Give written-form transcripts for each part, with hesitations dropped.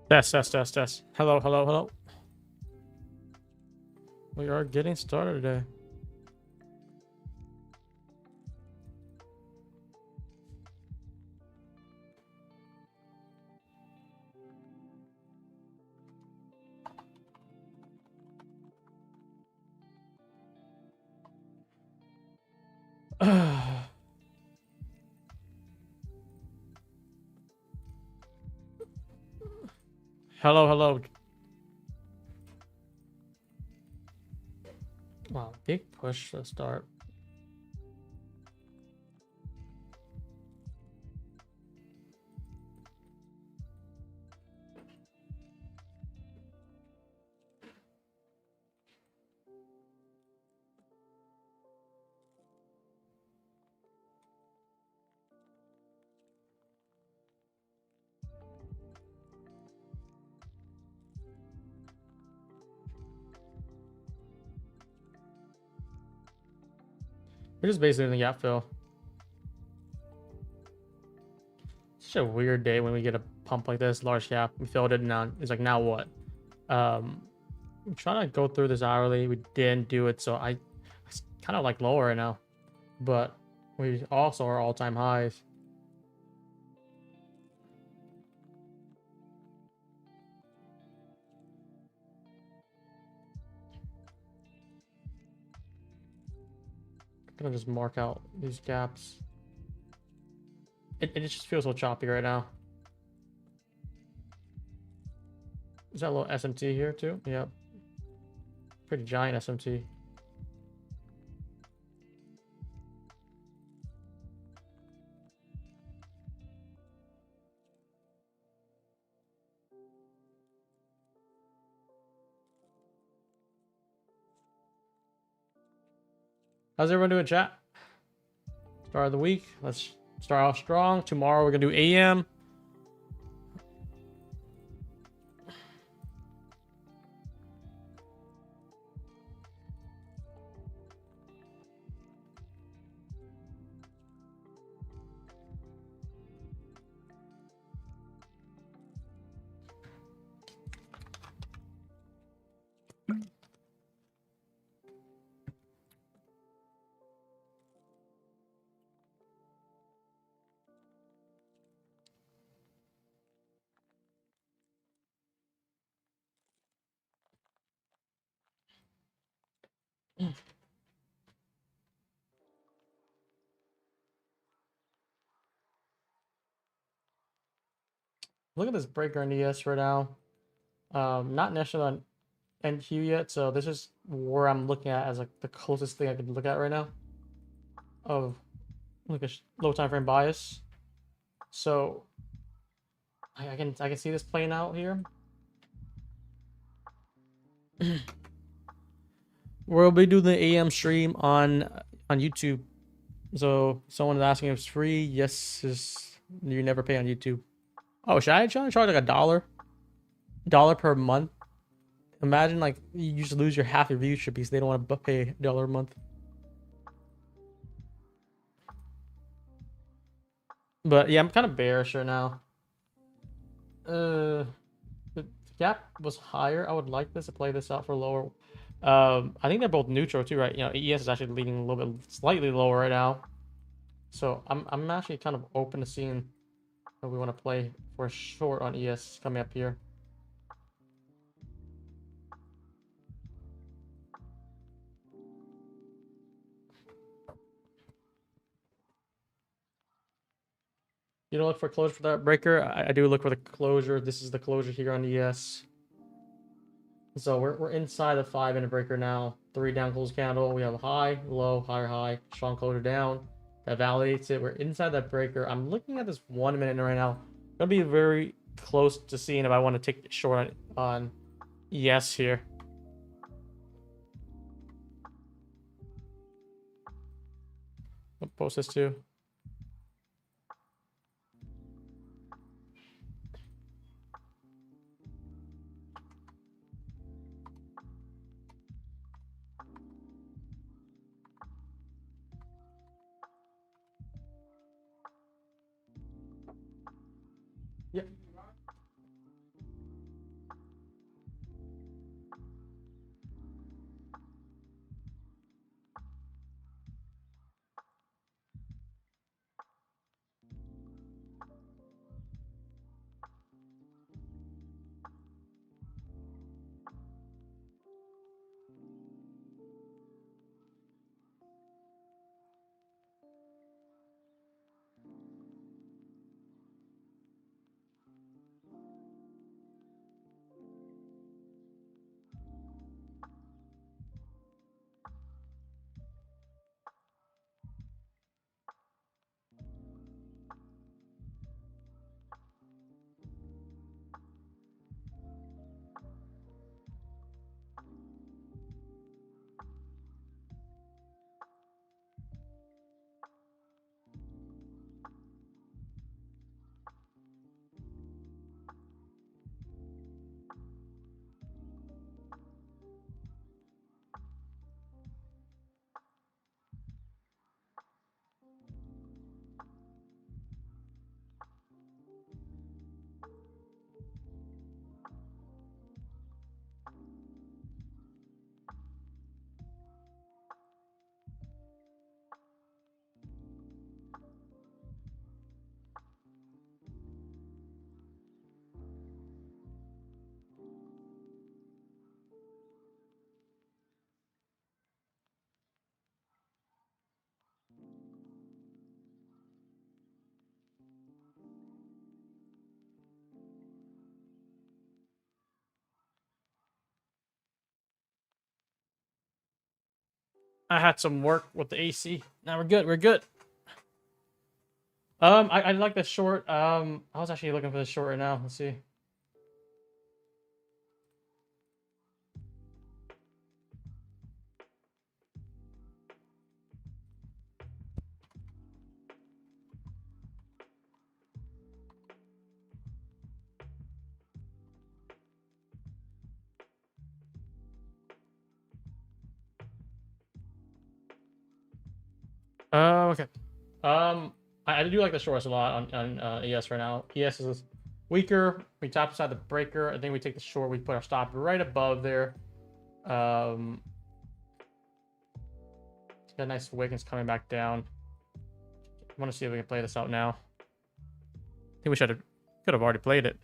Test, test, test, test. Hello, hello, hello. We are getting started today. Hello, hello. Wow, big push to start. We're just basically in the gap fill. Such a weird day when we get a pump like this, large gap. We filled it now. It's like, now what? I'm trying to go through this hourly. We didn't do it, so it's kind of like lower right now. But we also are all-time highs. I'm gonna just mark out these gaps. It just feels so choppy right now. Is that a little SMT here too? Yep. Pretty giant SMT. How's everyone doing, chat? Start of the week. Let's start off strong. Tomorrow we're gonna do AM. Look at this breaker in ES right now. Not necessarily on NQ yet, so this is where I'm looking at as like the closest thing I could look at right now of like a low time frame bias. So I can see this playing out here. We'll be doing the AM stream on YouTube. So someone is asking if it's free. Yes, you never pay on YouTube. Oh, should I charge like $1 per month? Imagine like you just lose your half your viewership because they don't want to pay $1 a month. But yeah, I'm kind of bearish right now. The gap was higher. I would like this to play this out for lower. I think they're both neutral too, right? You know, ES is actually leading a little bit slightly lower right now. So I'm actually kind of open to seeing what we want to play for short on ES coming up here. You don't look for closure for that breaker. I do look for the closure. This is the closure here on ES. So we're inside the 5-minute breaker now. 3 down close candle. We have a high, low, higher high, strong closure down. That validates it. We're inside that breaker. I'm looking at this 1 minute right now. Gonna be very close to seeing if I want to take short on ES here. I'll post this too. Yep. I had some work with the AC. Now we're good. We're good. I like the short. I was actually looking for the short right now. Let's see. Okay. I do like the shorts a lot on ES right now. ES is weaker. We tap inside the breaker. I think we take the short. We put our stop right above there. Got a nice Wiggins coming back down. I want to see if we can play this out now. I think we could have already played it.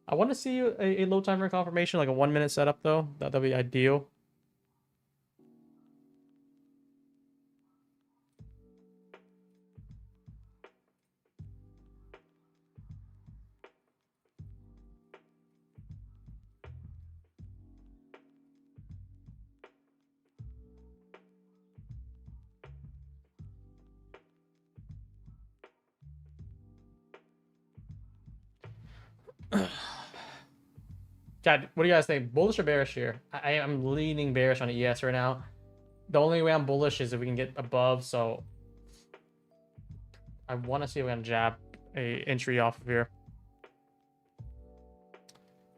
I want to see a low timer confirmation, like a 1 minute setup though. That'd be ideal. God, what do you guys think? Bullish or bearish here? I am leaning bearish on ES right now. The only way I'm bullish is if we can get above, so I want to see if we can jab a entry off of here.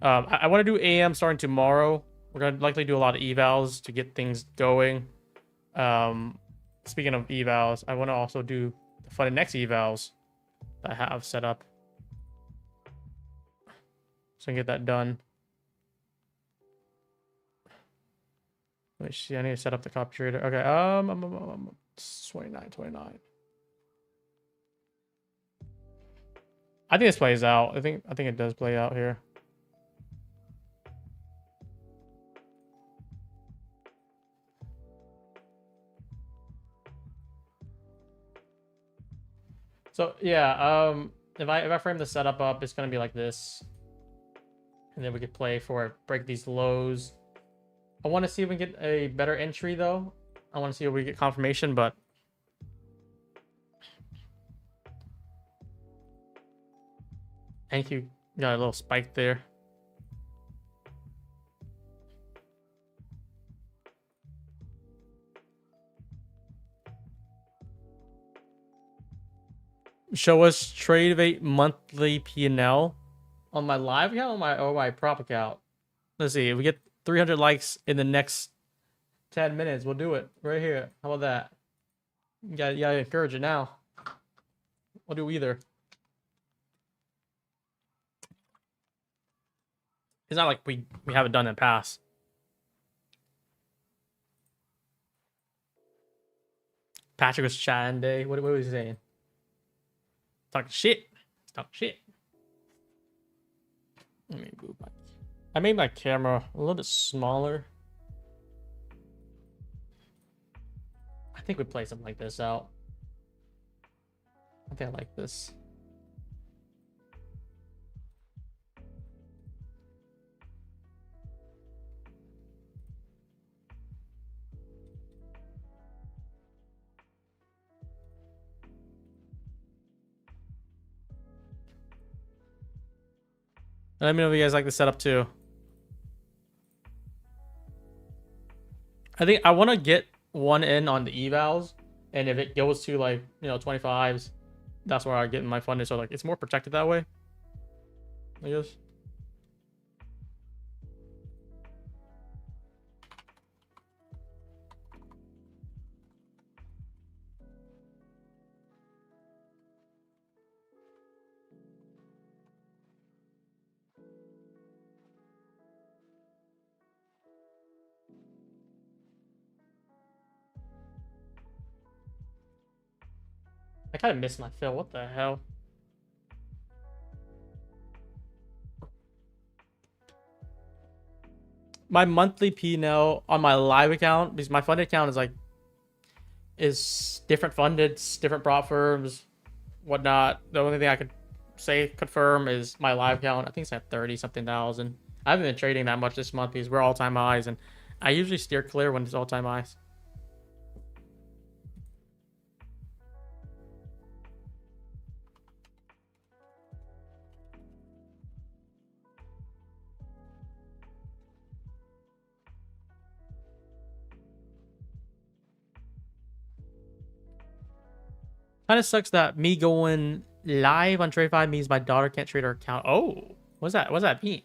I want to do AM starting tomorrow. We're going to likely do a lot of evals to get things going. Speaking of evals, I want to also do the fun next evals that I have set up, so I can get that done. Let me see. I need to set up the copy trader. Okay. 29. I think this plays out. I think it does play out here. So yeah, if I frame the setup up, it's gonna be like this, and then we could play for it, break these lows. I want to see if we get a better entry though. I want to see if we get confirmation, but thank you. Got a little spike there. Show us Trade monthly P&L on my live account or my prop account. Let's see if we get 300 likes in the next 10 minutes. We'll do it right here. How about that? You gotta encourage it now. We'll do either. It's not like we haven't done it in the past. Patrick was chatting today. What was he saying? Talking shit. Talking shit. Let me move my... I made my camera a little bit smaller. I think we play something like this out. I think I like this. Let me know if you guys like the setup too. I think I want to get one in on the evals, and if it goes to like 25s, that's where I get my funding. So like it's more protected that way, I guess. I kind of missed my fill. What the hell? My monthly P&L on my live account, because my funded account is different funded, different prop firms, whatnot. The only thing I could say confirm is my live count. I think it's at 30 something thousand. I haven't been trading that much this month because we're all-time highs, and I usually steer clear when it's all-time highs. Kind of sucks that me going live on TradeFi means my daughter can't trade her account. Oh, what's that? What's that mean?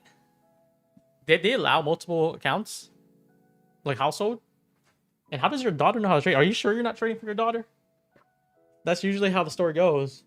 Did they allow multiple accounts, like household? And how does your daughter know how to trade? Are you sure you're not trading for your daughter? That's usually how the story goes.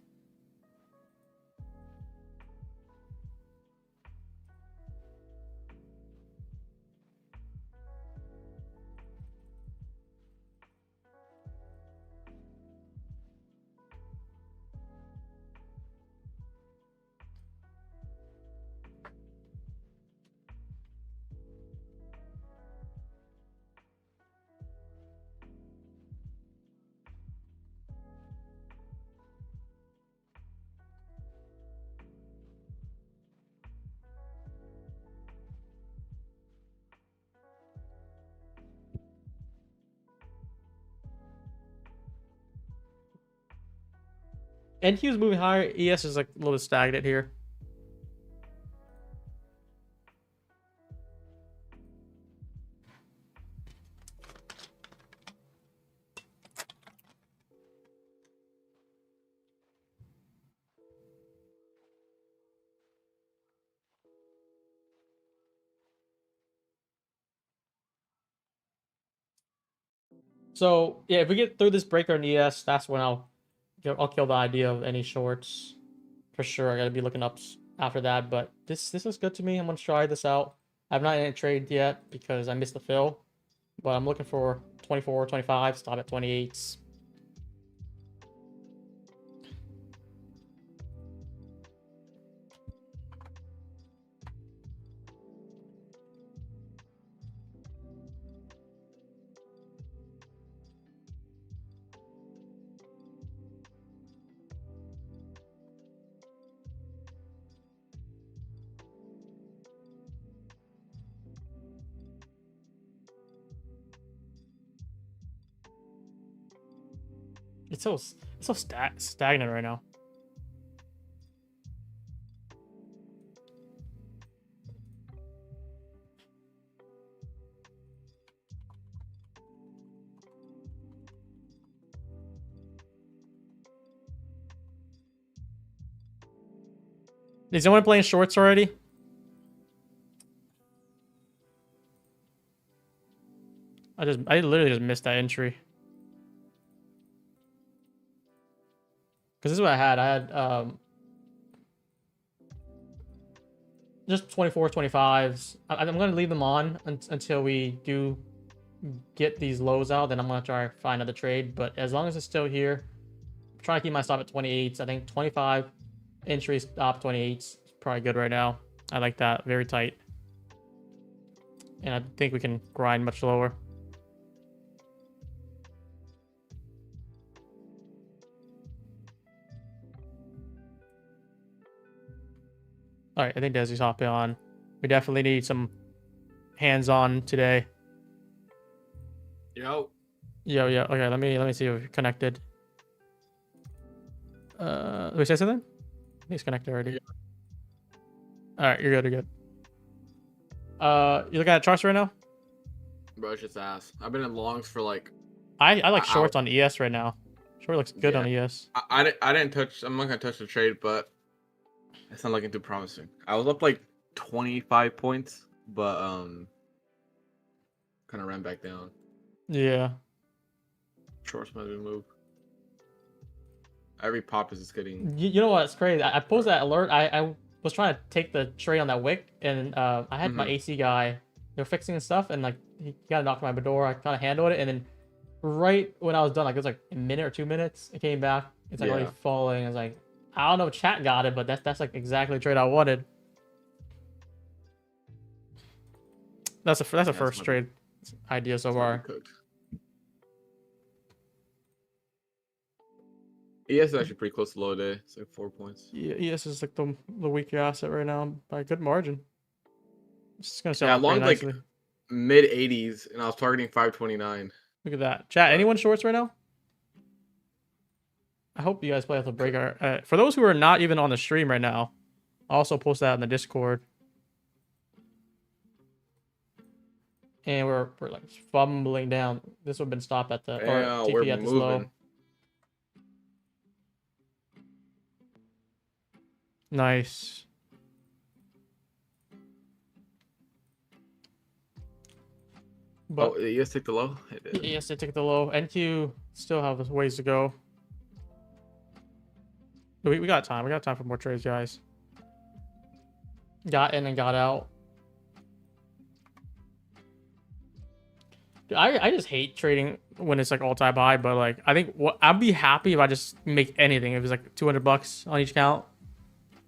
And he was moving higher. ES is like a little bit stagnant here. So yeah, if we get through this breaker in ES, that's when I'll kill the idea of any shorts for sure. I gotta be looking up after that, but this is good to me. I'm gonna try this out. I've not in a trade yet because I missed the fill, but I'm looking for 24, 25, stop at 28s. It's so stagnant right now. Is anyone playing shorts already? I literally just missed that entry. Because this is what I had. I had just 24, 25s. I'm going to leave them on until we do get these lows out. Then I'm going to try to find another trade. But as long as it's still here, I'm trying to keep my stop at 28s. I think 25 entry stop 28s is probably good right now. I like that. Very tight. And I think we can grind much lower. All right, I think Desi's hopping on. We definitely need some hands-on today. Yo. Yo. Okay, let me see if we're connected. Did we say something? I think it's connected already. Yeah. All right, you're good. You looking at charts right now? Bro, it's just ass. I've been in longs for like. I like shorts on ES right now. Short looks good on ES. I didn't touch. I'm not gonna touch the trade, but it's not looking too promising. I was up like 25 points, but kind of ran back down. Yeah. Shorts might be moved. Every pop is just getting. You know what's crazy? I posted that alert. I was trying to take the trade on that wick, and I had my AC guy. They were fixing stuff, and like he got knocked on my door. I kind of handled it, and then right when I was done, like it was like a minute or 2 minutes, it came back. It's like already falling. I was like, I don't know if chat got it, but that's like exactly the trade I wanted. That's a first trade idea so far. ES is actually pretty close to low day. It's like 4 points. Yeah, ES is like the weaker asset right now by a good margin. It's gonna sell Yeah, I pretty longed like nicely. mid 80s, and I was targeting 529. Look at that. Chat, But anyone shorts right now? I hope you guys play with the breaker. For those who are not even on the stream right now, I'll also post that in the Discord. And we're like fumbling down. This would have been stopped at the yeah, or we're TP at this low. moving. Nice. But Oh, ES took the low. It did. yes, they took the low. NQ still have a ways to go. We got time. We got time for more trades, guys. Got in and got out. Dude, I just hate trading when it's like all-time high, but like I think I'd be happy if I just make anything. If it's like $200 on each account,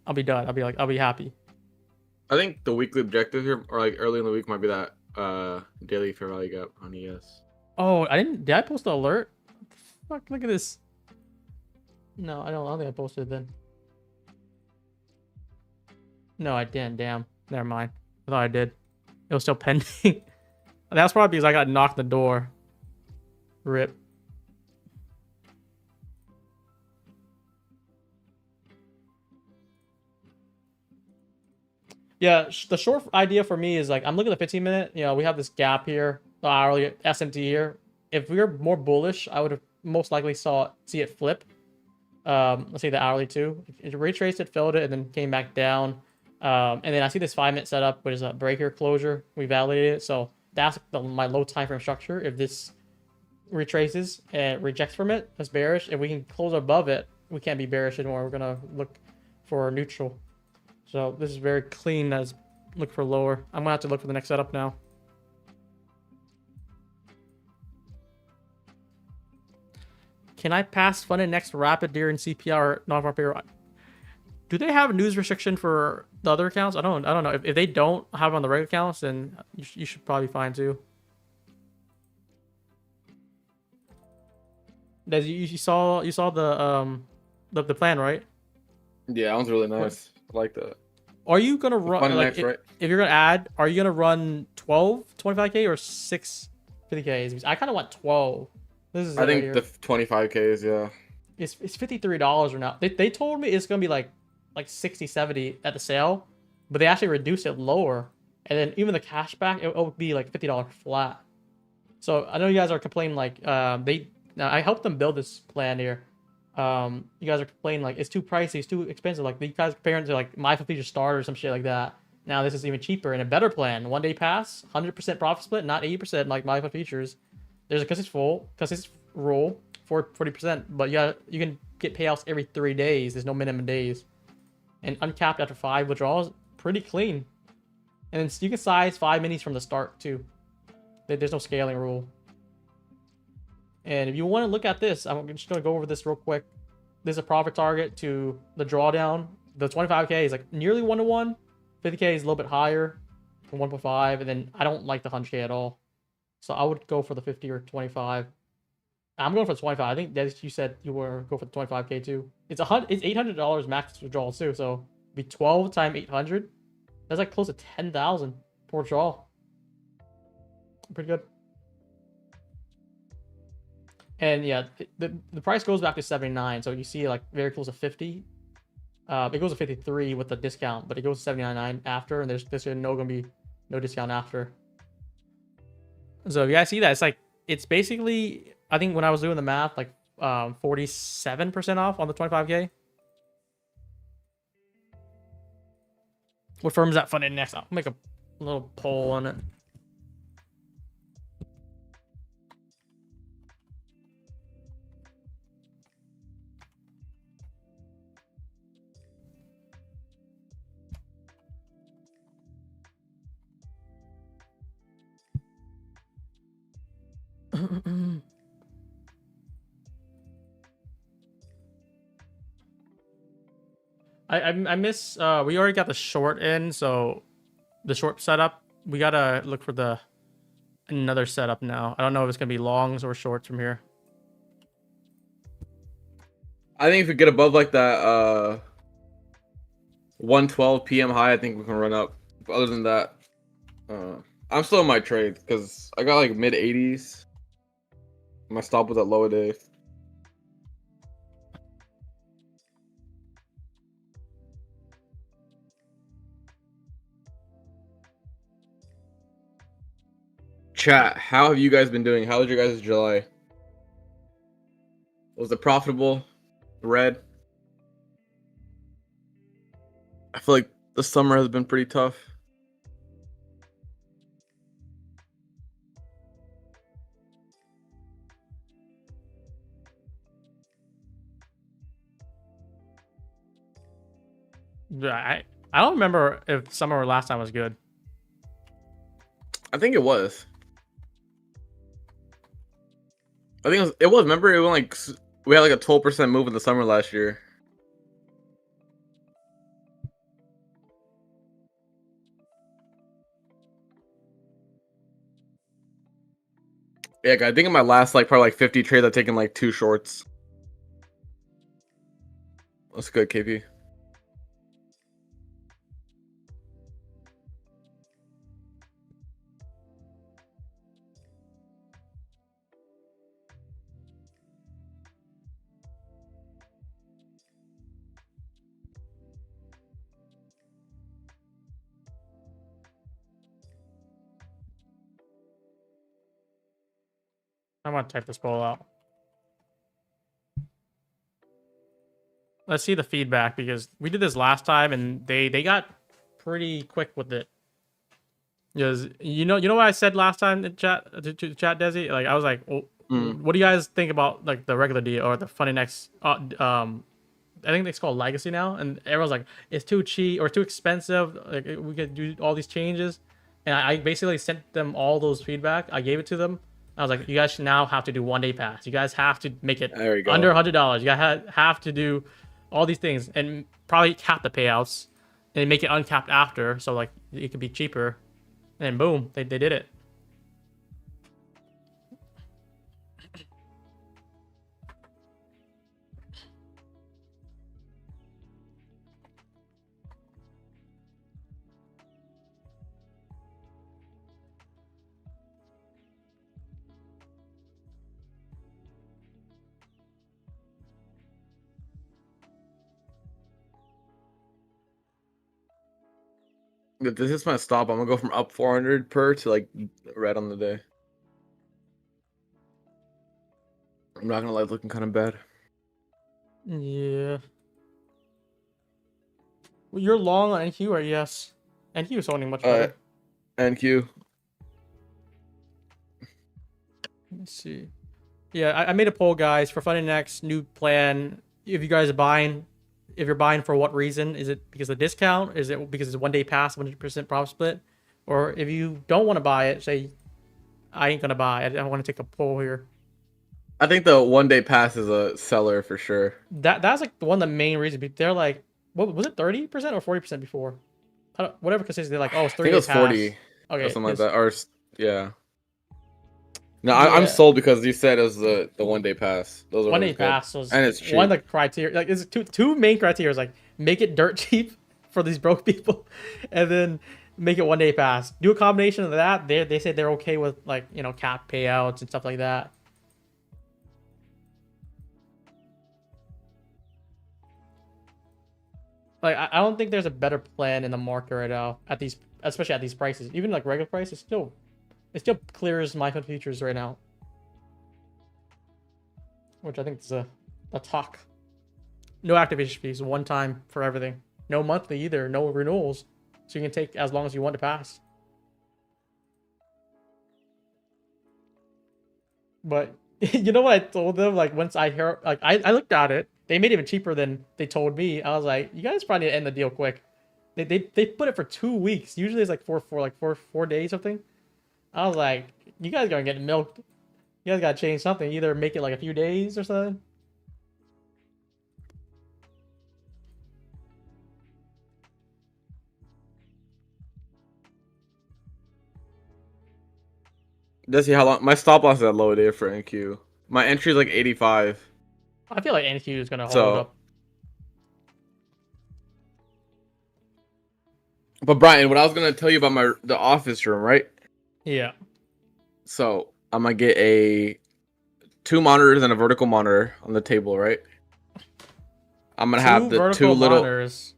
I'll be done. I'll be happy. I think the weekly objective here, or like early in the week, might be that daily fair value gap on ES. Oh, did I post the alert? Fuck, look at this. No, I don't think I posted it then. No, I didn't. Damn. Never mind. I thought I did. It was still pending. That's probably because I got knocked in the door. Rip. Yeah, the short idea for me is like, I'm looking at the 15-minute. You know, we have this gap here, the hourly SMT here. If we were more bullish, I would have most likely see it flip. Let's say the hourly too. It retraced it, filled it, and then came back down. And then I see this 5-minute setup, which is a breaker closure. We validated it, so that's my low time frame structure. If this retraces and rejects from it, that's bearish. If we can close above it, we can't be bearish anymore. We're gonna look for neutral. So this is very clean as look for lower. I'm gonna have to look for the next setup now. Can I pass funded next rapid during CPR non-farm payroll? Do they have a news restriction for the other accounts? I don't know. If they don't have it on the regular accounts, then you should probably be fine too. Des, you saw the plan, right? Yeah, that one's really nice. I like that. Are you gonna run like next, right? if you're gonna add? Are you gonna run 12 25k or 6 50ks? I kind of want 12. This is I think the 25Ks, yeah. It's $53 right now. They told me it's gonna be like 60 70 at the sale, but they actually reduced it lower, and then even the cashback it would be like $50 flat. So I know you guys are complaining like I helped them build this plan here. You guys are complaining like it's too pricey, it's too expensive. Like you guys comparing to like my feature start or some shit like that. Now this is even cheaper and a better plan. 1 day pass, 100% profit split, not 80% like my features. There's a consistent rule for 40%, but you can get payouts every 3 days. There's no minimum days, and uncapped after 5 withdrawals. Pretty clean, and then you can size 5 minis from the start too. There's no scaling rule. And if you want to look at this, I'm just going to go over this real quick. There's a profit target to the drawdown. The 25k is like nearly 1-to-1. 50k is a little bit higher from 1.5, and then I don't like the 100k at all. So I would go for the 50 or 25. I'm going for the 25. I think that you said you were go for the 25k too. It's $800 max withdrawal too. So it'd be 12 times 800. That's like close to 10,000 per withdrawal. Pretty good. And yeah, the price goes back to 79. So you see like very close to 50. It goes to 53 with the discount, but it goes to 79.9 after, and there's gonna be no discount after. So you guys see that it's basically, I think when I was doing the math, like 47% off on the 25k. What firm is that funded next? I'll make a little poll on it. I miss we already got the short in, so the short setup, we gotta look for another setup now. I don't know if it's gonna be longs or shorts from here. I think if we get above like that 112 p.m. high, I think we can run up. But other than that, I'm still in my trade because I got like mid 80s. My stop was at low a day. Chat, how have you guys been doing? How was your guys' July? Was it profitable? Red? I feel like the summer has been pretty tough. I don't remember if summer last time was good. I think it was. I think it was. Remember, it went like we had like a 12% move in the summer last year. Yeah, I think in my last like probably like 50 trades, I've taken like 2 shorts. That's good, KP. I'm gonna type this poll out. Let's see the feedback because we did this last time and they got pretty quick with it. Because you know what I said last time in chat to chat Desi? Like I was like, well, what do you guys think about like the regular deal or the Funny Next? I think it's called Legacy now, and everyone's like, it's too cheap or too expensive. Like we could do all these changes, and I basically sent them all those feedback. I gave it to them. I was like, you guys should now have to do 1-day pass. You guys have to make it under $100. You guys have to do all these things and probably cap the payouts and make it uncapped after, so like it could be cheaper. And boom, they did it. If this is my stop, I'm gonna go from up 400 per to like red on the day. I'm not gonna lie, it's looking kind of bad. Yeah. Well, you're long on NQ or yes? NQ is holding much better. NQ. Let's see. Yeah, I made a poll, guys, for Funny Next new plan. If you guys are buying, if you're buying for what reason? Is it because of the discount? Is it because it's a 1-day pass, 100% profit split? Or if you don't want to buy it, say, I ain't gonna buy it. I want to take a poll here. I think the 1-day pass is a seller for sure. That's like one of the main reasons. They're like, what was it, 30% or 40% before? Whatever consistency. They're like, oh, it's 30. I think it was 40. Okay, or something like that. Or yeah. No, yeah. I'm sold because you said it was the 1-day pass. Those are 1-day pass was, and it's cheap. One of the criteria. Like, it's two main criteria. Is like make it dirt cheap for these broke people, and then make it 1-day pass. Do a combination of that. They said they're okay with like cap payouts and stuff like that. Like I don't think there's a better plan in the market right now at these, especially at these prices. Even like regular prices, it still clears my fund futures right now, which I think is a talk. No activation fees, one time for everything. No monthly either. No renewals, so you can take as long as you want to pass. But you know what I told them? Like once I hear, like I looked at it. They made it even cheaper than they told me. I was like, you guys probably need to end the deal quick. They put it for 2 weeks. Usually it's like four days something. I was like, you guys gonna get milked. You guys gotta change something. Either make it like a few days or something. Let's see how long my stop loss is at low day for NQ. My entry is like 85. I feel like NQ is gonna hold So, up. but Brian, what I was gonna tell you about the office room, right? Yeah. So I'm gonna get 2 monitors and a vertical monitor on the table, right? I'm gonna have Two the 2 vertical little monitors.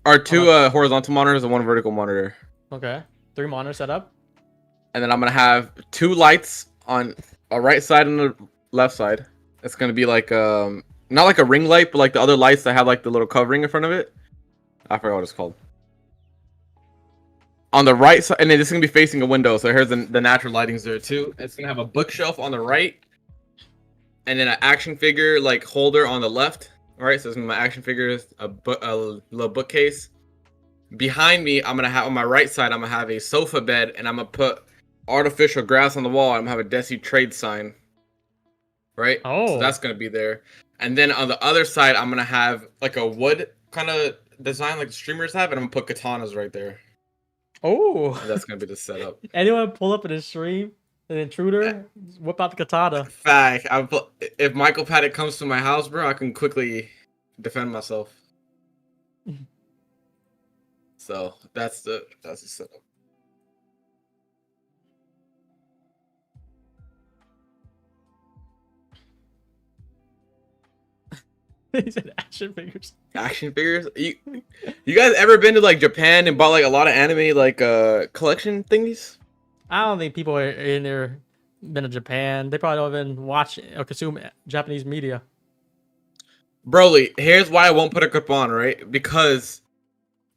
or On 2 a, horizontal monitors and 1 vertical monitor. okay. 3 monitors set up. And then I'm gonna have 2 lights on a right side and the left side. It's gonna be like not like a ring light, but like the other lights that have like the little covering in front of it. I forgot what it's called. On the right side, and then it's gonna be facing a window, so here's the natural lighting's there too. It's gonna have a bookshelf on the right, and then an action figure like holder on the left. All right, so it's my action figures, a little bookcase. Behind me, I'm gonna have on my right side, I'm gonna have a sofa bed, and I'm gonna put artificial grass on the wall. I'm gonna have a Desi trade sign. Right, so Oh. that's gonna be there, and then on the other side, I'm gonna have like a wood kind of design like the streamers have, and I'm gonna put katanas right there. Oh. And that's gonna be the setup. Anyone pull up in a stream? An intruder? Whip out the katana. Fact, if Michael Paddock comes to my house, bro, I can quickly defend myself. So that's the setup. He said action figures. Action figures. You guys ever been to like Japan and bought like a lot of anime like collection thingies? I don't think people are in there been to Japan. They probably don't even watch or consume Japanese media. Broly, here's why I won't put a coupon, right? Because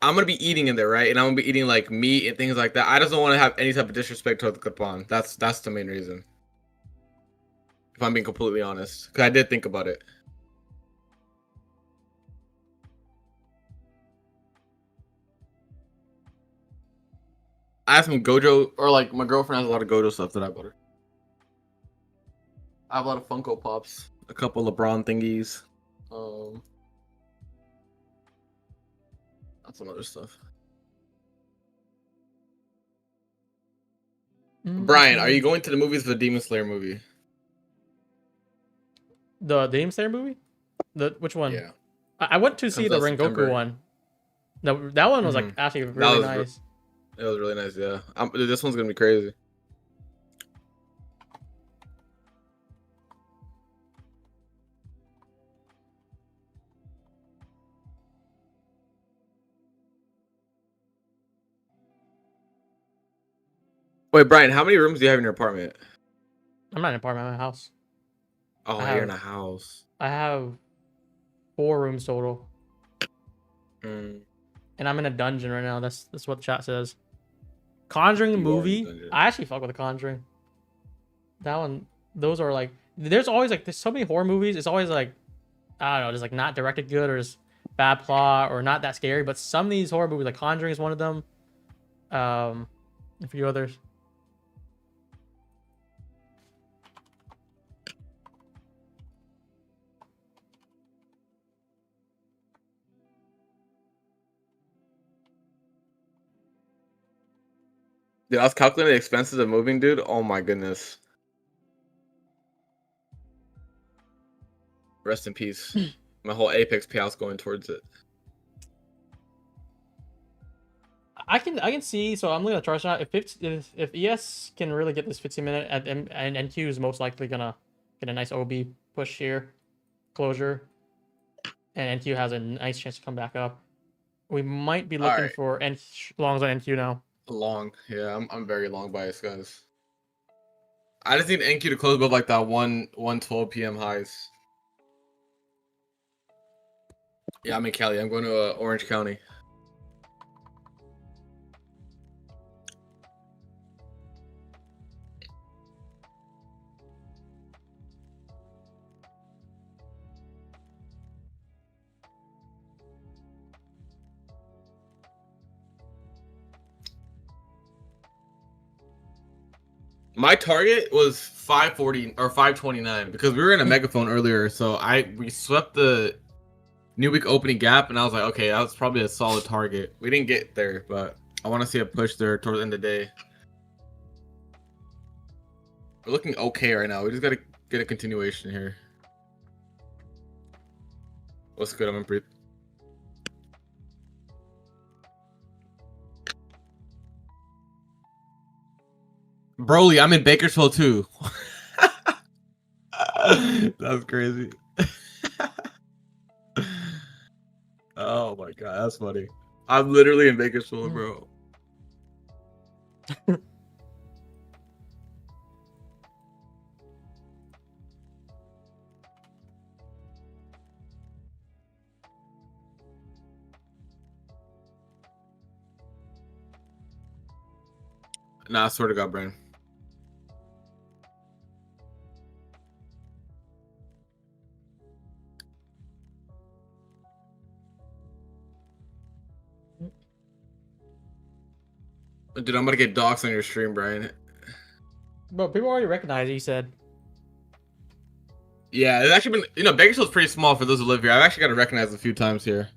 I'm gonna be eating in there, right? And I'm gonna be eating like meat and things like that. I just don't want to have any type of disrespect toward the coupon. That's the main reason. If I'm being completely honest, because I did think about it. I have some Gojo, or like my girlfriend has a lot of Gojo stuff that I bought her. I have a lot of Funko Pops, a couple LeBron thingies, some other stuff. Brian, are you going to the movies for the Demon Slayer movie? The Demon Slayer movie? Which one? Yeah. I went to see the Rengoku one. That one was like actually really nice. It was really nice, yeah. This one's gonna be crazy. Wait, Brian, how many rooms do you have in your apartment? I'm not in an apartment, I'm in a house. Oh, you're in a house. I have 4 rooms total. And I'm in a dungeon right now. That's what the chat says. Conjuring movie. I actually fuck with the Conjuring. That one, those are like, there's so many horror movies. It's always like, I don't know, just like not directed good or just bad plot or not that scary. But some of these horror movies, like Conjuring is one of them. A few others. Dude, I was calculating the expenses of moving, dude. Oh my goodness. Rest in peace. My whole Apex payout's going towards it. I can see. So I'm looking at the chart shot. If ES can really get this 15-minute, and NQ is most likely gonna get a nice OB push here, closure, and NQ has a nice chance to come back up. We might be looking for longs on NQ now. Long, yeah, I'm very long biased, guys. I just need NQ to close above like that 1:12 p.m. highs. Yeah, I'm in Cali. I'm going to Orange County. My target was 540 or 529 because we were in a megaphone earlier, so we swept the new week opening gap, and I was like, okay, that was probably a solid target. We didn't get there, but I want to see a push there towards the end of the day. We're looking okay right now. We just gotta get a continuation here. What's good? I'm in pre. Broly, I'm in Bakersfield too. That's crazy. Oh my god, that's funny. I'm literally in Bakersfield, bro. Nah, I swear to God, Brian. Dude, I'm gonna get doxxed on your stream, Brian. Bro, people already recognize it, you said. Yeah, it's actually been, you know, Bakersfield's pretty small for those who live here. I've actually got to recognize a few times here.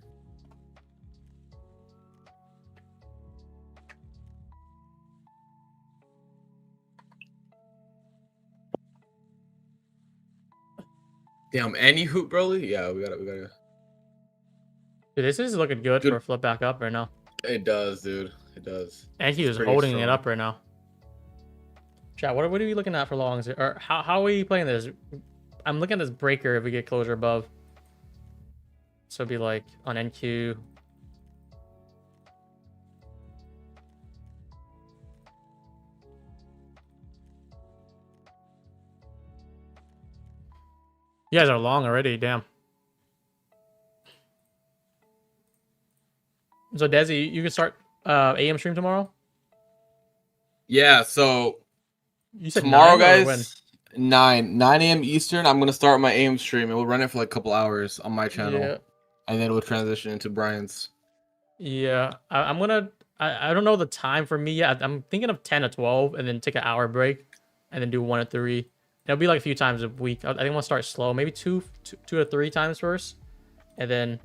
Damn, any hoop, Broly? Yeah, we gotta. Dude, this is looking good for a flip back up right now. It does, dude. It does. And he was holding it up right now. Chat, what are we looking at for longs? Or how are we playing this? I'm looking at this breaker if we get closure above. So it'd be like on NQ. You guys are long already, damn. So Desi, you can start AM stream tomorrow? Yeah, so you said tomorrow, guys, 9 a.m. Eastern, I'm gonna start my AM stream and we'll run it for like a couple hours on my channel. Yeah. And then we'll transition into Brian's. Yeah, I'm gonna. I don't know the time for me yet. I'm thinking of 10 to 12, and then take an hour break, and then do 1 to 3. It'll be like a few times a week. I think I'm gonna start slow, maybe two to 3 times first, and then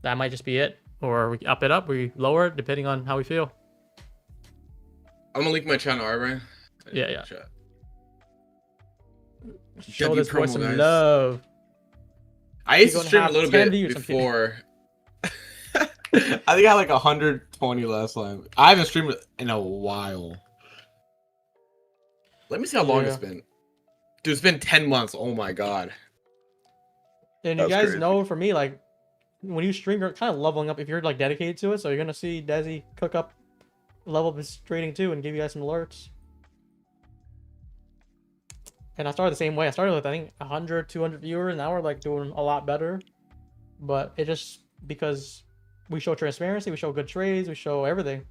that might just be it. Or we up it up, we lower it, depending on how we feel. I'm gonna link my channel, alright, Brian? Yeah. Chat. Show this boy some love. I used to stream a little bit before. I think I had like 120 last time. I haven't streamed in a while. Let me see how long it's been. Dude, it's been 10 months. Oh my god. And you guys know, for me, like, when you stream, you're kind of leveling up if you're like dedicated to it. So you're gonna see Desi cook up, level up his trading too, and give you guys some alerts. And I started the same way. I started with, I think, 100, 200 viewers. Now we're like doing a lot better. But it just, because we show transparency, we show good trades, we show everything.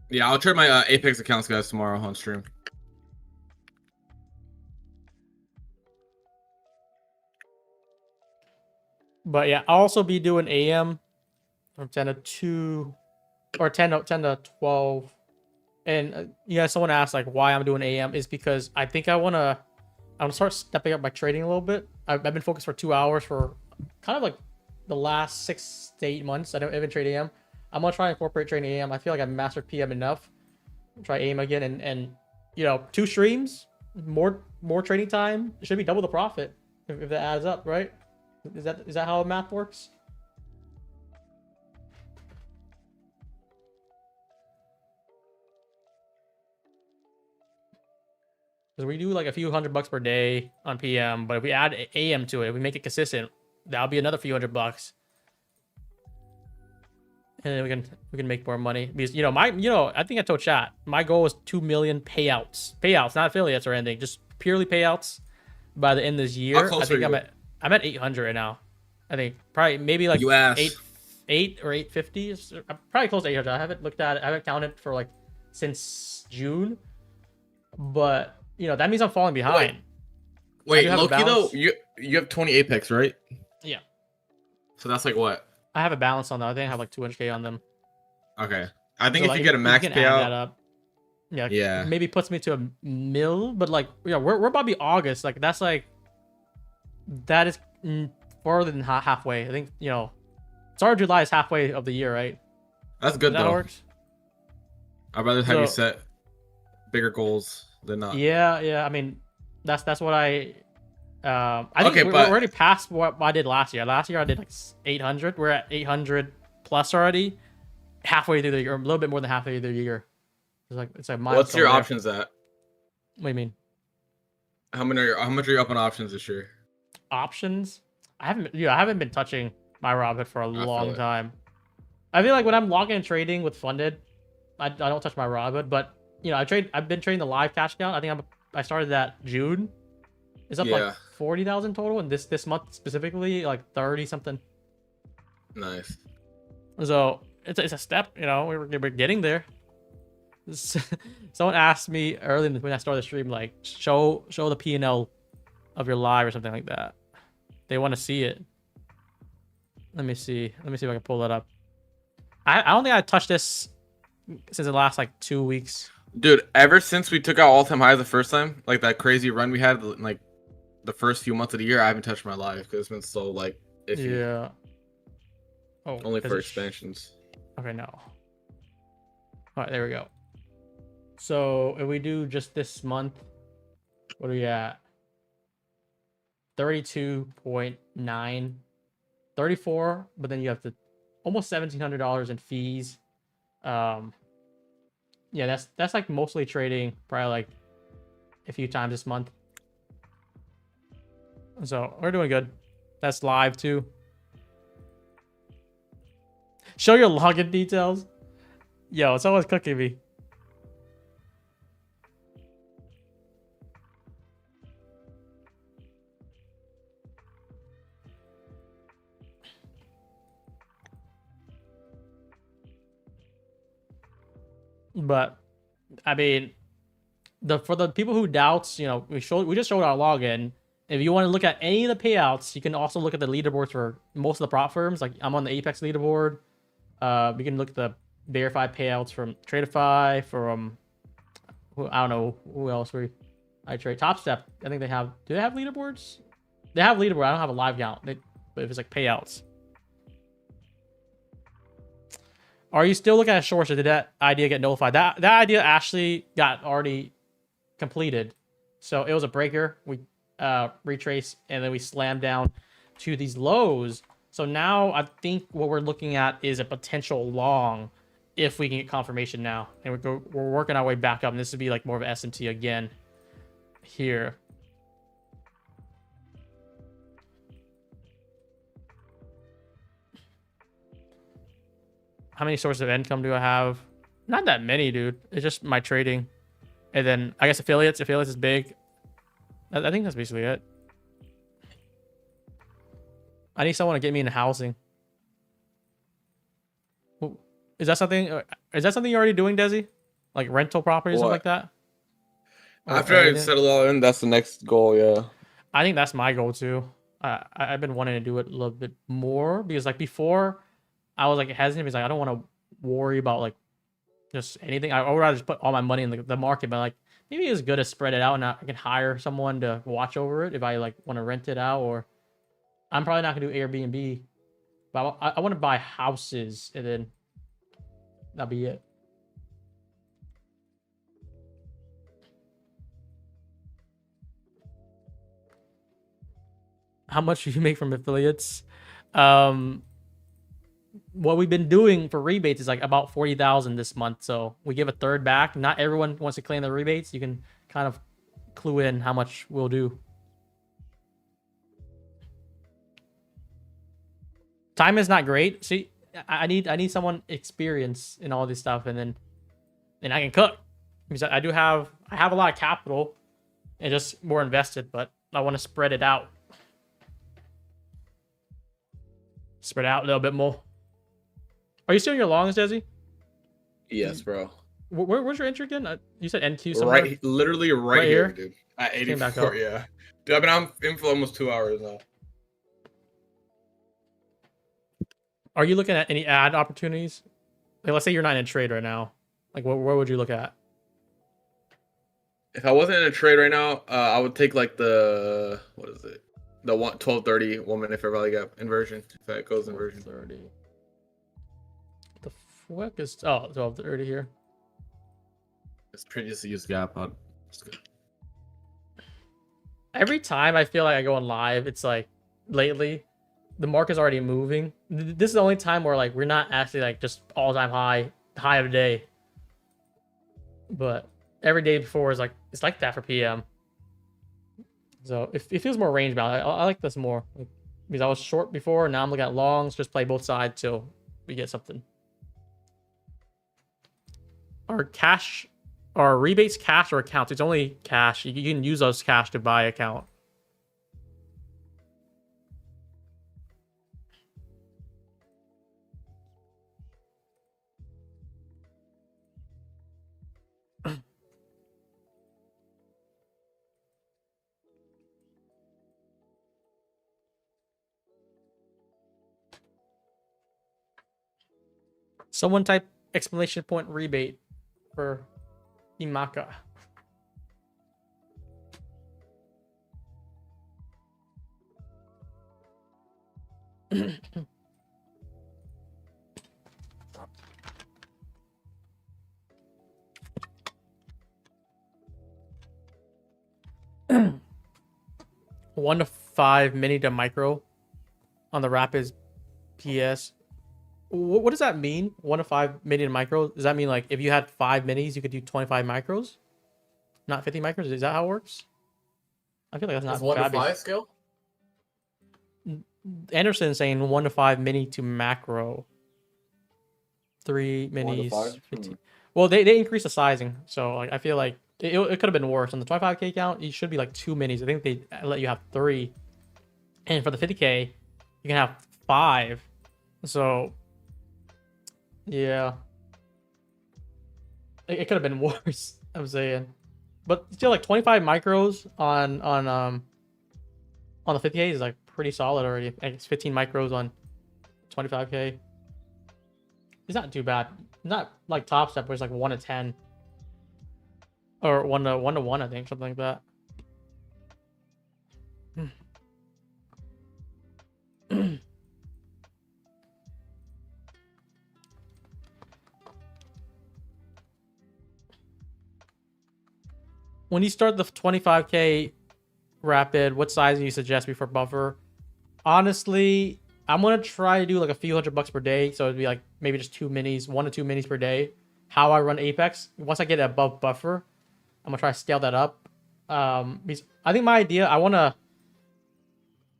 Yeah, I'll trade my Apex accounts, guys, tomorrow on stream. But yeah, I'll also be doing AM from 10 to 2 or 10 to 12. And yeah, someone asked like why I'm doing AM is because I think I'm gonna start stepping up my trading a little bit. I've been focused for 2 hours for kind of like the last 6 to 8 months. I don't even trade AM. I'm gonna try and incorporate trading AM. I feel like I've mastered PM enough. Try AM again, and you know, 2 streams, more trading time. It should be double the profit if that adds up, right? Is that how math works? Because we do like a few $100 per day on PM, but if we add AM to it, if we make it consistent, that'll be another few $100. And then we can make more money. Because I think I told chat, my goal is 2 million payouts. Payouts, not affiliates or anything, just purely payouts by the end of this year. I think I'm at 800 right now. I think probably maybe like 8 or 850. I'm probably close to 800. I haven't looked at it. I haven't counted for like since June. But that means I'm falling behind. Wait, Loki though, you have 20 Apex, right? Yeah. So that's like what? I have a balance on that. I think I have like 200K on them. Okay. I think if you get a max payout, add that up. Yeah. Maybe puts me to a mil, but like we're about to be August. Like that is farther than halfway. I think start of July is halfway of the year, right? That's good though. That works. I'd rather have you set bigger goals than not. Yeah. I mean, that's what I I think Okay, we're but already past what I did last year. Last year I did like 800. We're at 800 plus already. Halfway through the year, or a little bit more than halfway through the year. It's like what's milestone your there. options at? What do you mean? How much are you up on options this year? Options? I haven't been touching my Robinhood for a I feel long it. time. I feel like when I'm logging and trading with funded, I don't touch my Robinhood, but I've been trading the live cash account. I think I started that June. It's up like Yeah, 40,000 total, and this month specifically like 30 something. nice. So it's a step, we're getting there. Someone asked me early when I started the stream, like show the P&L of your live or something like that. They want to see it. Let me see if I can pull that up. I don't think I touched this since the last like 2 weeks. Dude, ever since we took out all-time highs the first time, like that crazy run we had, like the first few months of the year, I haven't touched my live because it's been so like iffy. Yeah. Oh, Only for expansions. Okay, no. All right, there we go. So if we do just this month, what are we at? 32.9, 34, but then you have to almost $1,700 in fees. Yeah, that's like mostly trading, probably like a few times this month. So we're doing good. That's live too. Show your login details. Yo, it's always cooking me. But I mean, for the people who doubts, we just showed our login. If you want to look at any of the payouts, you can also look at the leaderboards for most of the prop firms. Like I'm on the Apex leaderboard. We can look at the verified payouts from Tradeify, from I don't know who else I trade. Top Step. I think they have. Do they have leaderboards? They have leaderboard. I don't have a live count. But if it's like payouts. Are you still looking at shorts, or did that idea get nullified? That idea actually got already completed. So it was a breaker. We retrace, and then we slammed down to these lows. So now I think what we're looking at is a potential long if we can get confirmation now. And we're working our way back up. And this would be like more of an SMT again here. How many sources of income do I have? Not that many, dude. It's just my trading. And then I guess affiliates. Affiliates is big. I think that's basically it. I need someone to get me into housing. Is that something you're already doing, Desi? Like rental properties, something like that? After I settle all in, that's the next goal, yeah. I think that's my goal too. I've been wanting to do it a little bit more because like before I was like hesitant because like I don't want to worry about like just anything. I would rather just put all my money in the market, but like maybe it's good to spread it out and I can hire someone to watch over it if I like want to rent it out. Or I'm probably not gonna do Airbnb, but I want to buy houses and then that'll be it. How much do you make from affiliates? What we've been doing for rebates is like about 40,000 this month. So we give a third back. Not everyone wants to claim the rebates. You can kind of clue in how much we'll do. Time is not great. See, I need someone experienced in all this stuff, and then I can cook because I have a lot of capital and just more invested, but I want to spread it out. Spread out a little bit more. Are you still in your longs, Desi? Yes, bro. Where's your entry again? You said NQ somewhere? Literally right here, dude. At 84, yeah. Dude, I've been in for almost 2 hours now. Are you looking at any ad opportunities? Like, let's say you're not in a trade right now. Like, where would you look at? If I wasn't in a trade right now, I would take like the, what is it? The 1230 woman if I value gap inversion. If that goes inversion. 30. The fuck is 1230 here? It's pretty just to use gap on. It's good. Every time I feel like I go on live, it's like lately the market's already moving. This is the only time where like we're not actually like just all-time high of the day. But every day before is like it's like that for PM. So it feels more range bound. I like this more because I was short before. Now I'm looking at longs. Just play both sides till we get something. Our cash, our rebates, cash or accounts. It's only cash. You can use those cash to buy account. Someone type exclamation point rebate for Imaka. One to 5 mini to micro on the Rapids PS. What does that mean? 1 to 5 mini to micro? Does that mean like if you had 5 minis, you could do 25 micros? Not 50 micros? Is that how it works? I feel like that's not Is 1 to fabulous. 5 scale? Anderson saying 1 to 5 mini to macro. 3 1 to minis. 5? 15. Well, they increased the sizing, so like I feel like it could have been worse. On the 25k count, you should be like 2 minis. I think they let you have 3, and for the 50k, you can have 5. So yeah, it could have been worse. I'm saying, but still, like 25 micros on the 50k is like pretty solid already. Like it's 15 micros on 25k. It's not too bad. Not like top step where it's like 1 to 10 or 1 to 1, I think, something like that. When you start the 25k rapid, what size do you suggest before buffer? Honestly, I'm gonna try to do like a few $100 per day, so it'd be like maybe just 2 minis, 1 to 2 minis per day. How I run Apex, once I get above buffer, I'm gonna try to scale that up. Because I think my idea, I wanna,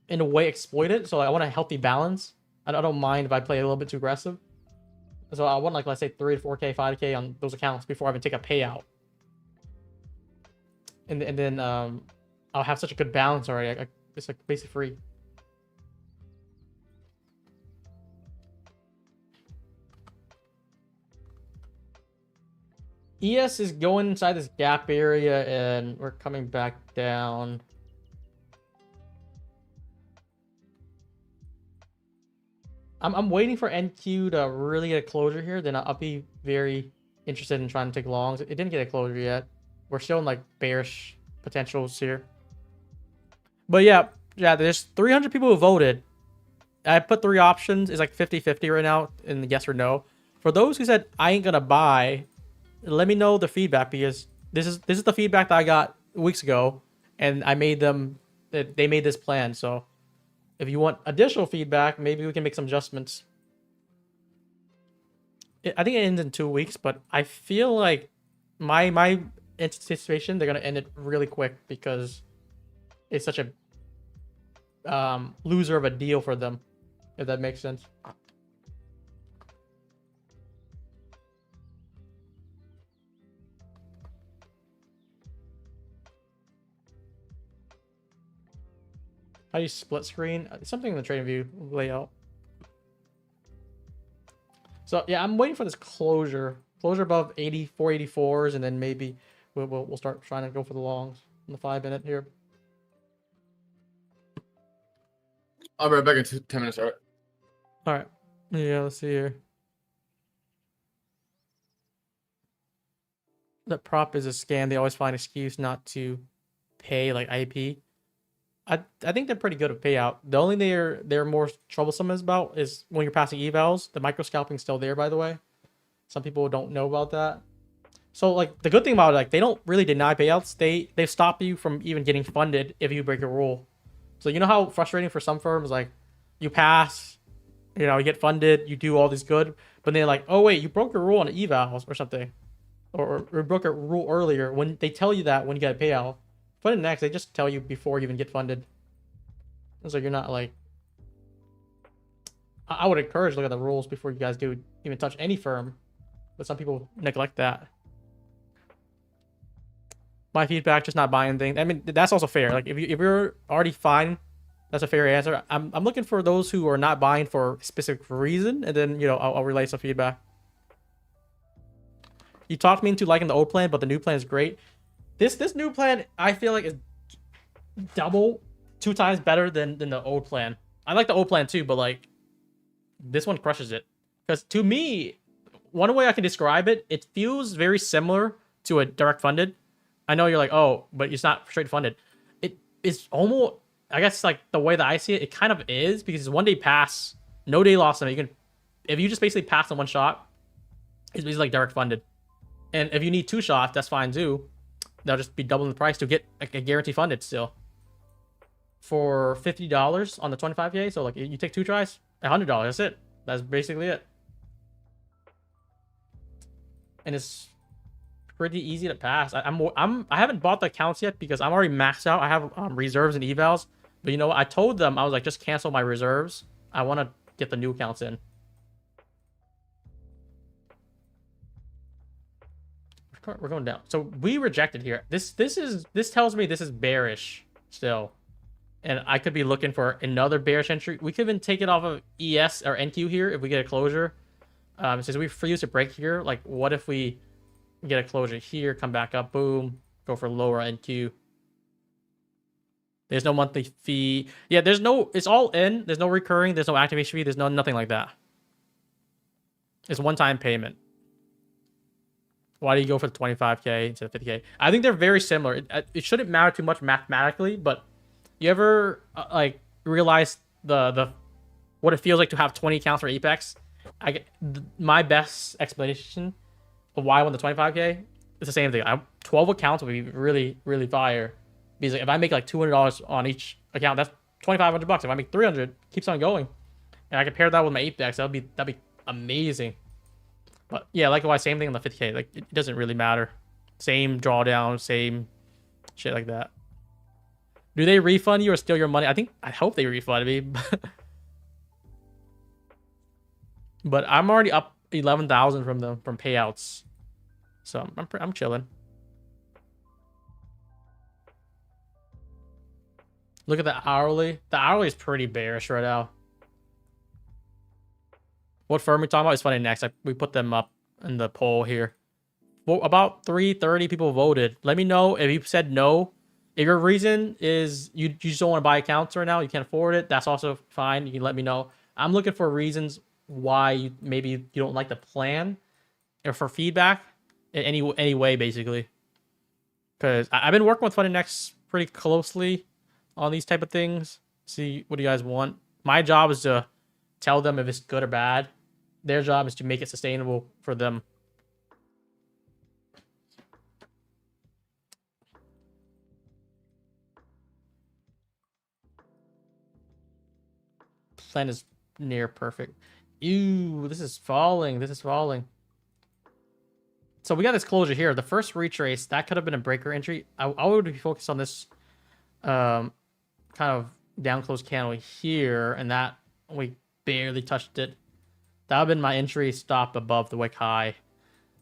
in a way, exploit it. So like, I want a healthy balance. I don't mind if I play a little bit too aggressive. So I want like, let's say 3 to 4k, 5k on those accounts before I even take a payout. And then I'll have such a good balance already. It's like basically free. ES is going inside this gap area and we're coming back down. I'm waiting for NQ to really get a closure here. Then I'll be very interested in trying to take longs. It didn't get a closure yet. We're showing like bearish potentials here. But yeah, there's 300 people who voted. I put 3 options. It's like 50-50 right now in the yes or no. For those who said I ain't gonna buy, let me know the feedback, because this is the feedback that I got weeks ago, and I made them. They made this plan. So if you want additional feedback, maybe we can make some adjustments. I think it ends in 2 weeks, but I feel like my anticipation, they're gonna end it really quick because it's such a loser of a deal for them, if that makes sense. How do you split screen? Something in the trading view layout. So yeah, I'm waiting for this closure above 484s, and then maybe we'll start trying to go for the longs in the 5-minute here. I'll be right back in 10 minutes, alright? Alright. Yeah, let's see here. That prop is a scam. They always find an excuse not to pay, like IP. I think they're pretty good at payout. The only thing they're more troublesome about is when you're passing evals. The micro scalping's still there, by the way. Some people don't know about that. So like the good thing about it, like they don't really deny payouts. They stop you from even getting funded if you break a rule. So you know how frustrating for some firms, like you pass, you know, you get funded, you do all this good, but they're like, oh wait, you broke a rule on evals or something, or broke a rule earlier. When they tell you that when you get a payout, funded next, they just tell you before you even get funded. So you're not like. I would encourage look at the rules before you guys do even touch any firm, but some people neglect that. My feedback, just not buying things. I mean, that's also fair. Like if you're already fine, that's a fair answer. I'm looking for those who are not buying for a specific reason, and then I'll relay some feedback. You talked me into liking the old plan, but the new plan is great. This new plan I feel like is double, 2 times better than the old plan. I like the old plan too, but like this one crushes it. Because to me, one way I can describe it, it feels very similar to a direct funded. I know you're like, oh, but it's not straight funded. It is almost, I guess, like the way that I see it, it kind of is, because it's 1 day pass, no day loss. You can, if you just basically pass in 1 shot, it's basically like direct funded. And if you need 2 shots, that's fine too. They'll just be doubling the price to get like a guarantee funded still. For $50 on the 25K, so like you take 2 tries, $100. That's it. That's basically it. And it's pretty easy to pass. I haven't bought the accounts yet because I'm already maxed out. I have reserves and evals, but you know what? I told them, I was like, just cancel my reserves. I want to get the new accounts in. We're going down. So we rejected here. This tells me this is bearish still, and I could be looking for another bearish entry. We could even take it off of ES or NQ here if we get a closure. Since we refuse to break here, like what if we get a closure here, come back up, boom, go for lower NQ. There's no monthly fee. Yeah, there's no, it's all in. There's no recurring. There's no activation fee. There's nothing like that. It's one-time payment. Why do you go for the 25K instead of 50K? I think they're very similar. It shouldn't matter too much mathematically, but you ever like realize the what it feels like to have 20 accounts for Apex? My best explanation of why I won the 25K is the same thing. 12 accounts would be really, really fire. Because like, if I make like $200 on each account, that's $2,500. If I make 300, keeps on going. And I compare that with my Apex, that'd be amazing. But yeah, likewise, same thing on the 50K. Like it doesn't really matter. Same drawdown, same shit like that. Do they refund you or steal your money? I hope they refund me. But I'm already up 11,000 from them from payouts, so I'm chilling. Look at the hourly. The hourly is pretty bearish right now. What firm we talking about is funny next. We put them up in the poll here. Well, about 330 people voted. Let me know if you said no. If your reason is you just don't want to buy accounts right now, you can't afford it, that's also fine. You can let me know. I'm looking for reasons why maybe you don't like the plan, or for feedback in any way, basically. Because I've been working with Funded Next pretty closely on these type of things. See what do you guys want. My job is to tell them if it's good or bad. Their job is to make it sustainable for them. Plan is near perfect. Ew, this is falling. This is falling. So we got this closure here. The first retrace, that could have been a breaker entry. I would be focused on this kind of down close candle here, and that we barely touched it. That would have been my entry stop above the wick high.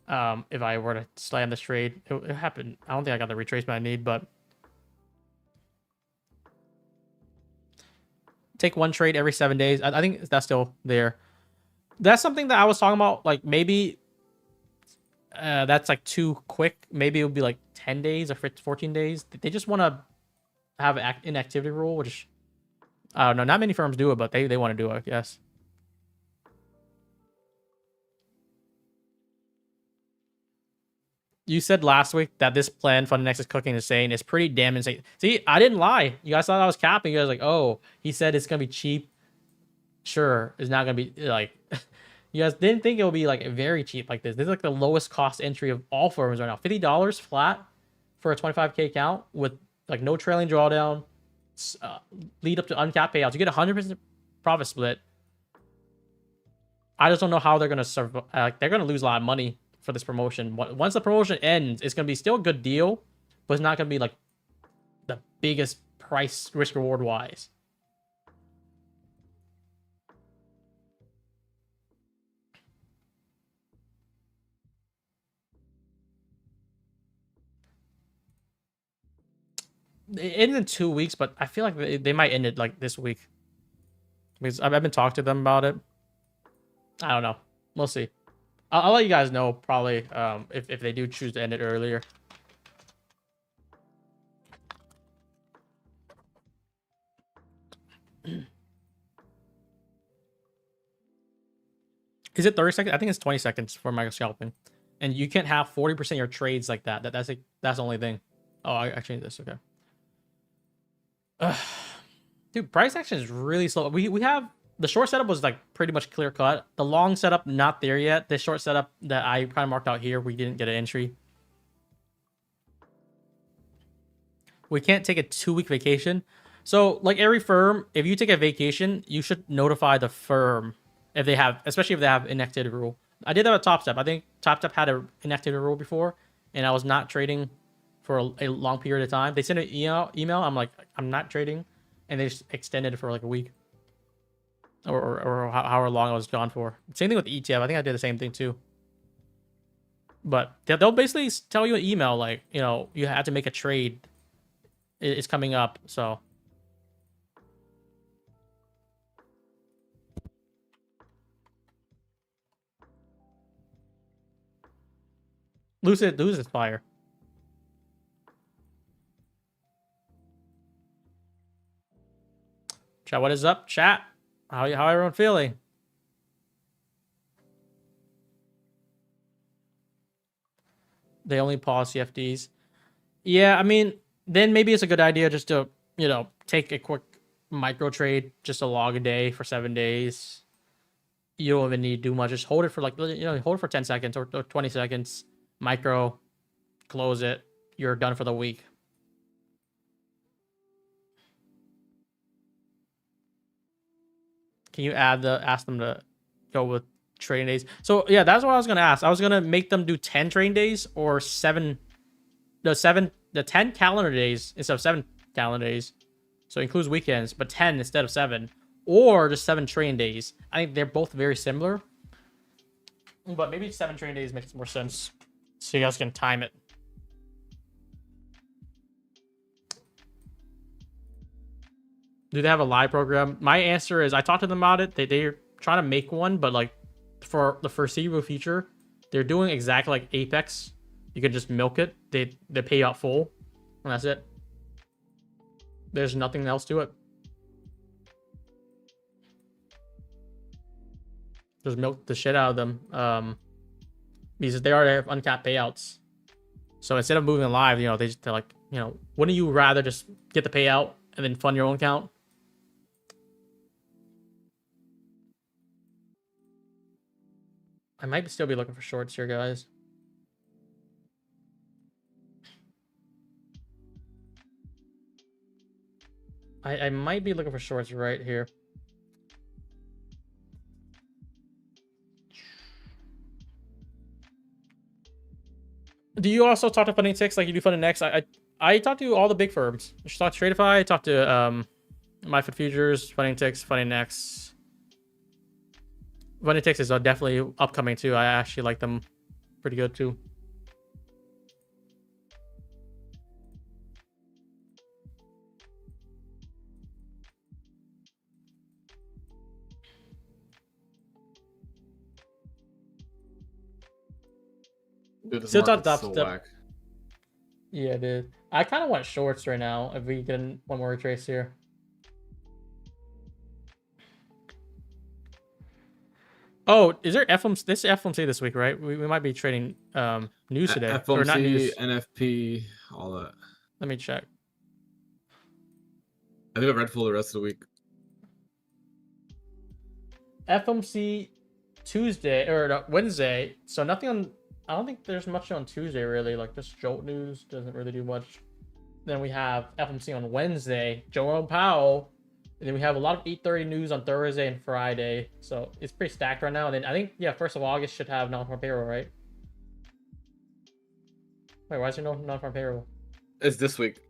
If I were to slam this trade, it happened. I don't think I got the retracement I need, but take one trade every 7 days. I think that's still there. That's something that I was talking about. Like maybe that's like too quick. Maybe it would be like 10 days or 14 days. They just want to have an inactivity rule, which I don't know. Not many firms do it, but they want to do it, yes. You said last week that this plan Funded Next is cooking insane. It's pretty damn insane. See, I didn't lie. You guys thought I was capping. You guys were like, oh, he said it's going to be cheap. Sure, it's not going to be like... You guys didn't think it would be like very cheap like this. This is like the lowest cost entry of all firms right now. $50 flat for a 25K account with like no trailing drawdown, lead up to uncapped payouts. You get 100% profit split. I just don't know how they're gonna survive. They're gonna lose a lot of money for this promotion. Once the promotion ends, it's gonna be still a good deal, but it's not gonna be like the biggest price risk reward wise. It ends in 2 weeks, but I feel like they might end it like this week because I've been talking to them about it. I don't know. We'll see. I'll let you guys know probably if they do choose to end it earlier. Is it 30 seconds? I think it's 20 seconds for micro scalping, and you can't have 40% of your trades like that. That's the only thing. Oh, I changed this. Okay. Dude, price action is really slow. We have the short setup was like pretty much clear cut. The long setup not there yet. The short setup that I kind of marked out here, we didn't get an entry. We can't take a 2-week vacation. So like every firm, if you take a vacation, you should notify the firm if they have, especially if they have inactivity rule. I did that with Top Step. I think Top Step had an inactivity rule before, and I was not trading for a long period of time. They sent an email. I'm like, I'm not trading, and they just extended it for like a week, or however long I was gone for. Same thing with the ETF. I think I did the same thing too. But they'll basically tell you an email like, you know, you have to make a trade. It's coming up, so. Lucid fire. Chat, what is up, chat? How everyone feeling? They only pause CFDs. Yeah, I mean, then maybe it's a good idea just to, you know, take a quick micro trade, just a log a day for 7 days. You don't even need to do much. Just hold it for like, you know, hold it for 10 seconds or 20 seconds. Micro, close it. You're done for the week. Can you ask them to go with trading days? So yeah, that's what I was gonna ask. I was gonna make them do 10 trading days or 10 calendar days instead of 7 calendar days. So it includes weekends, but 10 instead of 7, or just 7 trading days. I think they're both very similar, but maybe 7 trading days makes more sense, so you guys can time it. Do they have a live program? My answer is I talked to them about it. They're trying to make one, but like for the foreseeable future, they're doing exactly like Apex. You can just milk it. They pay out full, and that's it. There's nothing else to it. Just milk the shit out of them. Because they already have uncapped payouts. So instead of moving live, you know, they're like, you know, wouldn't you rather just get the payout and then fund your own account? I might still be looking for shorts here, guys. I might be looking for shorts right here. Do you also talk to Funding Ticks like you do Funding Next? I talk to all the big firms. I talk to Tradeify, I talk to MyFit Futures, Funding Ticks, Funding Next. Funding Ticks is definitely upcoming too. I actually like them pretty good too. Dude, this Still market's top so step. whack. Yeah, dude. I kind of want shorts right now if we get one more retrace here. Oh, is there FOMC? This is FOMC this week, right? We might be trading news today. FOMC, or not news. NFP, all that. Let me check. I think I've read full the rest of the week. FOMC Tuesday or no, Wednesday. So nothing on. I don't think there's much on Tuesday really. Like just Jolt News doesn't really do much. Then we have FMC on Wednesday, Jerome Powell. And then we have a lot of 8:30 news on Thursday and Friday. So it's pretty stacked right now. And then I think, yeah, 1st of August should have non-farm payroll, right? Wait, why is there no non-farm payroll? It's this week.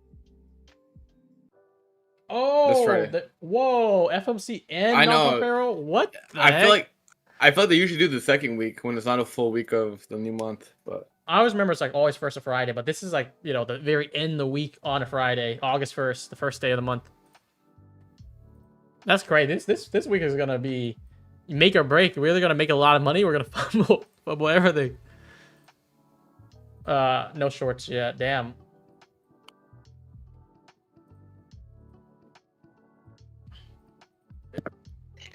Oh, This Friday. Whoa, FMC and I non-farm know. payroll? What the I heck? feel like they usually do the second week when it's not a full week of the new month. But I always remember it's like always 1st of Friday, but this is like, you know, the very end of the week on a Friday, August 1st, the first day of the month. That's great. This week is gonna be make or break. We're either gonna make a lot of money. We're gonna fumble everything. No shorts yet. Damn.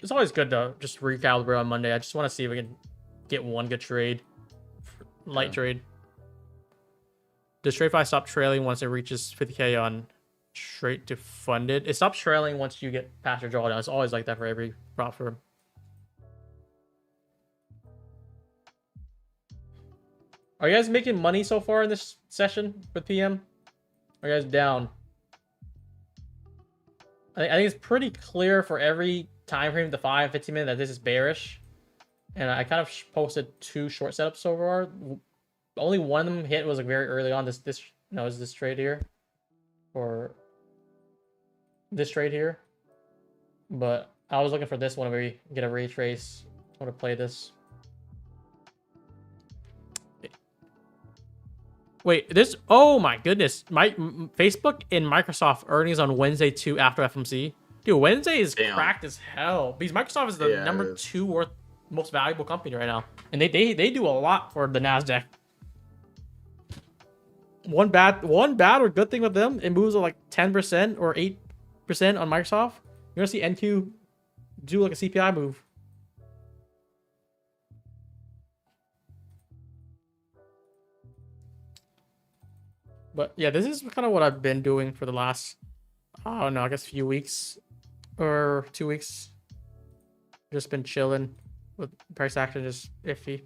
It's always good to just recalibrate on Monday. I just want to see if we can get one good trade, light trade. Does TradeFi stop trailing once it reaches 50K on straight to funded? It stops trailing once you get past your drawdown. It's always like that for every prop firm. Are you guys making money so far in this session with PM? Are you guys down? I think it's pretty clear for every time frame, the 5 and 15 minute, that this is bearish. And I kind of posted 2 short setups so far. Only one of them hit was like very early on. Is this trade here, or this trade here? But I was looking for this one where we get a retrace. I want to play this. Wait, this. Oh my goodness! Facebook and Microsoft earnings on Wednesday too after FMC. Dude, Wednesday is cracked as hell because Microsoft is the number 2 worth most valuable company right now, and they do a lot for the Nasdaq. One bad or good thing with them, it moves at like 10% or 8% on Microsoft. You're gonna see NQ do like a CPI move. But yeah, this is kind of what I've been doing for the last, I don't know, I guess a few weeks or 2 weeks. Just been chilling with price action, just iffy.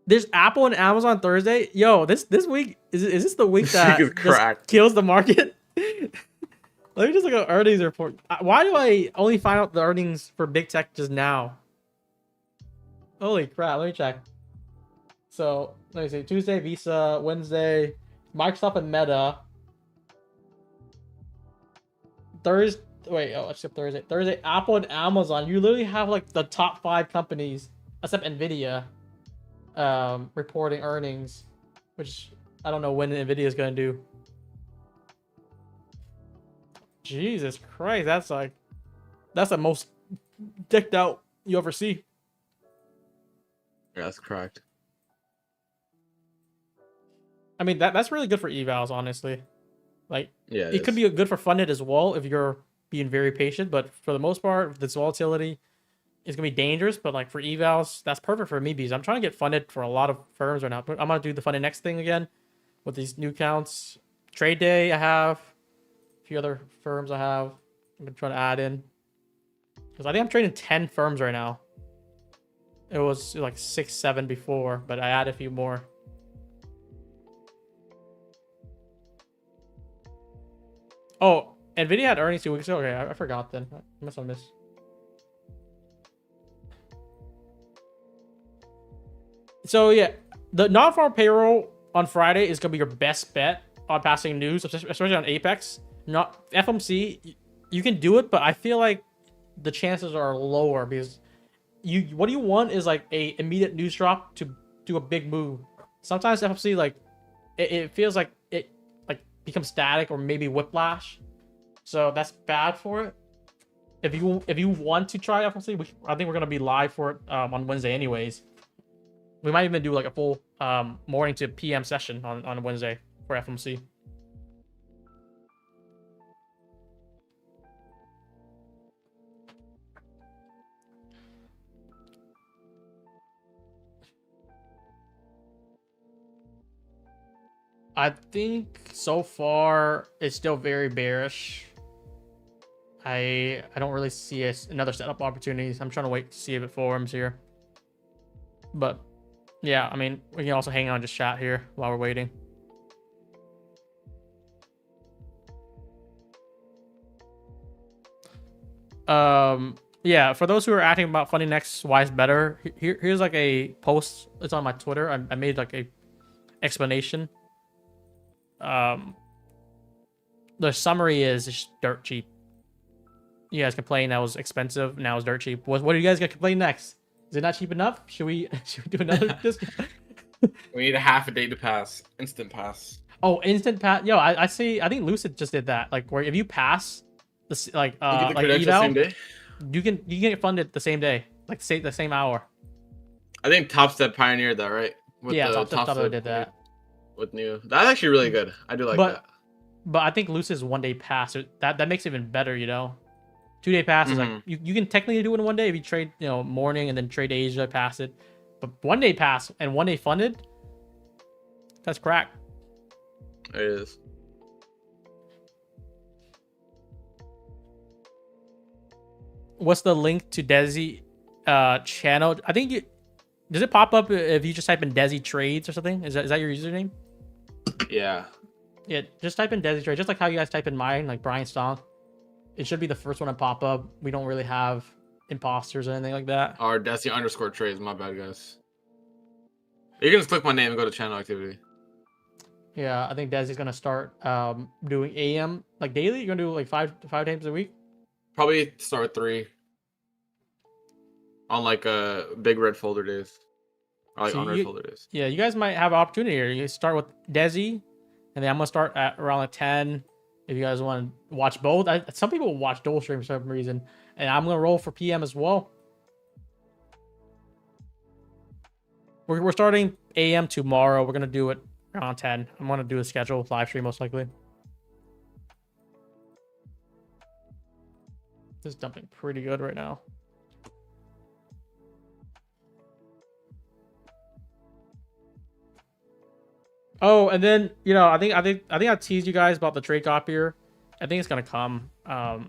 There's Apple and Amazon Thursday. Yo, this week is this the week that just kills the market? Let me just look at earnings report. Why do I only find out the earnings for big tech just now? Holy crap! Let me check. So let me see. Tuesday, Visa. Wednesday, Microsoft and Meta. Thursday. Wait, oh, except Thursday. Thursday, Apple and Amazon. You literally have like the top 5 companies, except Nvidia, reporting earnings, which I don't know when Nvidia is gonna do. Jesus Christ, that's the most decked out you ever see. Yeah, that's correct. I mean, that's really good for evals, honestly. Like, yeah, it could be good for funded as well if you're being very patient. But for the most part, this volatility is gonna be dangerous. But like for evals, that's perfect for me because I'm trying to get funded for a lot of firms right now. I'm gonna do the funded next thing again with these new counts. Trade day, I have a few other firms I have. I'm gonna try to add in because I think I'm trading 10 firms right now. It was like 6, 7 before, but I added a few more. Oh, Nvidia had earnings 2 weeks ago. Okay, I forgot then. I must have missed. So yeah, the non-farm payroll on Friday is gonna be your best bet on passing news, especially on Apex. Not FMC, you can do it, but I feel like the chances are lower because what you want is like a immediate news drop to do a big move. Sometimes FMC like it feels like it like becomes static or maybe whiplash, so that's bad for it. If you want to try FMC, I think we're gonna be live for it on Wednesday anyways. We might even do like a full morning to PM session on Wednesday for FMC. I think so far it's still very bearish. I don't really see another setup opportunity. I'm trying to wait to see if it forms here. But yeah, I mean, we can also hang on, just chat here while we're waiting. Yeah, for those who are asking about funding next, why is better, here's like a post. It's on my Twitter. I made like a explanation. The summary is it's dirt cheap. You guys complain that was expensive. Now it's dirt cheap. What are you guys gonna complain next? Is it not cheap enough? Should we do another discount? We need a half a day to pass. Instant pass. Oh, instant pass. Yo, I see. I think Lucid just did that. Like where if you pass the like You get the like credentials eval, same day? you can get funded the same day, like the same hour. I think Top Step pioneered that, right? With Yeah, the Top Step did that. With new. That's actually really good. I do like that. But I think Lucid's 1 day pass. That makes it even better, you know. 2 day pass is like you can technically do it in 1 day if you trade, you know, morning and then trade Asia, pass it. But 1 day pass and 1 day funded, that's crack. It is. What's the link to Desi channel? I think does it pop up if you just type in Desi Trades or something? Is that your username? Yeah. Yeah, just type in Desi Trades, just like how you guys type in mine, like Brian Stonk. It should be the first one to pop up. We don't really have imposters or anything like that. Or Desi underscore trades. My bad, guys. You can just click my name and go to channel activity. Yeah, I think Desi's gonna start doing AM like daily. You're gonna do like five times a week. Probably start with 3. On like big red folder days. Or like So on red folder days. Yeah, you guys might have an opportunity here. You start with Desi, and then I'm gonna start at around like 10. If you guys want to watch both, some people watch dual stream for some reason, and I'm gonna roll for PM as well. We're starting AM tomorrow. We're gonna do it around 10. I'm gonna do a schedule live stream most likely. This is dumping pretty good right now. Oh, and then I think I teased you guys about the trade copier. I think it's gonna come. I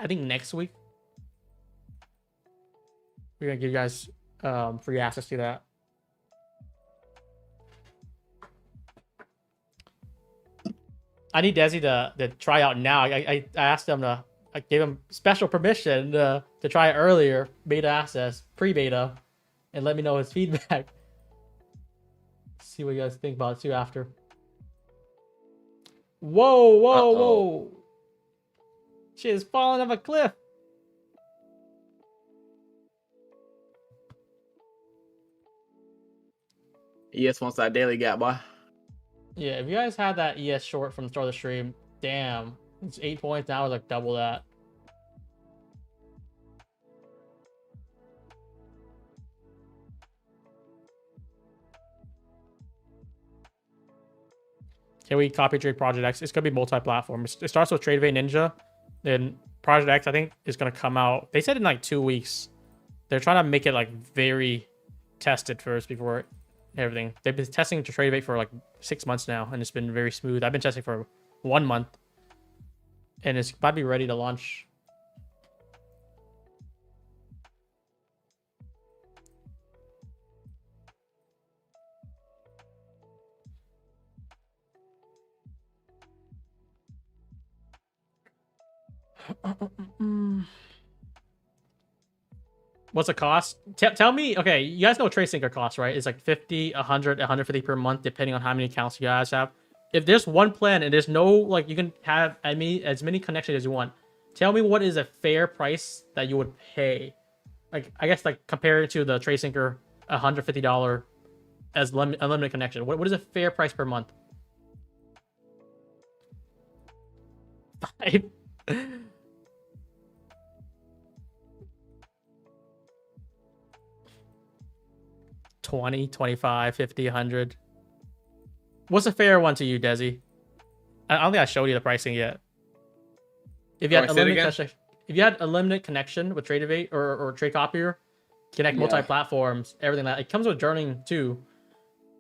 think next week we're gonna give you guys free access to that. I need Desi to try out now. I asked them I gave him special permission to try it earlier, beta access, pre-beta, and let me know his feedback. See what you guys think about it too after. Whoa, whoa, whoa. Shit is falling off a cliff. ES wants that daily gap, boy. Yeah, if you guys had that ES short from the start of the stream, damn. It's 8 points now, it's like double that. Can we copy trade Project X? It's gonna be multi-platform. It starts with TradeVate Ninja, then Project X I think is gonna come out. They said in like 2 weeks. They're trying to make it like very tested first before everything. They've been testing to TradeVate for like 6 months now, and it's been very smooth. I've been testing for 1 month, and it's about to be ready to launch. What's the cost? Tell me. Okay, you guys know what TradeSyncer costs, right? It's like 50, 100, 150 per month, depending on how many accounts you guys have. If there's one plan and there's no, like, you can have as many connections as you want. Tell me what is a fair price that you would pay. Like, I guess, like, compare it to the TradeSyncer $150 as unlimited connection. What is a fair price per month? 5. 20, 25, 50, 100. What's a fair one to you, Desi? I don't think I showed you the pricing yet. If you had a limited connection with TradeVate or Trade Copier, connect multi-platforms, everything that it comes with journaling too.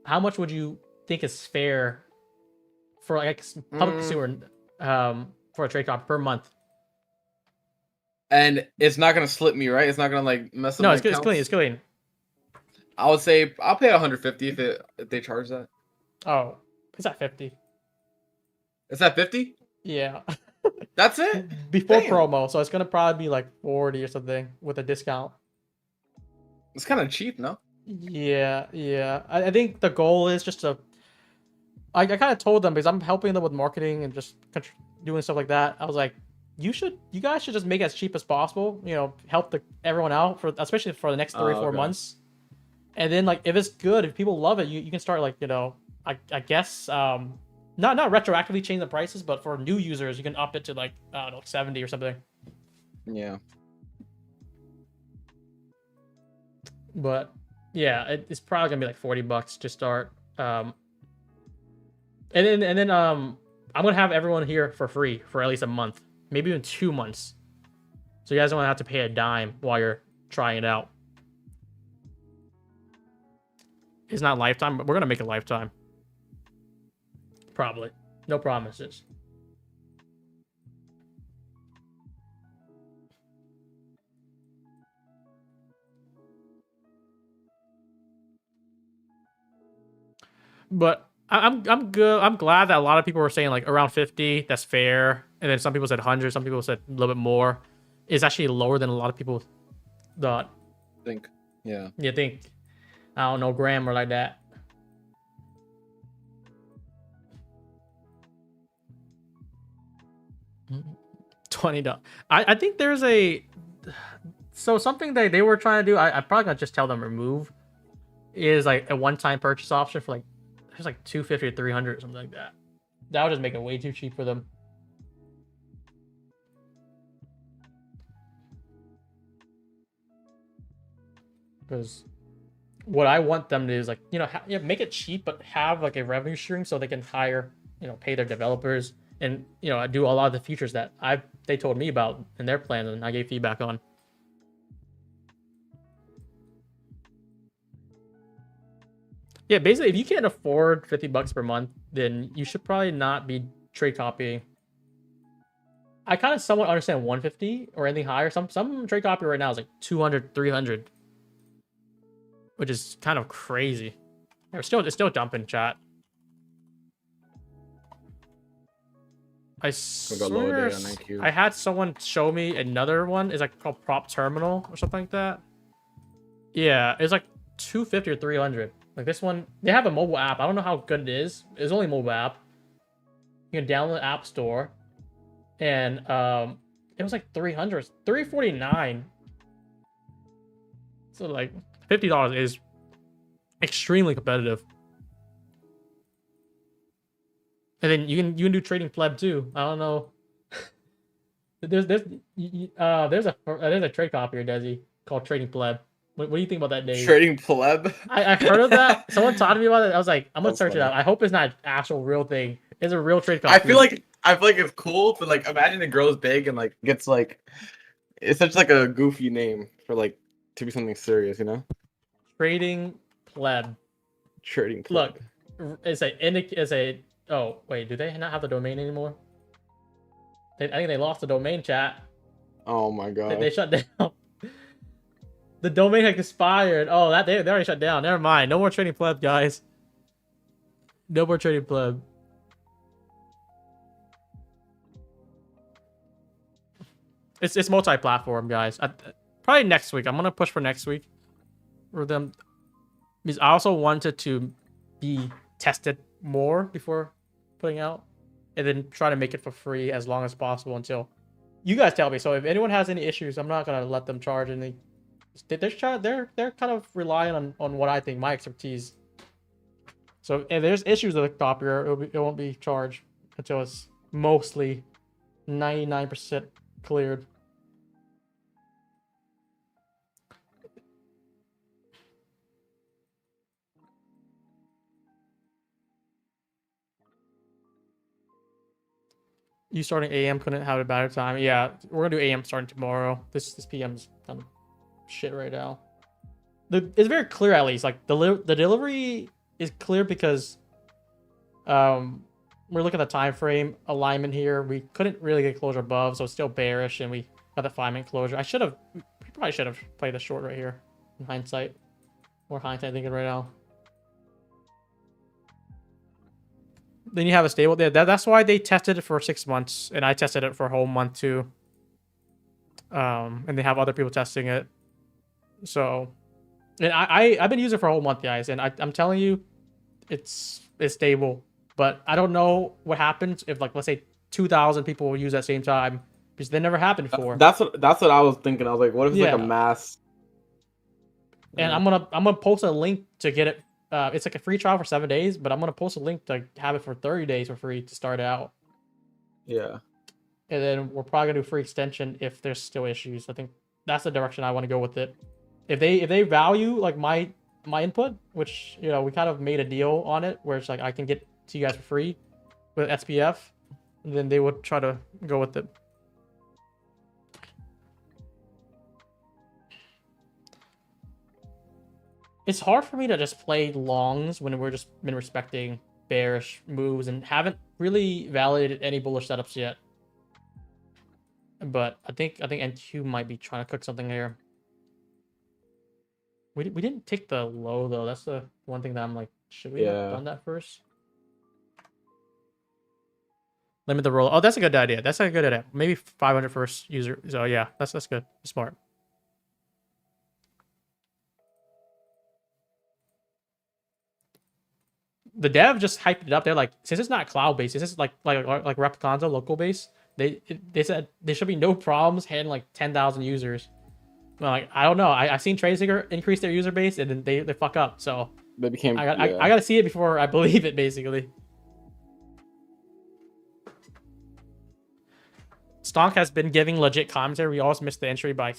How much would you think is fair for like public consumer for a trade copy per month? And it's not gonna slip me, right? It's not gonna like mess up No, my it's good. It's accounts? clean. It's clean. I would say I'll pay 150 if they charge that. Oh, it's at 50. Is that 50? Yeah. That's it? Before Damn. promo, so it's gonna probably be like 40 or something with a discount. It's kind of cheap, no? Yeah, yeah. I think the goal is just to. I kind of told them because I'm helping them with marketing and just doing stuff like that. I was like, you guys should just make it as cheap as possible. You know, help everyone out for especially for the next 3 or 4 Okay. months. And then like if it's good, if people love it, you can start like I guess not retroactively change the prices, but for new users you can up it to like I don't know 70 or something. Yeah. But yeah, it's probably gonna be like $40 to start. And then I'm gonna have everyone here for free for at least a month, maybe even 2 months. So you guys don't have to pay a dime while you're trying it out. It's not lifetime, but we're gonna make it lifetime. Probably. No promises. But I'm good. I'm glad that a lot of people were saying like around 50. That's fair. And then some people said 100. Some people said a little bit more. It's actually lower than a lot of people thought. Think. Yeah. You think? I don't know grammar like that. $20. I think there's a something that they were trying to do. I probably gonna just tell them remove is like a one-time purchase option for like there's like 250 or 300 or something like that. That would just make it way too cheap for them. Because what I want them to do is like make it cheap, but have like a revenue stream so they can hire pay their developers and do a lot of the features that they told me about in their plans and I gave feedback on. Yeah, basically, if you can't afford $50 per month, then you should probably not be trade copying. I kind of somewhat understand 150 or anything higher. Some trade copy right now is like 200, 300, which is kind of crazy. It's still dumping, chat. I swear I had someone show me another one. It's like called Prop Terminal or something like that. Yeah, it's like 250 or 300. Like this one, they have a mobile app. I don't know how good it is. It's only a mobile app. You can download the App Store. And it was like 300, 349. So like $50 is extremely competitive. And then you can do trading pleb too. I don't know. there's a trade copier, Desi, called Trading Pleb. What do you think about that, Dave? Trading pleb? I heard of that. Someone taught me about it. I was like, I'm gonna search it out. I hope it's not an actual real thing. It's a real trade copier. I feel like it's cool, but like imagine it grows big and like gets like it's such like a goofy name for like to be something serious, you know? Trading pleb. Trading pleb. Look, it's a oh wait, do they not have the domain anymore? I think they lost the domain, chat. Oh my god. They shut down. The domain had expired. Oh, they already shut down. Never mind. No more trading pleb, guys. No more trading pleb. It's multi-platform, guys. Probably next week. I'm gonna push for next week for them because I also wanted to be tested more before putting out, and then try to make it for free as long as possible until you guys tell me. So if anyone has any issues, I'm not gonna let them charge any. They're kind of relying on what I think, my expertise. So if there's issues with the copier, it won't be charged until it's mostly 99% cleared. You starting AM couldn't have a better time. Yeah, we're gonna do AM starting tomorrow. This PM's kind of shit right now. It's very clear, at least. Like the delivery is clear because we're looking at the time frame alignment here. We couldn't really get closure above, so it's still bearish, and we Got the 5-minute closure. Probably should have played the short right here. In hindsight, or hindsight thinking right now. Then you have a stable. That's why they tested it for 6 months, and I tested it for a whole month too. And they have other people testing it. So, and I've been using it for a whole month, guys, and I'm telling you, it's stable. But I don't know what happens if, like, let's say 2,000 people will use at the same time, because that never happened before. That's what I was thinking. I was like, what if it's like a mass? And I'm gonna post a link to get it. It's like a free trial for 7 days, but I'm gonna post a link to have it for 30 days for free to start out. Yeah. And then we're probably gonna do free extension if there's still issues. I think that's the direction I want to go with it. If they value like my input, which, you know, we kind of made a deal on it where it's like I can get to you guys for free with SPF, then they would try to go with it. It's hard for me to just play longs when we're just been respecting bearish moves and haven't really validated any bullish setups yet. But I think NQ might be trying to cook something here. We didn't take the low though. That's the one thing that I'm like, should we have done that first? Limit the roll. Oh, that's a good idea. That's a good idea. Maybe 500 first user. So yeah, that's good. Smart. The dev just hyped it up. They're like, since it's not cloud based, this is like Replicanza local based. They said there should be no problems handling like 10,000 users. Well, like, I don't know. I've seen TradeSeeker increase their user base and then they fuck up. So they became. I got to see it before I believe it. Basically, Stonk has been giving legit commentary. We always missed the entry by.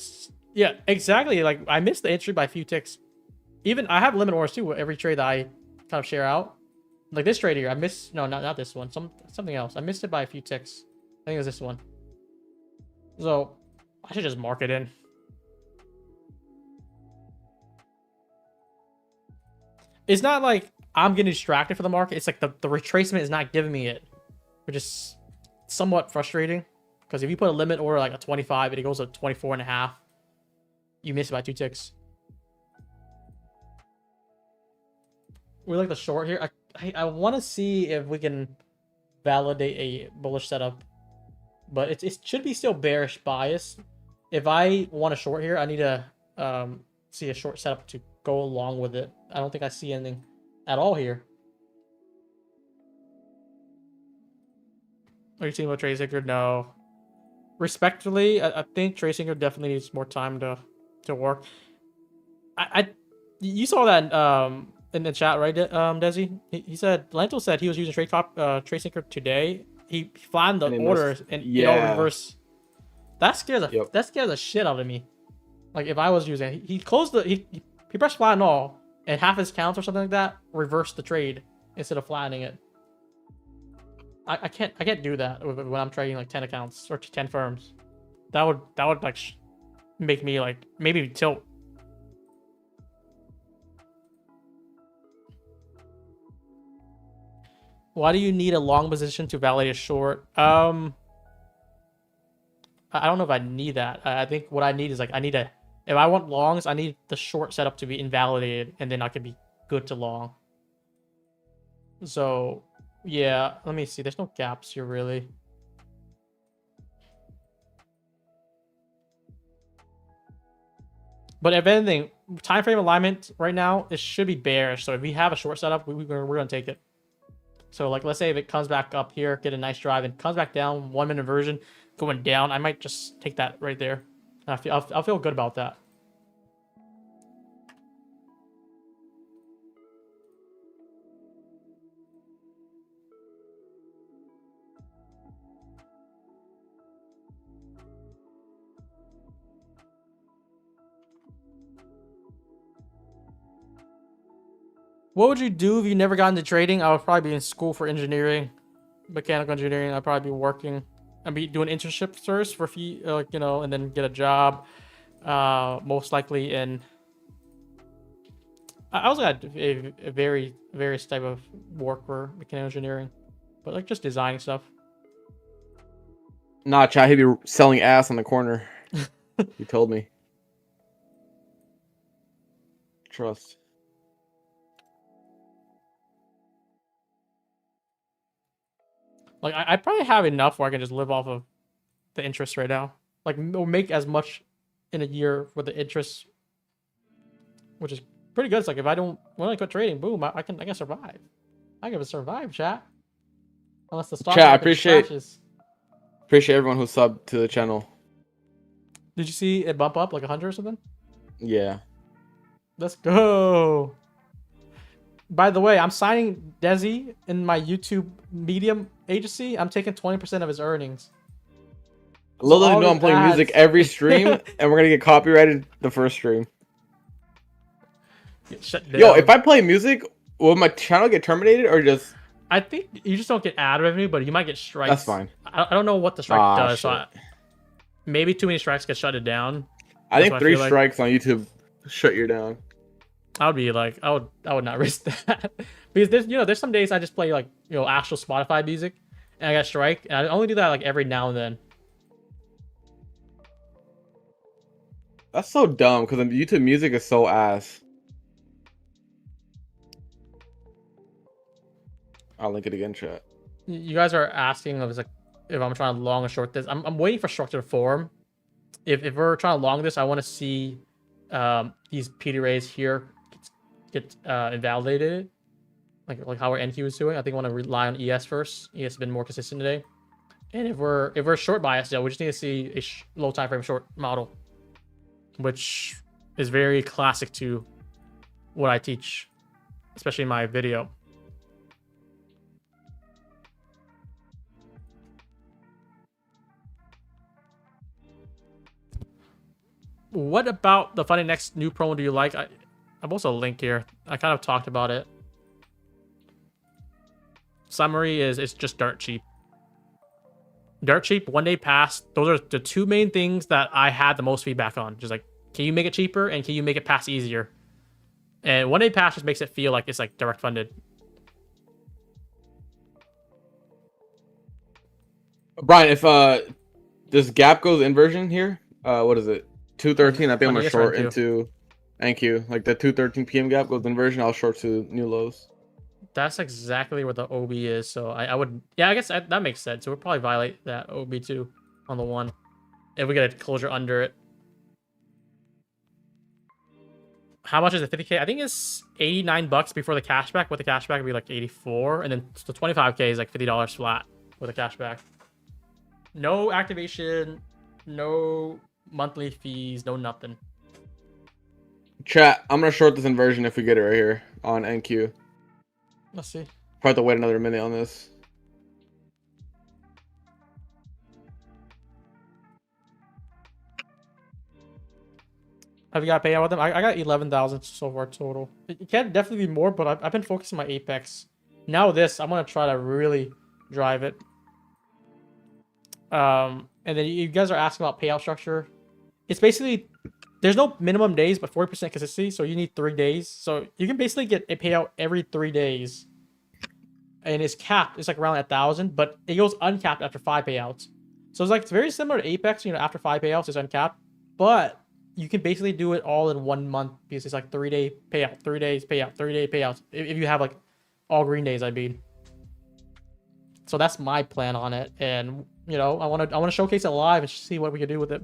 Yeah, exactly. Like I missed the entry by a few ticks. Even I have limit orders too. Every trade that I kind of share out. Like this trade here, I missed. No, not this one. Something else. I missed it by a few ticks. I think it was this one. So I should just mark it in. It's not like I'm getting distracted for the market. It's like the retracement is not giving me it, which is somewhat frustrating. Because if you put a limit order like a 25 and it goes to 24.5, you miss it by 2 ticks. We like the short here. I want to see if we can validate a bullish setup, but it should be still bearish bias. If I want a short here, I need to see a short setup to go along with it. I don't think I see anything at all here. Are you seeing about TradeSeeker? No. Respectfully, I think TradeSeeker definitely needs more time to work. You saw that in the chat, right, Desi? He said Lentil said he was using TradeSeeker today. He flattened the orders and it all reversed. That scares the shit out of me. Like if I was using it, he closed the he pressed flatten all and half his counts or something like that reversed the trade instead of flattening it. I can't do that when I'm trading like 10 accounts or 10 firms. That would like make me like maybe tilt. Why do you need a long position to validate a short? I don't know if I need that. I think what I need is like if I want longs, I need the short setup to be invalidated and then I can be good to long. So yeah, let me see. There's no gaps here really. But if anything, time frame alignment right now, it should be bearish. So if we have a short setup, we're gonna take it. So like let's say if it comes back up here, get a nice drive and comes back down, 1 minute inversion going down, I might just take that right there. I'll feel good about that. What would you do if you never got into trading? I would probably be in school for engineering, mechanical engineering. I'd probably be working. I'd be doing internships first for a few, you know, and then get a job. Most likely in. I also got a various type of work for mechanical engineering, but like just designing stuff. Nah, chat. He'd be selling ass on the corner. You told me. Trust. Like I probably have enough where I can just live off of the interest right now. Like or make as much in a year with the interest, which is pretty good. It's like if I don't when I quit trading, boom, I can survive. I can survive, chat. Unless the stock Chat, I market crashes. appreciate everyone who subbed to the channel. Did you see it bump up like 100 or something? Yeah. Let's go. By the way, I'm signing Desi in my YouTube Medium agency. I'm taking 20% of his earnings. Little does he know I'm playing music every stream, and we're gonna get copyrighted the first stream. Shut down. Yo, if I play music, will my channel get terminated or just? I think you just don't get ad revenue, but you might get strikes. That's fine. I don't know what the strike does. Shit. So maybe too many strikes get shut it down. I think 3 strikes on YouTube shut you down. I would be like, I would not risk that because there's some days I just play like actual Spotify music, and I got strike, and I only do that like every now and then. That's so dumb because YouTube music is so ass. I'll link it again, chat. You guys are asking if I'm trying to long or short this. I'm waiting for structure to form. If we're trying to long this, I want to see these PD rays here get invalidated, like how our NQ is doing. I think I want to rely on ES first. ES has been more consistent today. And if we're short bias, we just need to see a low time frame short model, which is very classic to what I teach, especially in my video. What about the Funny Next new promo do you like? I've also a link here. I kind of talked about it. Summary is it's just dirt cheap. Dirt cheap, 1 day pass. Those are the 2 main things that I had the most feedback on. Just like, can you make it cheaper and can you make it pass easier? And 1 day pass just makes it feel like it's like direct funded. Brian, if this gap goes inversion here, what is it? 213. I think I'm gonna short into NQ. Like the 2:13 p.m. gap goes inversion, I'll short to new lows. That's exactly where the OB is. So I would, yeah, I guess that makes sense. So we'll probably violate that OB too on the 1 if we get a closure under it. How much is the 50K? I think it's $89 before the cashback. With the cashback, it'd be like 84, and then the 25K is like $50 flat with a cashback. No activation, no monthly fees, no nothing. Chat, I'm gonna short this inversion if we get it right here on NQ. Let's see. Probably have to wait another minute on this. Have you got payout with them? I got 11,000 so far total. It can definitely be more, but I've been focusing on my Apex. Now this, I'm gonna try to really drive it. And then you guys are asking about payout structure. It's basically there's no minimum days, but 40% consistency. So you need 3 days. So you can basically get a payout every 3 days, and it's capped. It's like around 1,000, but it goes uncapped after 5 payouts. So it's like it's very similar to Apex. After 5 payouts, it's uncapped, but you can basically do it all in 1 month because it's like 3-day payout, 3 days payout, 3-day payouts. If you have like all green days, I mean. So that's my plan on it, and I want to showcase it live and see what we can do with it.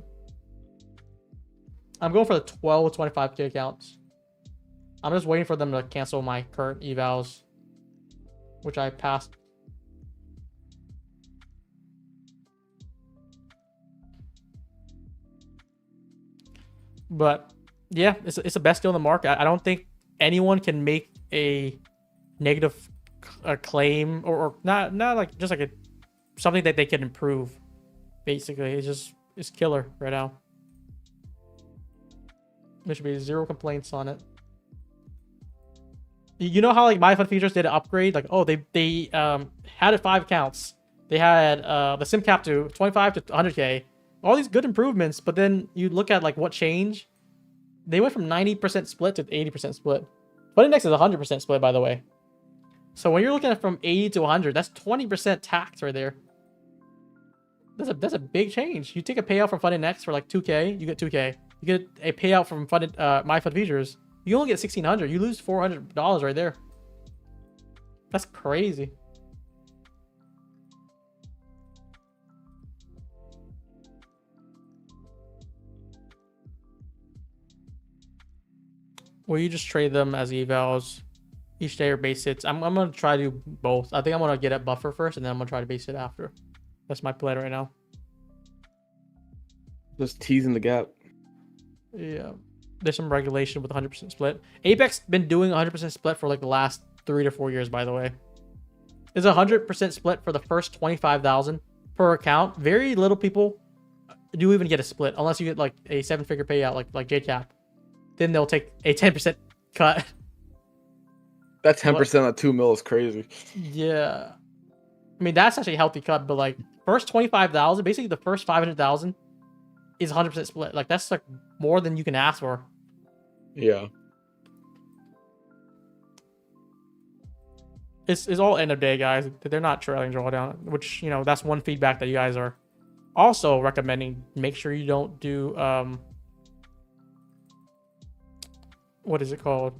I'm going for the 12 to 25K accounts. I'm just waiting for them to cancel my current evals, which I passed. But yeah, it's the best deal in the market. I don't think anyone can make a negative claim or not like just like something that they can improve. Basically, it's killer right now. There should be 0 complaints on it. You know how like My Fun Features did an upgrade? Like, oh, they had it 5 accounts. They had the sim cap to 25 to 100K. All these good improvements, but then you look at like what changed. They went from 90% split to 80% split. Funny Next is 100% split, by the way. So when you're looking at from 80 to 100, that's 20% tax right there. That's a big change. You take a payout from Funded Next for like 2K, you get 2K. You get a payout from Funded My Fund Features, you only get 1,600. You lose $400 right there. That's crazy. Well, you just trade them as evals each day or base hits. I'm gonna try to do both. I think I'm gonna get a buffer first, and then I'm gonna try to base it after. That's my plan right now. Just teasing the gap. Yeah, there's some regulation with 100% split. Apex been doing 100% split for like the last 3 to 4 years, by the way. It's 100% split for the first 25,000 per account. Very little people do even get a split unless you get like a 7-figure payout like JCap. Then they'll take a 10% cut. That 10% on 2 mil is crazy. Yeah. I mean, that's actually a healthy cut, but like first 25,000, basically the first 500,000 is 100% split. Like that's like more than you can ask for. Yeah. It's all end of day, guys. They're not trailing drawdown, which, you know, that's one feedback that you guys are also recommending. Make sure you don't do, what is it called?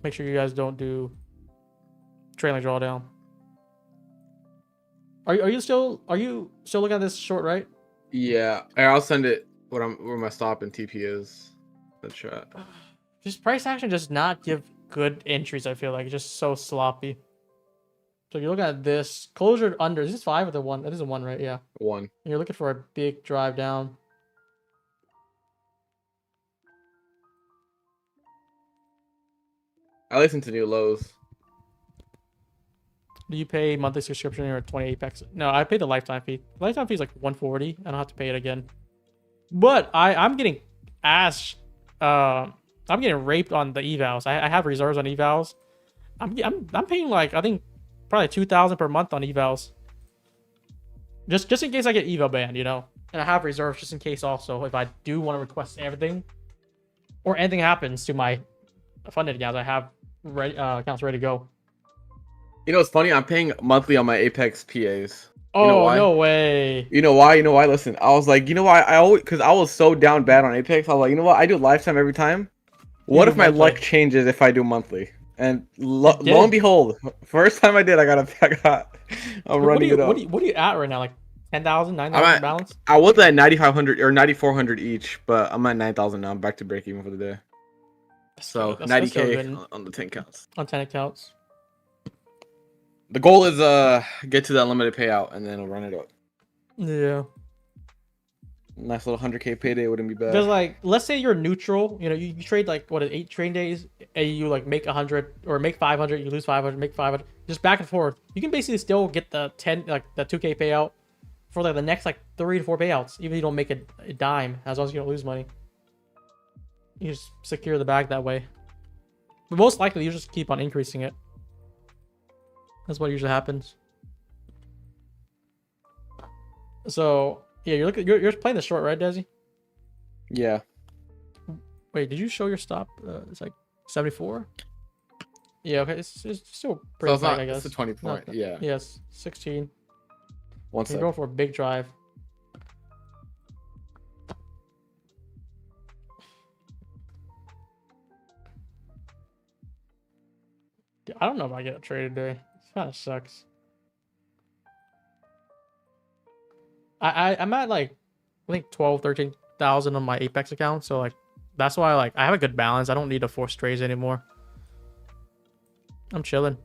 Make sure you guys don't do trailing drawdown. Are you still looking at this short, right? Yeah. I'll send it where my stop and TP is. The chat. Just price action does not give good entries. I feel like it's just so sloppy. So you're looking at this closure under. Is this 5 or the 1? That is a 1, right? Yeah. 1. And you're looking for a big drive down. I listen to new lows. Do you pay monthly subscription or 20 Apex? No, I pay the lifetime fee. Lifetime fee is like 140. I don't have to pay it again. But I'm getting ass. I'm getting raped on the evals. I have reserves on evals. I'm paying like, I think probably 2,000 per month on evals. Just in case I get eval banned, you know. And I have reserves just in case also if I do want to request everything or anything happens to my funded accounts, I have accounts ready to go. You know, it's funny. I'm paying monthly on my Apex PAs. Oh, you know why? No way. You know why? You know why? Listen, I was like, you know why? Because I was so down bad on Apex. I was like, you know what? I do lifetime every time. What if my luck changes if I do monthly? And lo and behold, first time I did, I'm running it up. What are you at right now? Like 10,000, 9,000 balance? I was at 9,500 or 9,400 each, but I'm at 9,000 now. I'm back to break even for the day. So 90K on the 10 counts. On 10 accounts. The goal is get to that limited payout and then we'll run it up. Yeah. Nice little 100K payday wouldn't be bad. Because like, let's say you're neutral. You know, you trade like 8 trading days, and you like make 100 or make 500, you lose 500, make 500, just back and forth. You can basically still get the 2K payout for like the next like 3 to 4 payouts, even if you don't make a dime, as long as you don't lose money. You just secure the bag that way. But most likely, you just keep on increasing it. That's what usually happens. So yeah, you're playing the short, right, Desi? Yeah. Wait, did you show your stop? It's like 74. Yeah, okay, it's still pretty tight, I guess. It's a 20 point. Yeah. Yes, 16. One You're going for a big drive. I don't know if I get a trade today. It kind of sucks. I'm at like, I think 12, 13,000 on my Apex account. So like, that's why like I have a good balance. I don't need to force trades anymore. I'm chilling.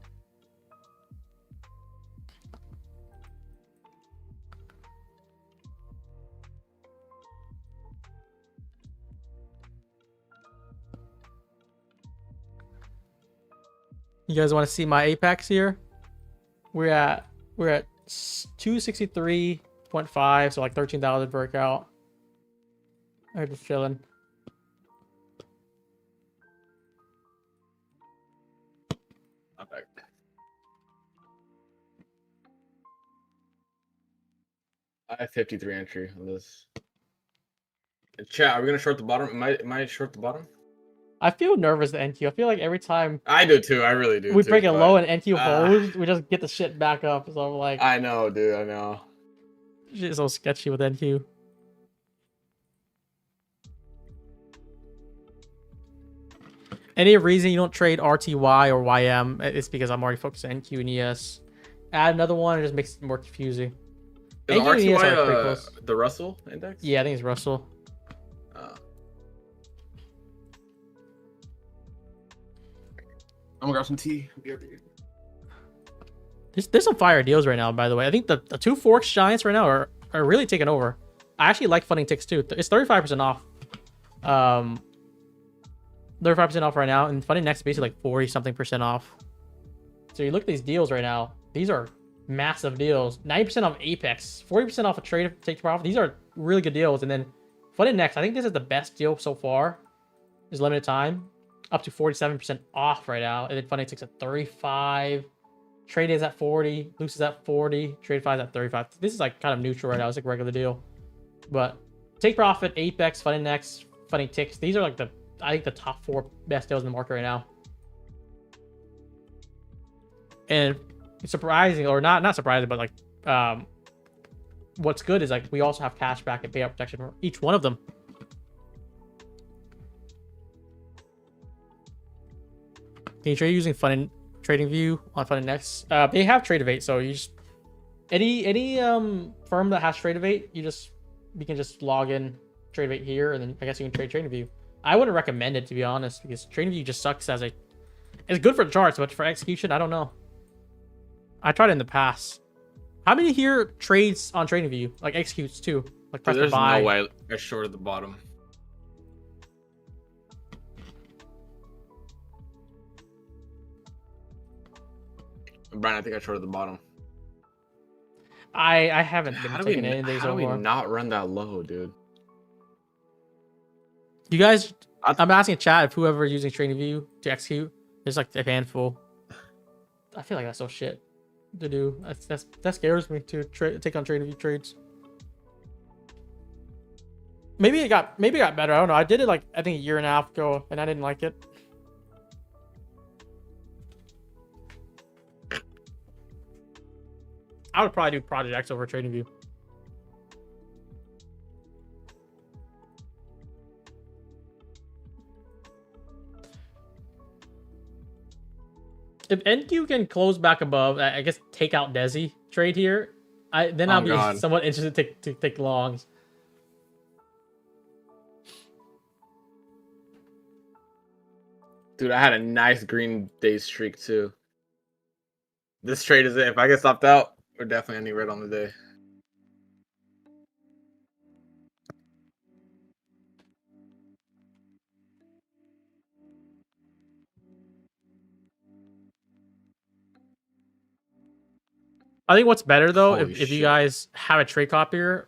You guys want to see my Apex here? We're at 263.5, so like 13,000 per account. I'm just chilling. I have 53 entry on this. Chat, are we gonna short the bottom? Am I short the bottom? I feel nervous at NQ. I feel like every time I do too. I really do. we too, break it but, low and NQ holds, we just get the shit back up. So I'm like, I know, dude. I know. shit's so sketchy with NQ. Any reason you don't trade RTY or YM? It's because I'm already focused on NQ and ES. Add another one, it just makes it more confusing. Is NQ and ES are pretty RTY close. the Russell index? Yeah, I think it's Russell. I'm gonna grab some tea. There's some fire deals right now, by the way. I think the two Forex giants right now are really taking over. I actually like funding ticks too. It's 35% off. 35% off right now, and funding next is basically like 40-something% off. So you look at these deals right now. These are massive deals. 90% off Apex, 40% off a trade take profit. These are really good deals. And then funding next, I think this is the best deal so far. Is limited time, up to 47% off right now. And then funding takes at 35. Trade is at 40, loose is at 40, trade 5 is at 35. This is like kind of neutral right now. It's like a regular deal. But take profit, Apex, funding next, funding ticks. These are like I think the top 4 best deals in the market right now. And it's surprising, or not surprising, but like what's good is like we also have cash back and payout protection for each one of them. Can you trade using funding trading view on funding next? They have trade evade, so you just any firm that has trade evade, you can just log in trade evade here, and then I guess you can trade trading view. I wouldn't recommend it, to be honest, because trading view just sucks as it's good for charts, but for execution, I don't know. I tried it in the past. How many here trades on trading view, like executes too, like press the buy? There's no way I shorted the bottom. Brian, I think I shorted the bottom. I haven't been taking anything so far. How do we not run that low, dude? You guys, I'm asking chat if whoever is using trading view to execute, there's like a handful. I feel like that's so shit to do. That scares me to take on trading view trades. Maybe it got better. I don't know. I did it like I think a year and a half ago, and I didn't like it. I would probably do Project X over Trading View. If NQ can close back above, I guess take out Desi trade here. Then I'll be somewhat interested to take longs. Dude, I had a nice green day streak too. This trade is it. If I get stopped out, we're definitely ending red on the day. I think what's better though, if you guys have a trade copier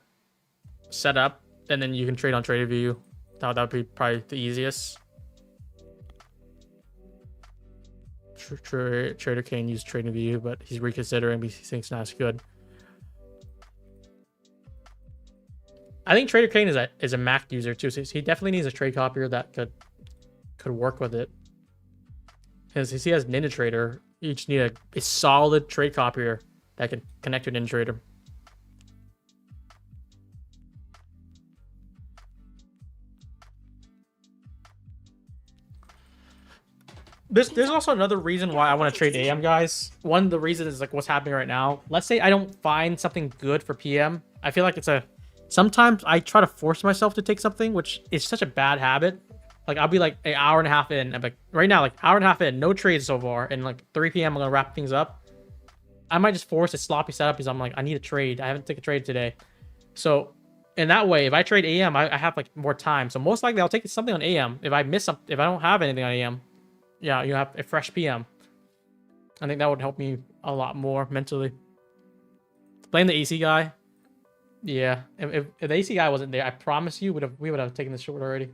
set up, and then you can trade on Trader View, that would be probably the easiest. Trader can use Trading View, but he's reconsidering because he thinks not as good. I think Trader Kane is a Mac user too, so he definitely needs a trade copier that could work with it. Because he has NinjaTrader, you just need a solid trade copier that can connect to NinjaTrader. There's also another reason why I want to trade AM, guys. One of the reasons is like what's happening right now. Let's say I don't find something good for PM. I feel like sometimes I try to force myself to take something, which is such a bad habit. Like I'll be like an hour and a half in. I'm like right now, like hour and a half in, no trades so far, and like 3 p.m. I'm gonna wrap things up. I might just force a sloppy setup because I'm like, I need a trade. I haven't taken a trade today. So in that way, if I trade AM, I have like more time. So most likely I'll take something on AM. If I miss something, if I don't have anything on AM, yeah, you have a fresh PM. I think that would help me a lot more mentally. Blame the AC guy. Yeah, if the AC guy wasn't there, I promise you we would have taken this short already.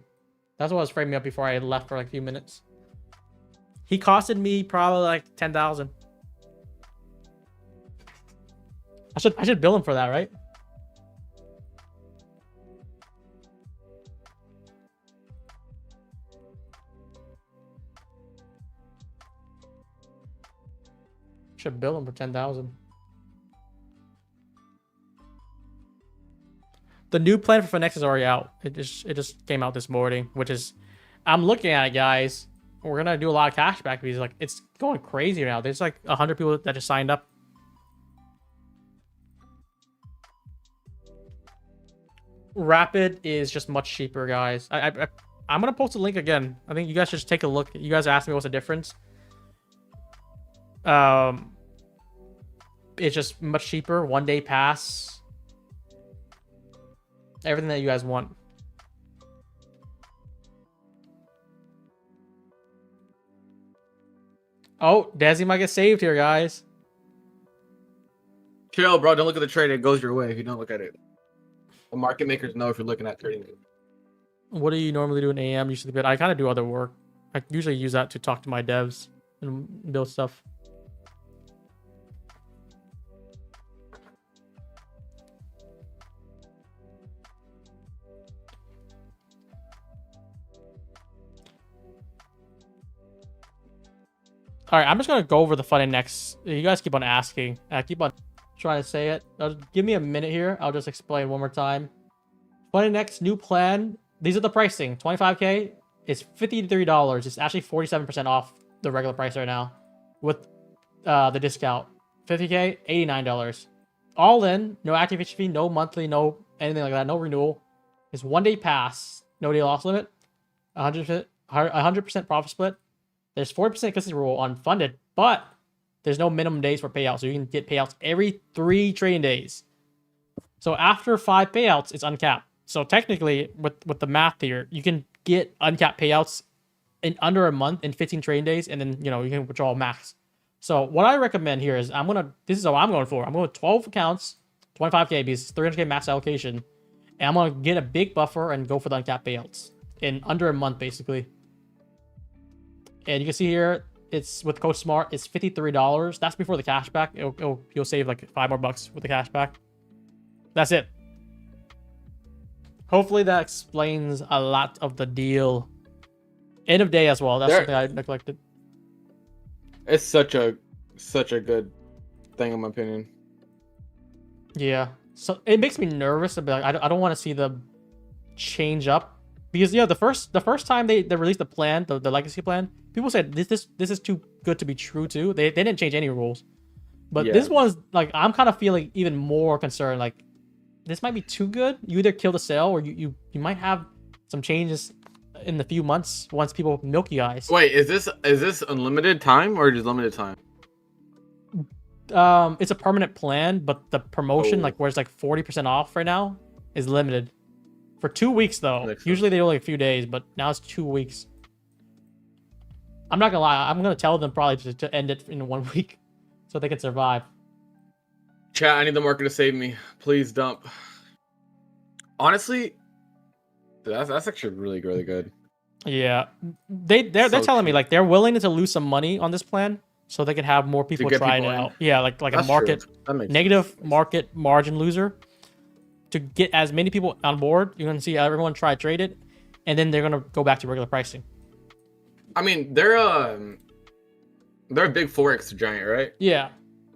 That's what was framing me up before I left for like a few minutes. He costed me probably like 10,000. I should bill him for that, right? Should bill them for 10,000. The new plan for Finex is already out. It just came out this morning, which is, I'm looking at it, guys. We're gonna do a lot of cash back because like it's going crazy now. There's like 100 people that just signed up. Rapid is just much cheaper, guys. I'm gonna post a link again. I think you guys should just take a look. You guys asked me what's the difference. It's just much cheaper. 1 day pass. Everything that you guys want. Oh, Desi might get saved here, guys. Chill, bro. Don't look at the trade. It goes your way if you don't look at it. The market makers know if you're looking at trading it. What do you normally do in AM? Usually, but I kind of do other work. I usually use that to talk to my devs and build stuff. All right, I'm just gonna go over the funding next. You guys keep on asking. I keep on trying to say it. Give me a minute here. I'll just explain one more time. Funding next new plan. These are the pricing. 25K is $53. It's actually 47% off the regular price right now with the discount. 50K, $89. All in, no activation fee, no monthly, no anything like that, no renewal. It's 1 day pass, no day loss limit, 100% profit split. There's 40% consistency rule on funded, but there's no minimum days for payouts, so you can get payouts every 3 trading days. So after 5 payouts, it's uncapped. So technically, with the math here, you can get uncapped payouts in under a month in 15 trading days, and then you can withdraw max. So what I recommend here is this is what I'm going for. I'm going with 12 accounts, 25K because 300K max allocation, and I'm gonna get a big buffer and go for the uncapped payouts in under a month basically. And you can see here, it's with Code Smart, it's $53. That's before the cashback. You'll save like $5 more with the cashback. That's it. Hopefully that explains a lot of the deal. End of day as well. That's something I neglected. It's such a good thing in my opinion. Yeah. So it makes me nervous about. I don't want to see them change up because the first time they released the plan, the legacy plan, people said this is too good to be true too. They didn't change any rules, but this one's like I'm kind of feeling even more concerned. Like this might be too good. You either kill the sale or you might have some changes in the few months once people milk you guys. Wait, is this unlimited time or just limited time? It's a permanent plan, but the promotion like where it's like 40% off right now is limited for 2 weeks though. Usually they do like a few days, but now it's 2 weeks. I'm not gonna lie, I'm gonna tell them probably to end it in 1 week so they can survive. Chat, I need the market to save me. Please dump. Honestly, that's actually really good. Yeah, they're telling me like they're willing to lose some money on this plan so they can have more people trying it out. Yeah, like a market negative market margin loser to get as many people on board. You're gonna see everyone try to trade it, and then they're gonna go back to regular pricing. I mean, they're a big Forex giant, right? Yeah.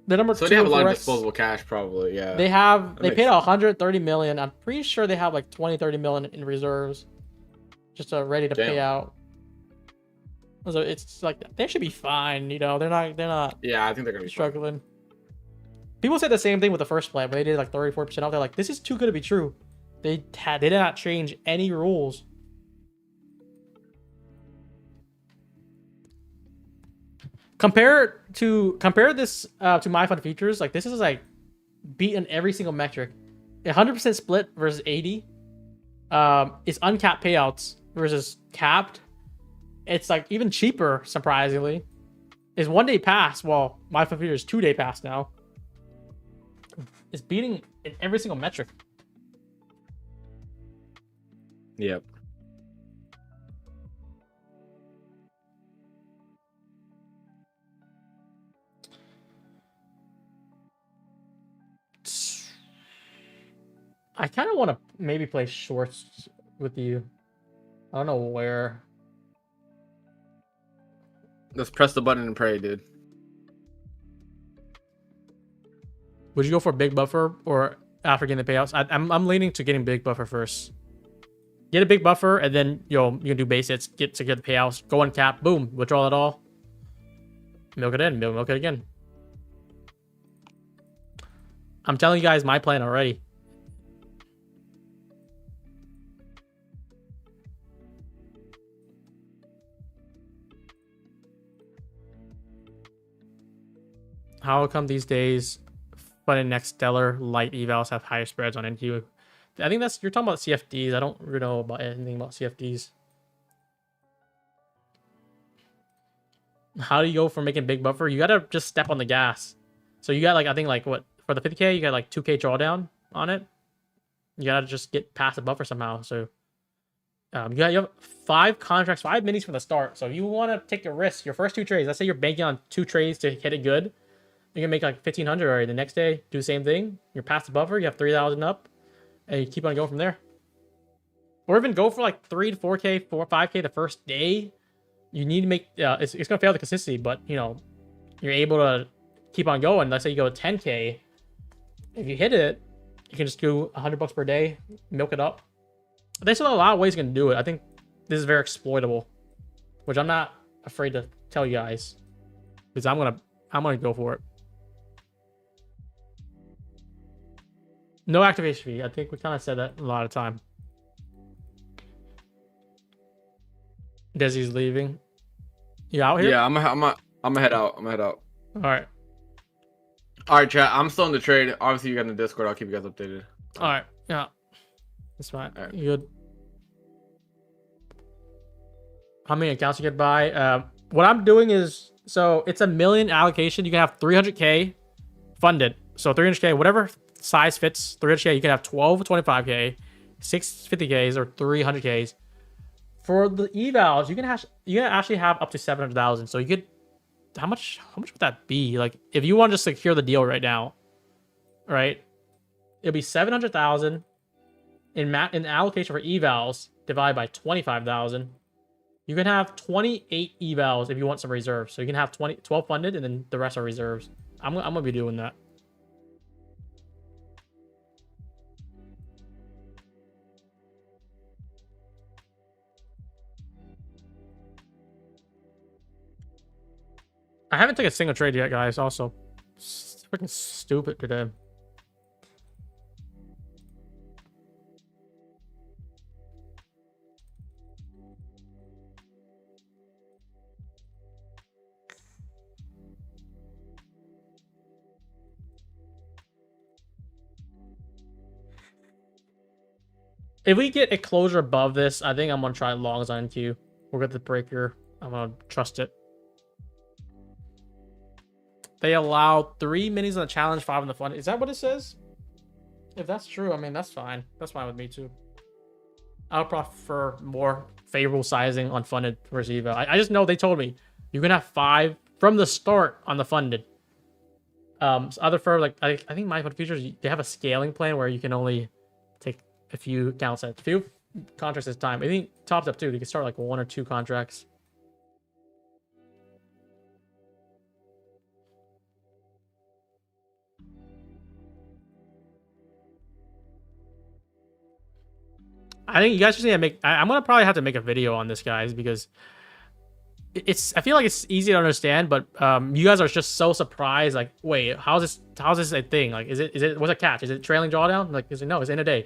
The number 2. So they have a lot of disposable cash, probably. Yeah. They paid 130 million. I'm pretty sure they have like 20-30 million in reserves, just ready to pay out. So it's like they should be fine. They're not. Yeah, I think they're gonna be struggling. People said the same thing with the first plan, but they did like 34% off. They're like, this is too good to be true. They did not change any rules. Compare this to my fund features. Like this is like beating every single metric. 100% split versus 80. It's uncapped payouts versus capped. It's like even cheaper, surprisingly. It's 1 day pass. Well, my fund feature is 2 day pass now. It's beating in every single metric. Yep. I kind of want to maybe play shorts with you. I don't know where. Let's press the button and pray, dude. Would you go for a big buffer or after getting the payouts? I'm leaning to getting big buffer first. Get a big buffer, and then you can do base hits, get the payouts, go uncap, boom, withdraw it all. Milk it in, milk it again. I'm telling you guys my plan already. How come these days funded next stellar light evals have higher spreads on NQ? I think you're talking about CFDs. I don't really know about anything about CFDs. How do you go from making big buffer? You gotta just step on the gas. So you got like, I think like what, for the 50K, you got like 2K drawdown on it. You gotta just get past the buffer somehow. So you have 5 contracts, 5 minis from the start. So if you want to take a risk, your first 2 trades, let's say you're banking on 2 trades to hit it good, you can make like 1,500 already. The next day, do the same thing. You're past the buffer, you have 3,000 up, and you keep on going from there. Or even go for like 3 to 4K, 5K the first day. You need to make, it's going to fail the consistency, but you know, you're able to keep on going. Let's say you go 10K. If you hit it, you can just do $100 per day, milk it up. There's a lot of ways you can do it. I think this is very exploitable, which I'm not afraid to tell you guys, because I'm gonna go for it. No activation fee. I think we kind of said that a lot of time. Desi's leaving. You out here? Yeah, I'm gonna head out. I'm gonna head out. All right. All right, chat. I'm still in the trade. Obviously, you got in the Discord. I'll keep you guys updated. All right. Yeah. That's fine. All right. You good? How many accounts you get by? What I'm doing is, so it's a million allocation. You can have 300K funded. So 300K, whatever size fits 300K, you can have 12 25K, 6 50Ks, or 300Ks. For the evals, you can actually have up to 700,000. So you could, how much would that be? Like if you want to just secure the deal right now, right? It'll be 700,000 in allocation for evals divided by 25,000. You can have 28 evals if you want some reserves. So you can have 12 funded and then the rest are reserves. I'm gonna be doing that. I haven't taken a single trade yet, guys. Also, it's freaking stupid today. If we get a closure above this, I think I'm gonna try longs on NQ. We'll get the breaker. I'm gonna trust it. They allow 3 minis on the challenge, 5 on the fund. Is that what it says? If that's true, I mean, that's fine. That's fine with me too. I would prefer more favorable sizing on funded versus eval. I just know they told me you can have 5 from the start on the funded. So other firms, like I think My Fund Futures, they have a scaling plan where you can only take a few accounts at a few contracts at a time. I think tops up too. You can start like 1 or 2 contracts. I think you guys just need to make. I'm gonna probably have to make a video on this, guys, because I feel like it's easy to understand, but you guys are just so surprised. Like, wait, how's this a thing? Like, what's a catch? Is it trailing drawdown? Like, no, it's in a day.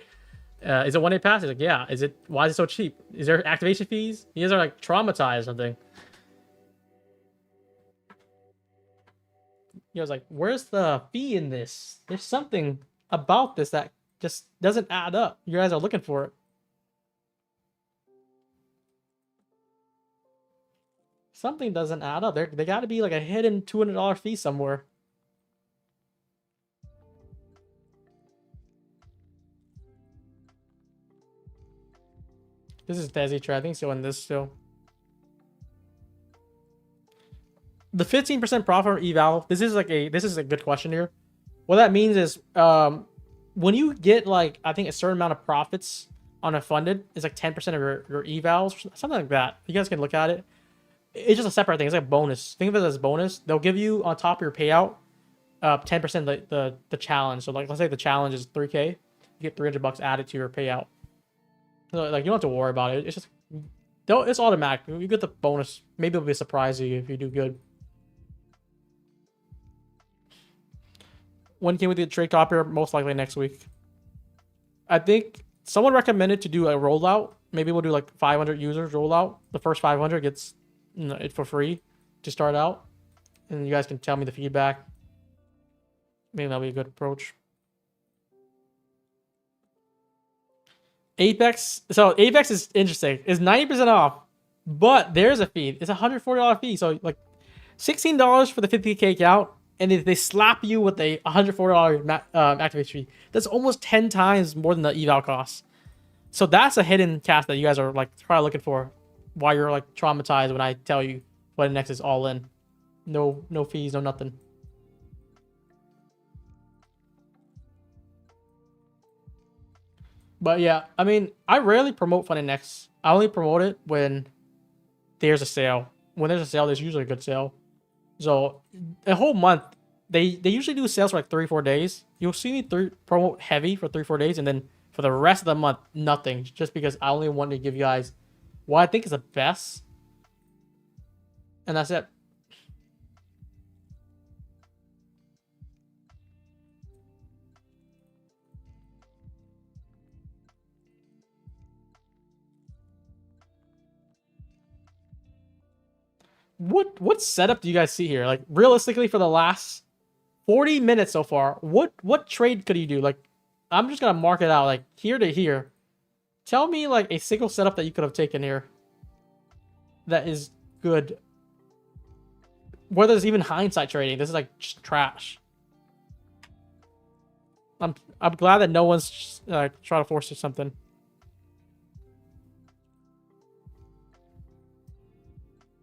Is it 1 day pass? It's like, yeah. Why is it so cheap? Is there activation fees? You guys are like traumatized or something. You guys like, where's the fee in this? There's something about this that just doesn't add up. You guys are looking for it. Something doesn't add up. They got to be like a hidden $200 fee somewhere. This is Desi trade. I think so in this still. The 15% profit from eval. This is a good question here. What that means is when you get like, I think a certain amount of profits on a funded, it's like 10% of your evals, something like that. You guys can look at it. It's just a separate thing. It's like a bonus. Think of it as a bonus. They'll give you on top of your payout 10% the challenge. So like let's say the challenge is 3K, you get $300 added to your payout. So, like you don't have to worry about it. It's just it's automatic. You get the bonus. Maybe it'll be a surprise to you if you do good. When can we do the trade copier? Most likely next week. I think someone recommended to do a rollout. Maybe we'll do like 500 users rollout. The first 500 gets it for free to start out, and you guys can tell me the feedback. Maybe that'll be a good approach. Apex. So Apex is interesting. It's 90% off, but there's a fee. It's a $140 fee. So like $16 for the 50K account, and if they slap you with a $140 activation fee, that's almost 10 times more than the eval costs. So that's a hidden cash that you guys are like probably looking for, while you're like traumatized when I tell you what next is all in, no fees, no nothing. But yeah, I mean, I rarely promote FunnyNext. I only promote it when there's a sale. When there's a sale, there's usually a good sale. So a whole month, they usually do sales for like 3-4 days. You'll see me promote heavy for 3-4 days, and then for the rest of the month, nothing. Just because I only want to give you guys what I think is the best, and that's it. What setup do you guys see here? Like realistically, for the last 40 minutes so far, what trade could you do? Like, I'm just gonna mark it out like here to here. Tell me like a single setup that you could have taken here that is good. Whether it's even hindsight trading, this is like just trash. I'm glad that no one's trying to force you something.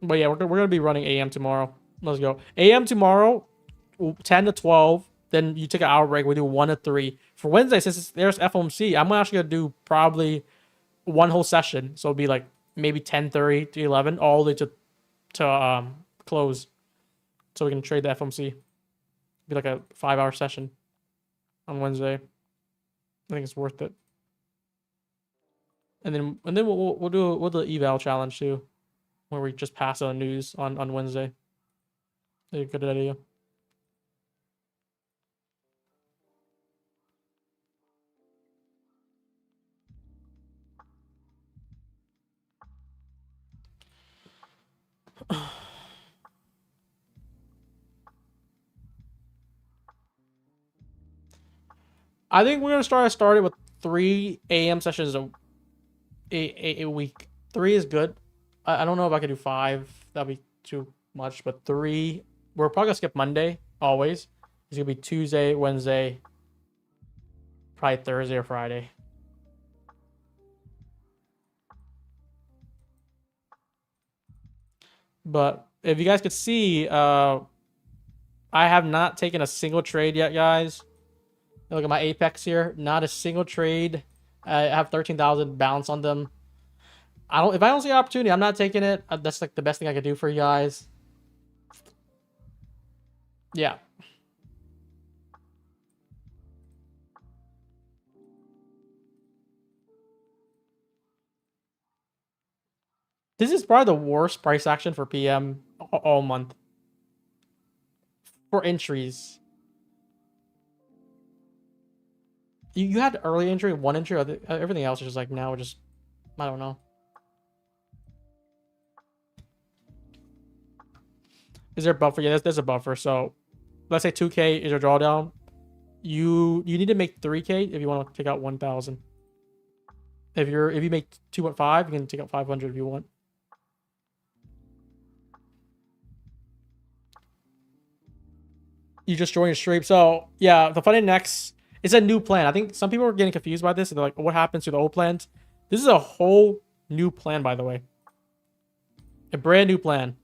But yeah, we're gonna be running AM tomorrow. Let's go. AM tomorrow, 10 to 12. Then you take an hour break. We do 1 to 3. For Wednesday, since there's FOMC, I'm actually gonna do probably one whole session. So it'll be like maybe 10:30 to 11, all the way to close, so we can trade the FOMC. It'll be like a 5-hour session on Wednesday. I think it's worth it. And then we'll do the eval challenge too, where we just pass on news on Wednesday. That's a good idea. I think we're gonna start it with 3 AM sessions a week. 3 is good. I don't know if I could do 5. That'd be too much. But 3, we're probably gonna skip Monday always. It's gonna be Tuesday, Wednesday, probably Thursday or Friday. But if you guys could see, I have not taken a single trade yet, guys. Look at my Apex here. Not a single trade. I have 13,000 bounce on them. If I don't see an opportunity, I'm not taking it. That's like the best thing I could do for you guys. Yeah. This is probably the worst price action for PM all month. For entries. You had early entry, 1 entry, everything else is just like now just, I don't know. Is there a buffer? Yeah, there's a buffer. So let's say 2K is your drawdown. You need to make 3K if you want to take out 1,000. If you make 2.5, you can take out 500 if you want. You just joined your stream. So yeah, the FunnyNext, it's a new plan. I think some people are getting confused by this and they're like, what happens to the old plans? This is a whole new plan, by the way. A brand new plan.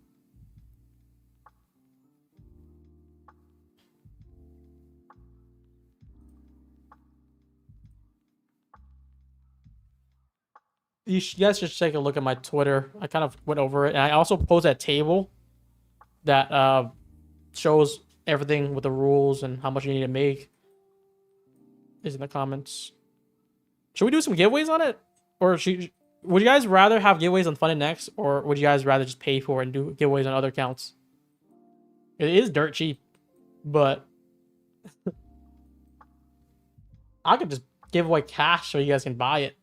You guys should take a look at my Twitter. I kind of went over it. And I also posted a table that shows everything with the rules and how much you need to make is in the comments. Should we do some giveaways on it? Or would you guys rather have giveaways on Funded Next, or would you guys rather just pay for it and do giveaways on other accounts? It is dirt cheap, but I could just give away cash so you guys can buy it.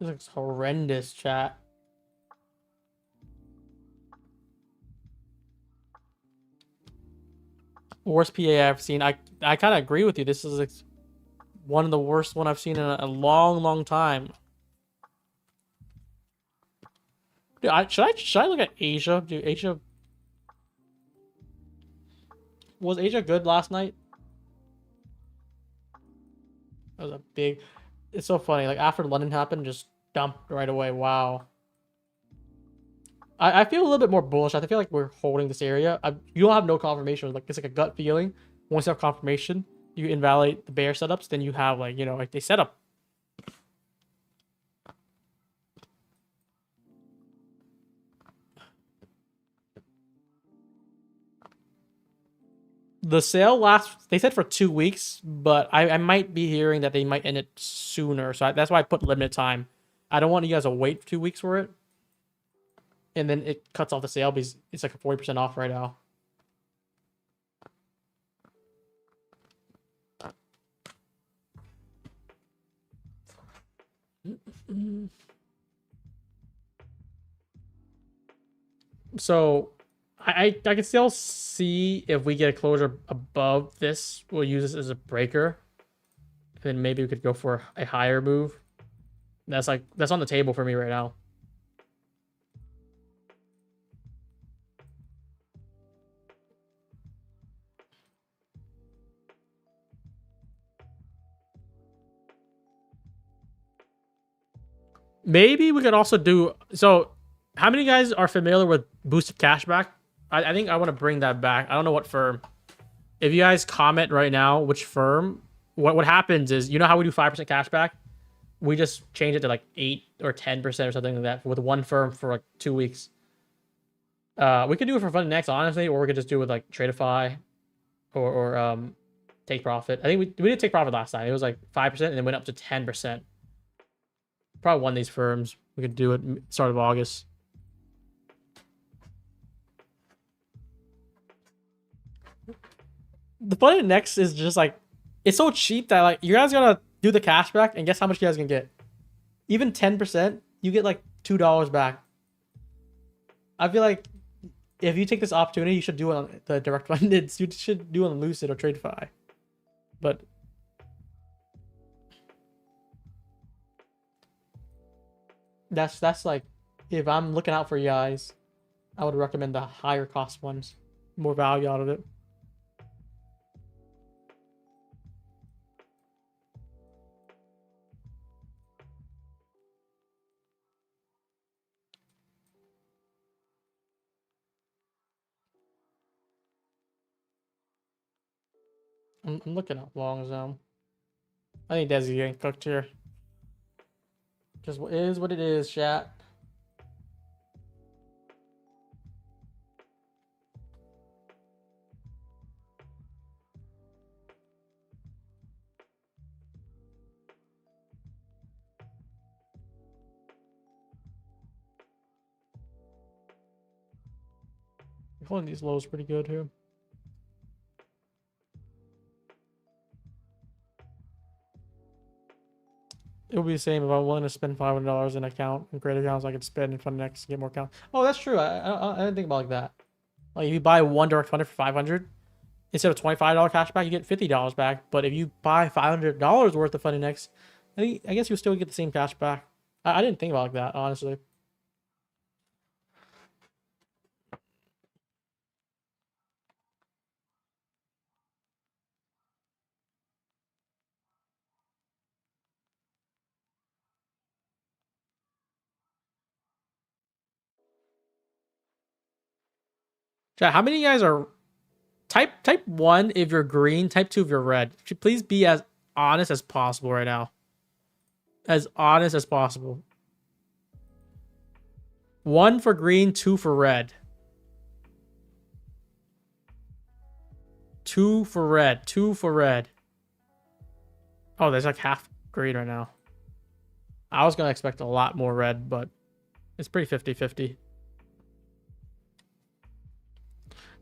This looks horrendous, chat. Worst PA I've seen. I kind of agree with you. This is like one of the worst one I've seen in a long time. Dude, should I look at Asia? Dude, Asia was Asia good last night? That was a big. It's so funny. Like after London happened, just dumped right away. Wow. I feel a little bit more bullish. I feel like we're holding this area. You don't have no confirmation. Like it's like a gut feeling. Once you have confirmation, you invalidate the bear setups. Then you have like like they set up. The sale lasts. They said for 2 weeks, but I might be hearing that they might end it sooner. So that's why I put limited time. I don't want you guys to wait 2 weeks for it. And then it cuts off the sale because it's like a 40% off right now. So I can still see if we get a closure above this, we'll use this as a breaker. Then maybe we could go for a higher move. That's on the table for me right now. Maybe we could also do so. How many guys are familiar with boosted cashback? I think I want to bring that back. I don't know what firm. If you guys comment right now which firm, what happens is, how we do 5% cashback? We just change it to like 8 or 10% or something like that with one firm for like 2 weeks. We could do it for Fun Next, honestly, or we could just do it with like Tradeify or Take Profit. I think we did Take Profit last time. It was like 5% and then went up to 10%. Probably one of these firms. We could do it start of August. The Fun Next is just like, it's so cheap that like you guys gotta do the cashback and guess how much you guys can get. Even 10%, you get like $2 back. I feel like if you take this opportunity, you should do it on the direct funded. You should do it on Lucid or TradeFi. But that's like, if I'm looking out for you guys, I would recommend the higher cost ones. More value out of it. I'm looking at long zone. I think Desi's getting cooked here. Just what is what it is, chat. Holding these lows pretty good here. It would be the same if I'm willing to spend $500 in account and create accounts I could spend in Fund Next to get more accounts. Oh, that's true. I didn't think about like that. Like if you buy one direct funder for $500, instead of $25 cash back, you get $50 back. But if you buy $500 worth of Fund Next, I guess you still get the same cash back. I didn't think about like that, honestly. Chat, how many of you guys are Type 1 if you're green, type 2 if you're red. Please be as honest as possible right now. As honest as possible. 1 for green, 2 for red. 2 for red, 2 for red. Oh, there's like half green right now. I was gonna expect a lot more red, but it's pretty 50-50.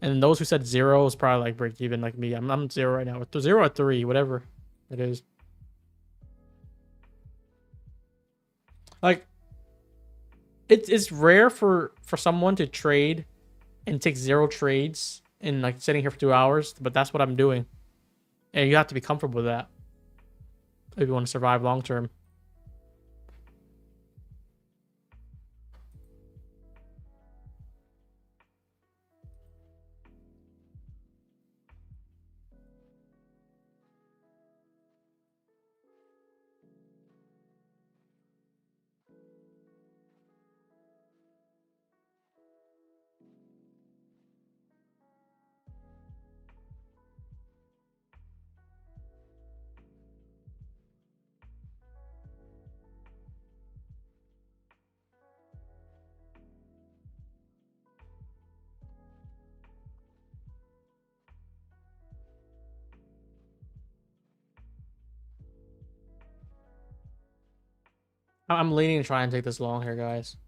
And those who said 0 is probably like break even like me. I'm 0 right now. 0 or 3, whatever it is. Like, it's rare for someone to trade and take 0 trades and like sitting here for 2 hours, but that's what I'm doing. And you have to be comfortable with that if you want to survive long term. I'm leaning to try and take this long here, guys.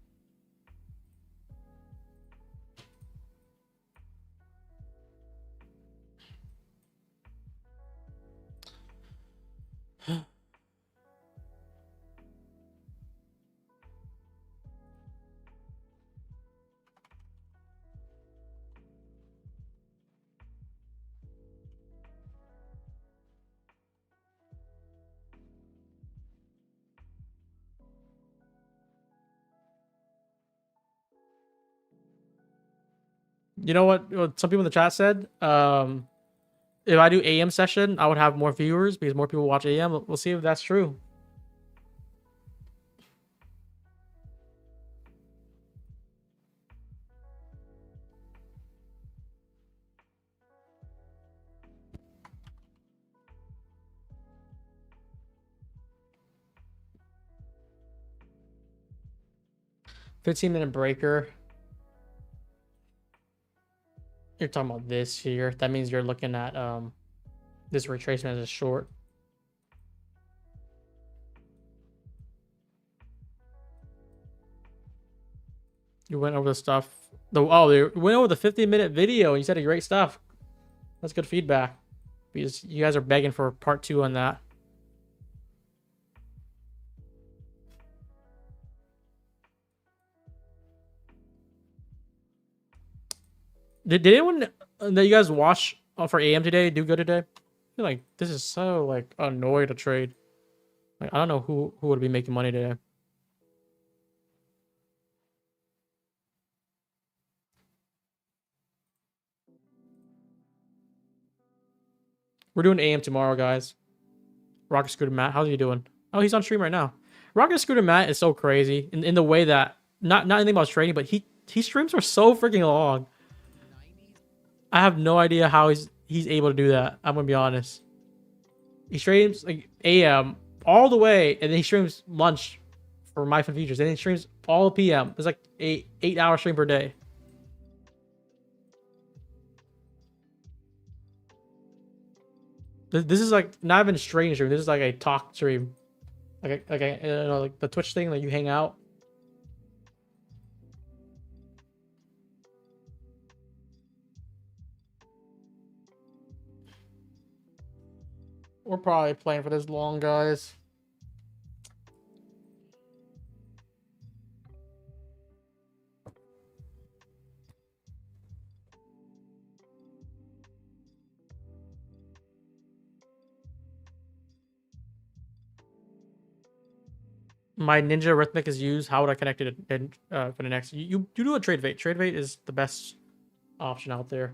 You know what some people in the chat said? If I do AM session, I would have more viewers because more people watch AM. We'll see if that's true. $15-minute breaker. You're talking about this here. That means you're looking at this retracement as a short. You went over the stuff. They went over the 15-minute video. You said a great stuff. That's good feedback. Because you guys are begging for part 2 on that. Did anyone that you guys watch for AM today do good today? I feel like this is so like annoying to trade. Like I don't know who would be making money today. We're doing AM tomorrow, guys. Rocket Scooter Matt, how's he doing? Oh, he's on stream right now. Rocket Scooter Matt is so crazy in the way that not anything about trading, but he streams for so freaking long. I have no idea how he's able to do that. I'm gonna be honest. He streams like AM all the way, and then he streams lunch for My Fun Features, and then he streams all PM. It's like a 8-hour stream per day. This is like not even a stream. This is like a talk stream, like like the Twitch thing, like you hang out. We're probably playing for this long, guys. My ninja arithmetic is used. How would I connect it for the next? You do a trade bait. Trade bait is the best option out there.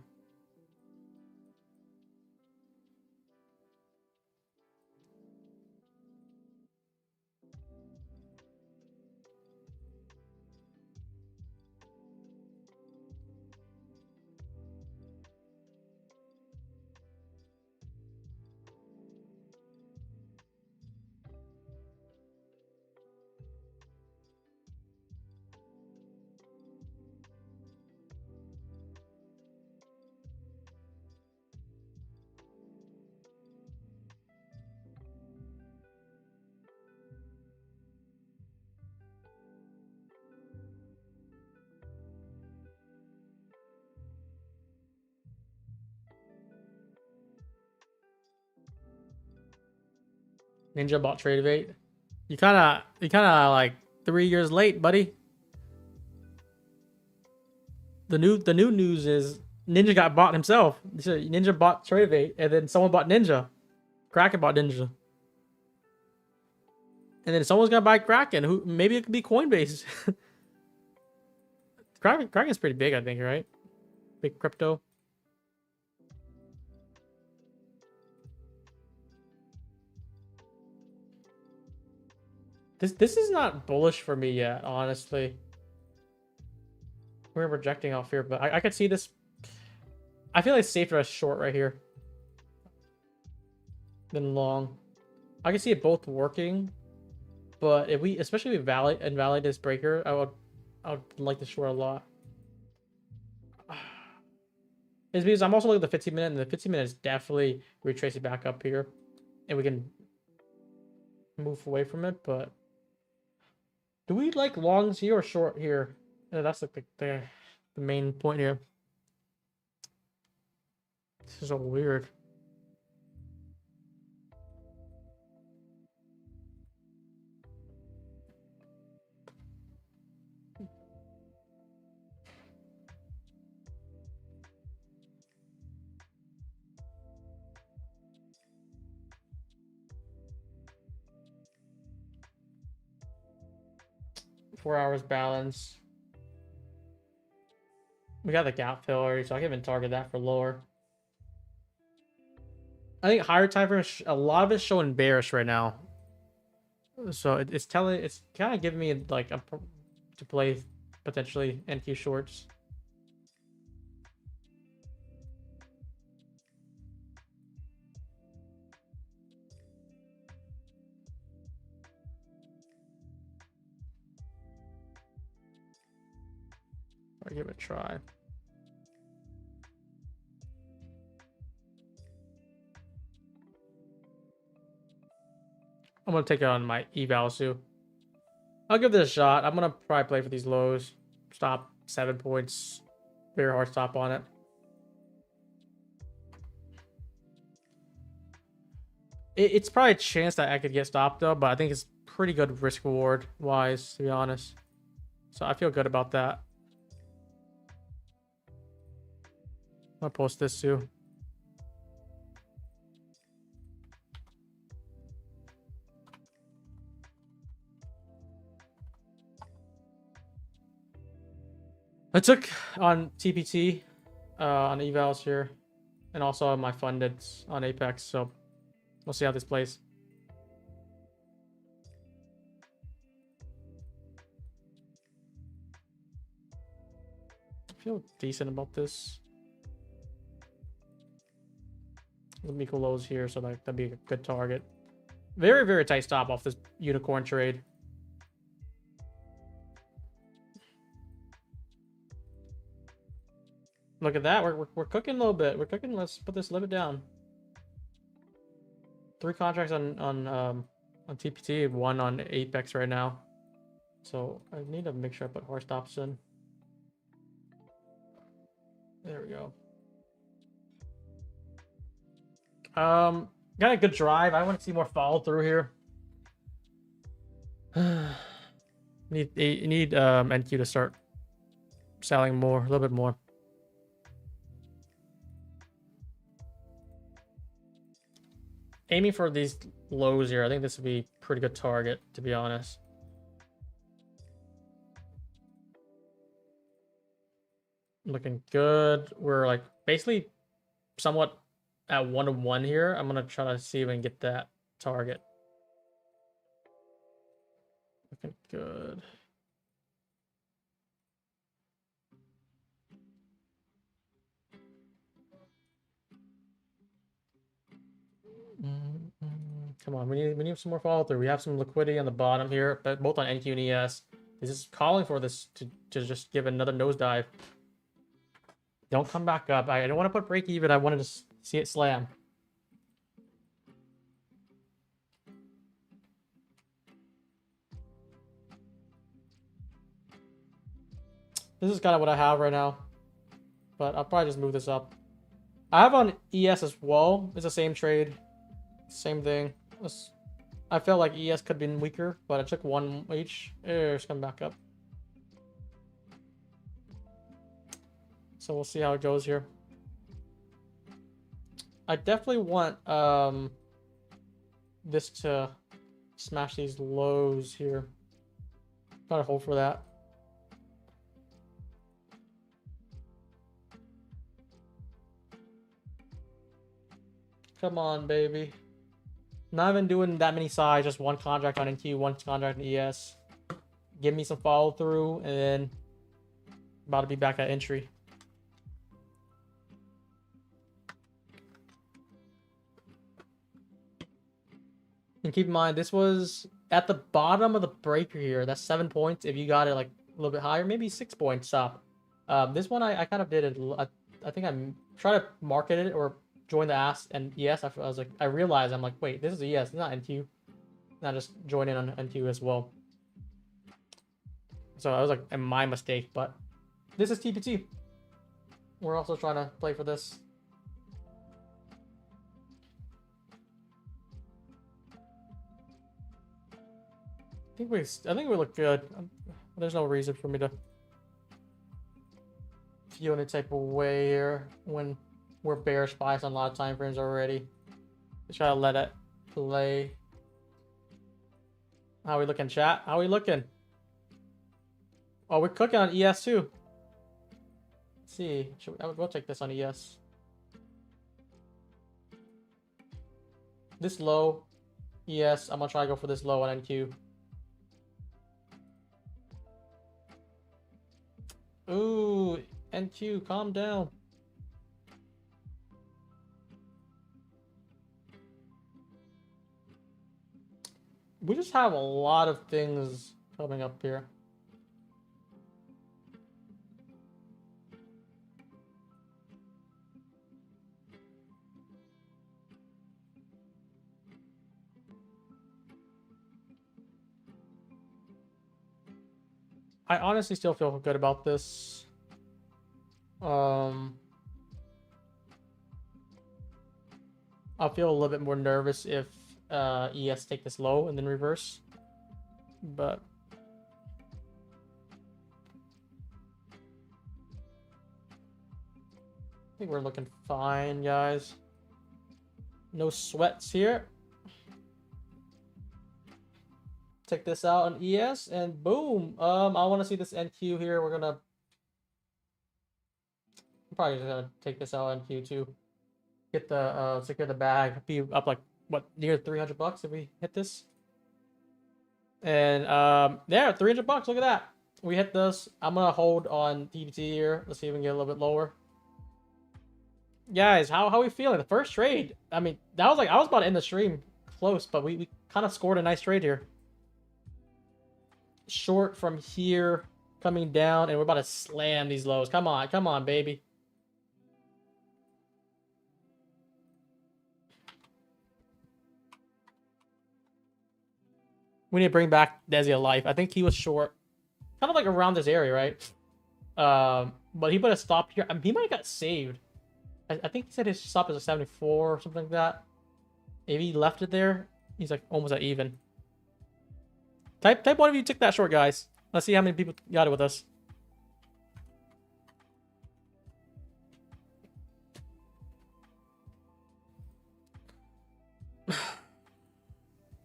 Ninja bought Trade Evade. You kind of like 3 years late, buddy. The new news is Ninja got bought himself. Ninja bought Trade Evade, and then someone bought Ninja. Kraken bought Ninja. And then someone's gonna buy Kraken. Who maybe it could be Coinbase. Kraken's pretty big, I think, right? Big crypto. This is not bullish for me yet, honestly. We're rejecting off here, but I could see this. I feel like it's safer as short right here than long. I can see it both working, but if we, especially if we invalidate this breaker, I would like the short a lot. It's because I'm also looking at the 15 minute, and the 15 minute is definitely retracing back up here, and we can move away from it. But do we like longs here or short here? That's like the main point here. This is so weird. Four hours balance. We got the gap fill already, so I can even target that for lower. I think higher time frame, a lot of it's showing bearish right now. So it's kind of giving me like to play potentially NQ shorts. I'll give it a try. I'm gonna take it on my eval too. I'll give this a shot. I'm gonna probably play for these lows. Stop 7 points. Very hard stop on it. It's probably a chance that I could get stopped though, but I think it's pretty good risk reward wise, to be honest. So I feel good about that. I'll post this too. I took on TPT on evals here, and also on my funded on Apex, so we'll see how this plays. I feel decent about this. Let me go lows here, so that'd be a good target. Very, very tight stop off this unicorn trade. Look at that. We're cooking a little bit. We're cooking. Let's put this limit down. 3 contracts on TPT, 1 on Apex right now. So I need to make sure I put hard stops in. There we go. Got a good drive. I want to see more follow through here. need NQ to start selling more, a little bit more. Aiming for these lows here. I think this would be a pretty good target, to be honest. Looking good. We're like basically somewhat at 1-1 here. I'm gonna try to see if we can get that target. Looking good. Come on, we need some more follow through. We have some liquidity on the bottom here, but both on NQ and ES. This is calling for this to just give another nosedive. Don't come back up. I don't want to put break even. I wanted to see it slam. This is kind of what I have right now, but I'll probably just move this up. I have on ES as well. It's the same trade, same thing. Let's I felt like ES could have been weaker, but I took one each. It's coming back up. So we'll see how it goes here. I definitely want this to smash these lows here. Gotta hold for that. Come on, baby. Not even doing that many sides, just one contract on NQ, one contract on ES. Give me some follow through, and then about to be back at entry. And keep in mind, this was at the bottom of the breaker here. That's 7 points. If you got it like a little bit higher, maybe 6 points stop. This one I kind of did it. I think I'm trying to market it or join the ask and ES. I was like, I realized I'm like, wait, this is a ES, not NQ. Not just join in on NQ as well. So I was like, my mistake, but this is TPT. We're also trying to play for this. I think we look good. There's no reason for me to feel any type of way here when we're bearish bias on a lot of time frames already. Just try to let it play. How we looking, chat? How we looking? Oh, we're cooking on ES too. Let's see. We'll take this on ES. This low, ES. I'm gonna try to go for this low on NQ. Ooh, NQ, calm down. We just have a lot of things coming up here. I honestly still feel good about this. I'll feel a little bit more nervous if ES take this low and then reverse. But I think we're looking fine, guys. No sweats here. Take this out on ES and boom. I want to see this NQ here. We're gonna probably just gonna take this out on NQ too. Get the secure the bag. Be up like what, near 300 bucks if we hit this. And there, 300 bucks. Look at that. We hit this. I'm gonna hold on TBT here. Let's see if we can get a little bit lower. Guys, how are we feeling? The first trade. I mean, that was like I was about to end the stream close, but we kind of scored a nice trade here. Short from here, coming down, and we're about to slam these lows. Come on, baby. We need to bring back Desi alive. I think he was short, kind of like around this area, right? But he put a stop here. I mean, he might have got saved. I think he said his stop is a 74 or something like that. If he left it there, he's like almost at even. Type one of you took that short, guys. Let's see how many people got it with us.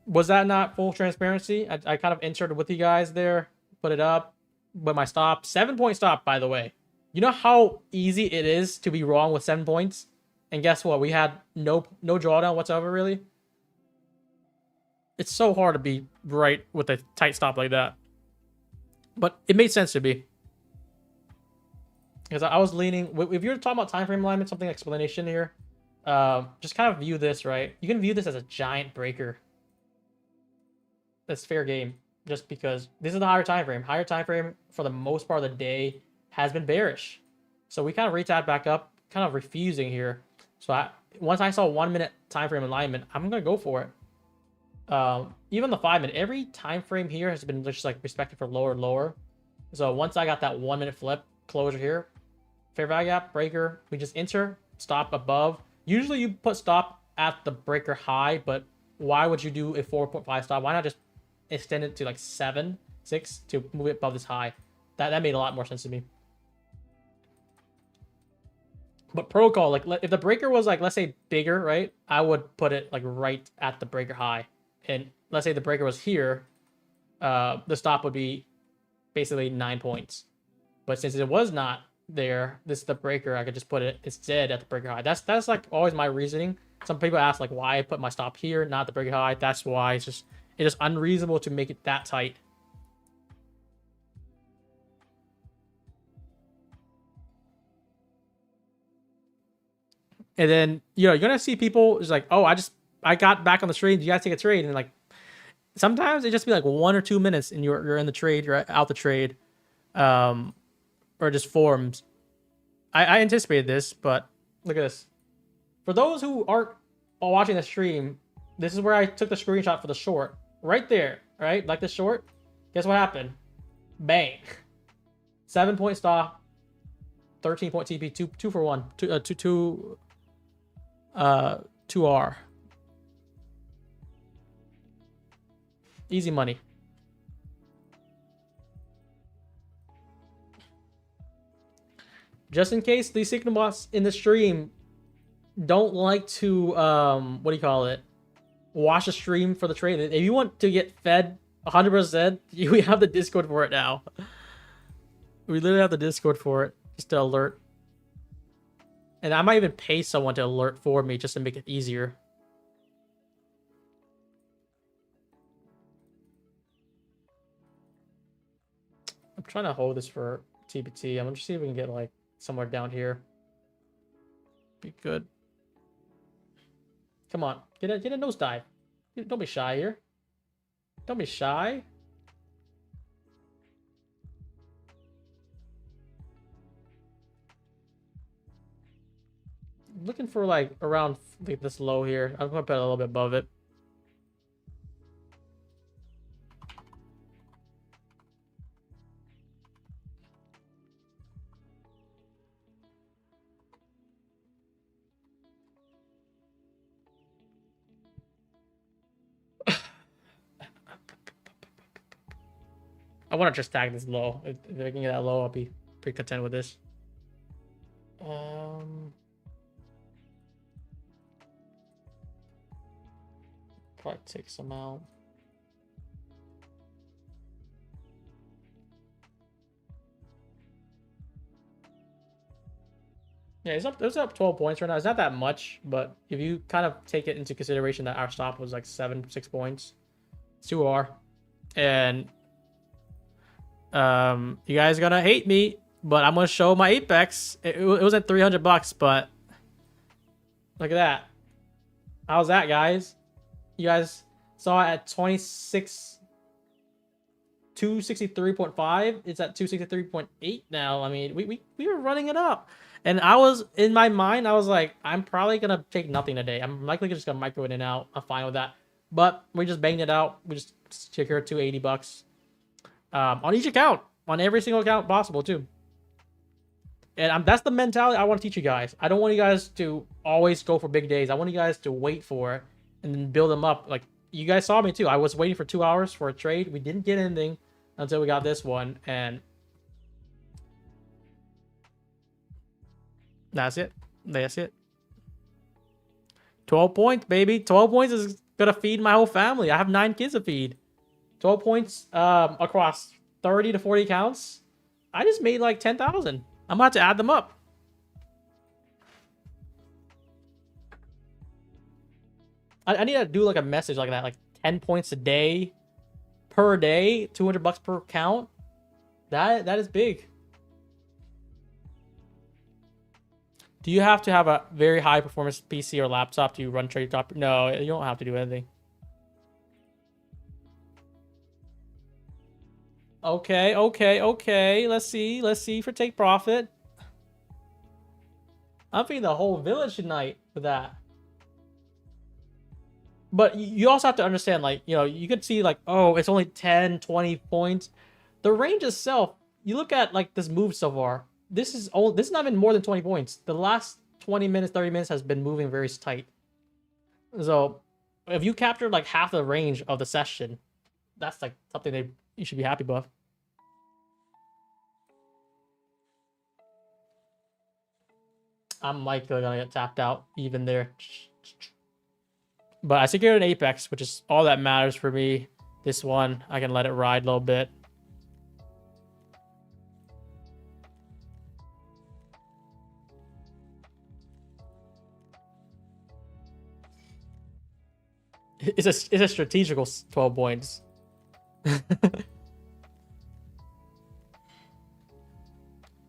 Was that not full transparency? I kind of inserted with you guys there, put it up, but my stop, 7-point stop, by the way. You know how easy it is to be wrong with 7 points? And guess what? We had no drawdown whatsoever, really. It's so hard to be right with a tight stop like that. But it made sense to be. Because I was leaning... If you're talking about time frame alignment, something explanation here, just kind of view this, right? You can view this as a giant breaker. That's fair game. Just because this is the higher time frame. Higher time frame, for the most part of the day, has been bearish. So we kind of retapped back up, kind of refusing here. So once I saw 1 minute time frame alignment, I'm going to go for it. Even the 5 minute, every time frame here has been just like respected for lower and lower. So once I got that 1 minute flip closure here, fair value gap breaker, we just enter, stop above. Usually you put stop at the breaker high, but why would you do a 4.5 stop? Why not just extend it to like 7, 6 to move it above this high? That made a lot more sense to me. But protocol, like if the breaker was like, let's say bigger, right? I would put it like right at the breaker high. And let's say the breaker was here, the stop would be basically 9 points. But since it was not there, this is the breaker, I could just put it instead at the breaker high. That's like always my reasoning. Some people ask like why I put my stop here, not the breaker high. That's why it's just unreasonable to make it that tight. And then, you know, you're gonna see people just like, oh, I got back on the trade. You guys take a trade, and like sometimes it just be like 1 or 2 minutes, and you're in the trade, you're out the trade, or just forms. I anticipated this, but look at this. For those who aren't watching the stream, this is where I took the screenshot for the short, right there, right? Like the short. Guess what happened? Bang. 7-point stop, 13-point TP, two for one, 2R. Easy money. Just in case these signal bots in the stream don't like to what do you call it? Watch the stream for the trade. If you want to get fed 100%, we have the Discord for it now. We literally have the Discord for it, just to alert. And I might even pay someone to alert for me just to make it easier. I'm trying to hold this for TBT. I'm gonna see if we can get like somewhere down here. Be good. Come on, get a nosedive. Don't be shy here. Don't be shy. Looking for like around like this low here. I'm gonna put it a little bit above it. I want to just tag this low. If I can get that low, I'll be pretty content with this. Probably take some out. Yeah, it's up 12 points right now. It's not that much, but if you kind of take it into consideration that our stop was like 6 points, it's 2R, and you guys are gonna hate me, but I'm gonna show my apex. It was at $300, but look at that. How's that, guys? You guys saw it at 263.5. It's at 263.8 now. I mean, we were running it up. And I was, in my mind, I was like, I'm probably going to take nothing today. I'm likely just going to micro it in and out. I'm fine with that. But we just banged it out. We just secured $280 on each account. On every single account possible, too. And that's the mentality I want to teach you guys. I don't want you guys to always go for big days. I want you guys to wait for it and then build them up. Like, you guys saw me, too. I was waiting for 2 hours for a trade. We didn't get anything until we got this one. And that's it. That's it. 12 points, baby. 12 points is going to feed my whole family. I have 9 kids to feed. 12 points across 30 to 40 accounts. I just made like 10,000. I'm about to add them up. I need to do like a message like that, like 10 points a day, per day, $200 per account. That is big. Do you have to have a very high performance PC or laptop to run trade top? No, you don't have to do anything. Okay. Let's see for take profit. I'm feeding the whole village tonight with that. But you also have to understand, like, you know, you could see like, oh, it's only 10, 20 points. The range itself, you look at like this move so far. This is not even more than 20 points. The last 20 minutes, 30 minutes has been moving very tight. So if you captured like half the range of the session, that's like something you should be happy with. I'm likely gonna get tapped out even there. But I secured an Apex, which is all that matters for me. This one, I can let it ride a little bit. It's a strategical 12 points.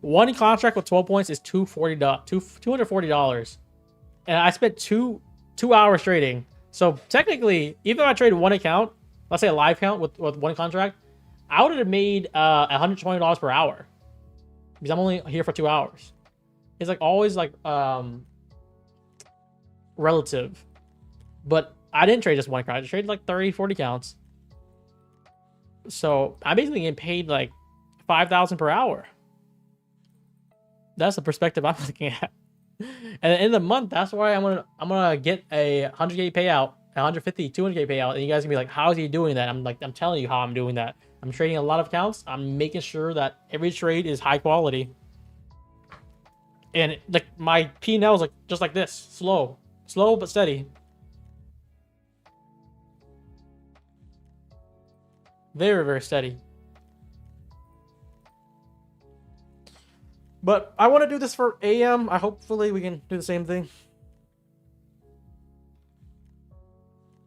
One contract with 12 points is $240. And I spent two hours trading. So technically, even if I traded one account, let's say a live count with one contract, I would have made $120 per hour. Because I'm only here for 2 hours. It's like always like relative. But I didn't trade just one account. I traded like 30, 40 counts. So I basically get paid like $5,000 per hour. That's the perspective I'm looking at. And in the month, that's why I'm gonna get a 100K payout, 150, 200K payout, and you guys can be like, "How is he doing that?" I'm telling you how I'm doing that. I'm trading a lot of accounts. I'm making sure that every trade is high quality. And like my P&L is like just like this, slow but steady. Very, very steady. But I want to do this for AM. Hopefully we can do the same thing.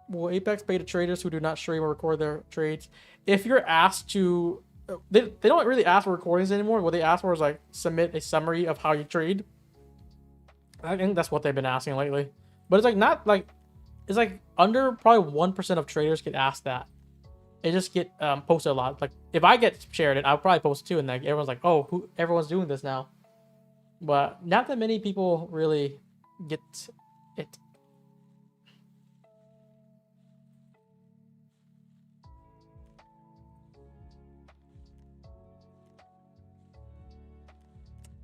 Will Apex pay to traders who do not stream or record their trades? If you're asked to... They don't really ask for recordings anymore. What they ask for is like submit a summary of how you trade. I think that's what they've been asking lately. But it's like not like... It's like under probably 1% of traders get asked that. It just get posted a lot. Like if I get shared it, I'll probably post it too, and like everyone's like, "Oh, everyone's doing this now." But not that many people really get it.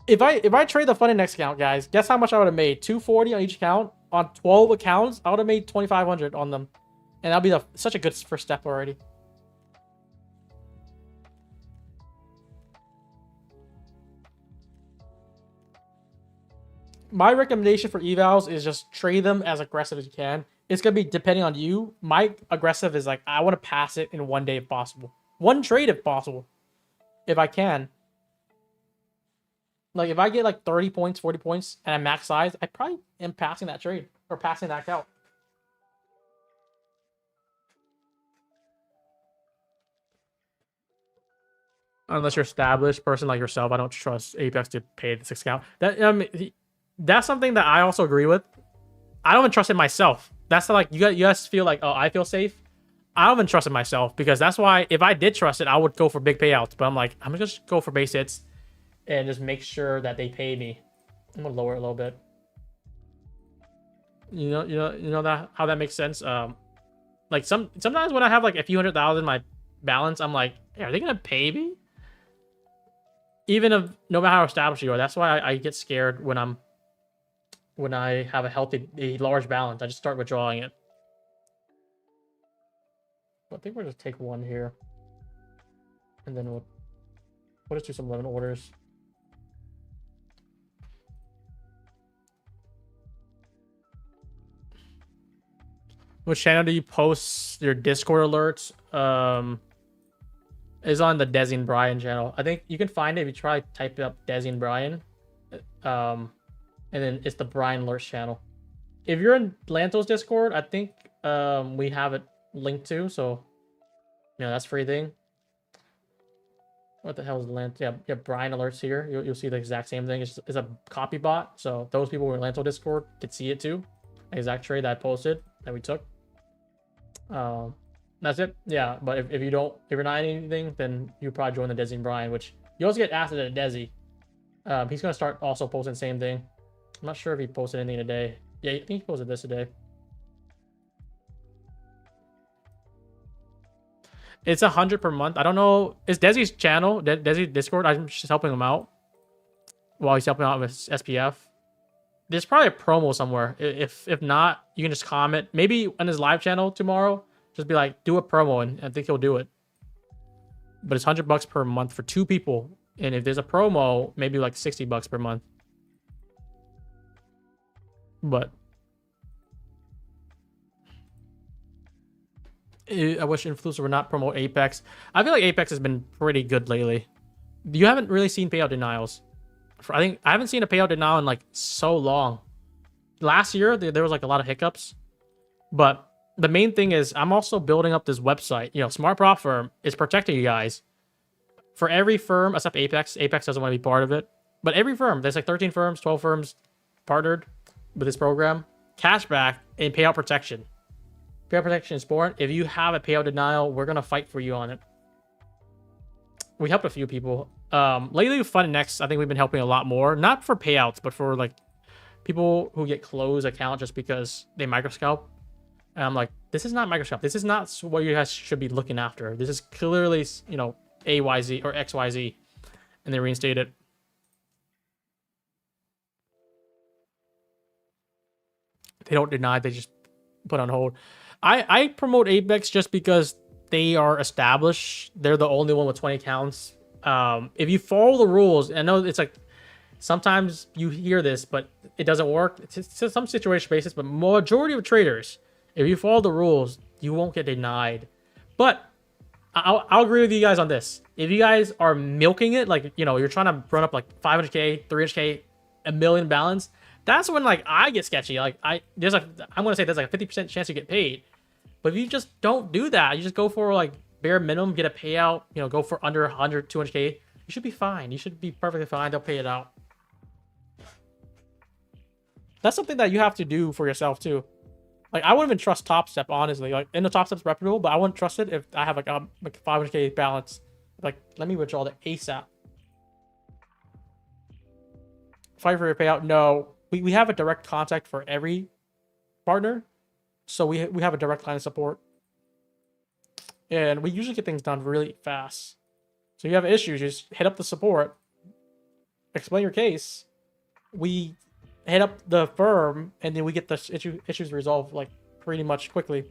If I trade the Funded Next account, guys, guess how much I would have made? $240 on each account. On 12 accounts, I would have made $2,500 on them, and that'll be such a good first step already. My recommendation for evals is just trade them as aggressive as you can. It's going to be depending on you. My aggressive is like, I want to pass it in one day if possible. One trade if possible. If I can. Like, if I get like 30 points, 40 points, and I max size, I probably am passing that trade. Or passing that account. Unless you're an established person like yourself, I don't trust Apex to pay the 6 account. That's something that I also agree with. I don't even trust it myself. That's like you guys feel like, oh, I feel safe. I don't even trust it myself, because that's why if I did trust it, I would go for big payouts. But I'm like, I'm gonna just go for base hits and just make sure that they pay me. I'm gonna lower it a little bit. You know that how that makes sense. Like sometimes when I have like a few $100,000 in my balance, I'm like, hey, are they gonna pay me? Even if no matter how established you are, that's why I get scared when I have a large balance. I just start withdrawing it. I think we'll just take one here, and then we'll just do some limit orders. Which channel do you post your Discord alerts? Is on the Desi and Brian channel. I think you can find it if you try to type up Desi and Brian. And then it's the Brian alerts channel. If you're in Lanto's Discord, I think we have it linked to, so that's free thing. What the hell is Lanto? Yeah, Brian alerts here. You'll see the exact same thing. It's a copy bot, so those people who are in Lanto Discord could see it too. The exact trade that I posted that we took. That's it. Yeah, but if you're not anything, then you probably join the Desi and Brian, which you also get asked at a Desi. He's gonna start also posting the same thing. I'm not sure if he posted anything today. Yeah, I think he posted this today. It's 100 per month. I don't know. It's Desi's channel, Desi Discord. I'm just helping him out while he's helping out with SPF. there's probably a promo somewhere. If not, you can just comment. Maybe on his live channel tomorrow, just be like, do a promo, and I think he'll do it. But it's $100 per month for 2 people. And if there's a promo, maybe like $60 per month. But I wish influencers would not promote Apex. I feel like Apex has been pretty good lately. You haven't really seen payout denials. I think I haven't seen a payout denial in like so long. Last year there was like a lot of hiccups, but the main thing is I'm also building up this website. You know, Smart Prop Firm is protecting you guys. For every firm except Apex, Apex doesn't want to be part of it. But every firm, there's like 13 firms, 12 firms partnered with this program. Cashback and payout protection. Payout protection is important. If you have a payout denial, we're gonna fight for you on it. We helped a few people. Lately with Fund Next, I think we've been helping a lot more. Not for payouts, but for like people who get closed account just because they microscalp. And I'm like, this is not microscalp. This is not what you guys should be looking after. This is clearly, you know, AYZ or XYZ. And they reinstate it. They don't deny, they just put on hold. I promote Apex just because they are established. They're the only one with 20 accounts. If you follow the rules, I know it's like sometimes you hear this, but it doesn't work. It's some situation basis, but majority of traders, if you follow the rules, you won't get denied. But I'll agree with you guys on this. If you guys are milking it, like, you know, you're trying to run up like 500K, 300K, a million balance, that's when like I get sketchy. Like I'm gonna say there's like a 50% chance you get paid. But if you just don't do that, you just go for like bare minimum, get a payout, you know, go for under 100, 200K, you should be fine. You should be perfectly fine. They'll pay it out. That's something that you have to do for yourself too. Like I wouldn't even trust Top Step, honestly. Like in the Top Step's reputable, but I wouldn't trust it if I have like a 500K balance. Like, let me withdraw the ASAP. Fight for your payout. No, we have a direct contact for every partner. So we have a direct line of support. And we usually get things done really fast. So if you have issues, you just hit up the support, explain your case. We hit up the firm, and then we get the issues resolved like pretty much quickly.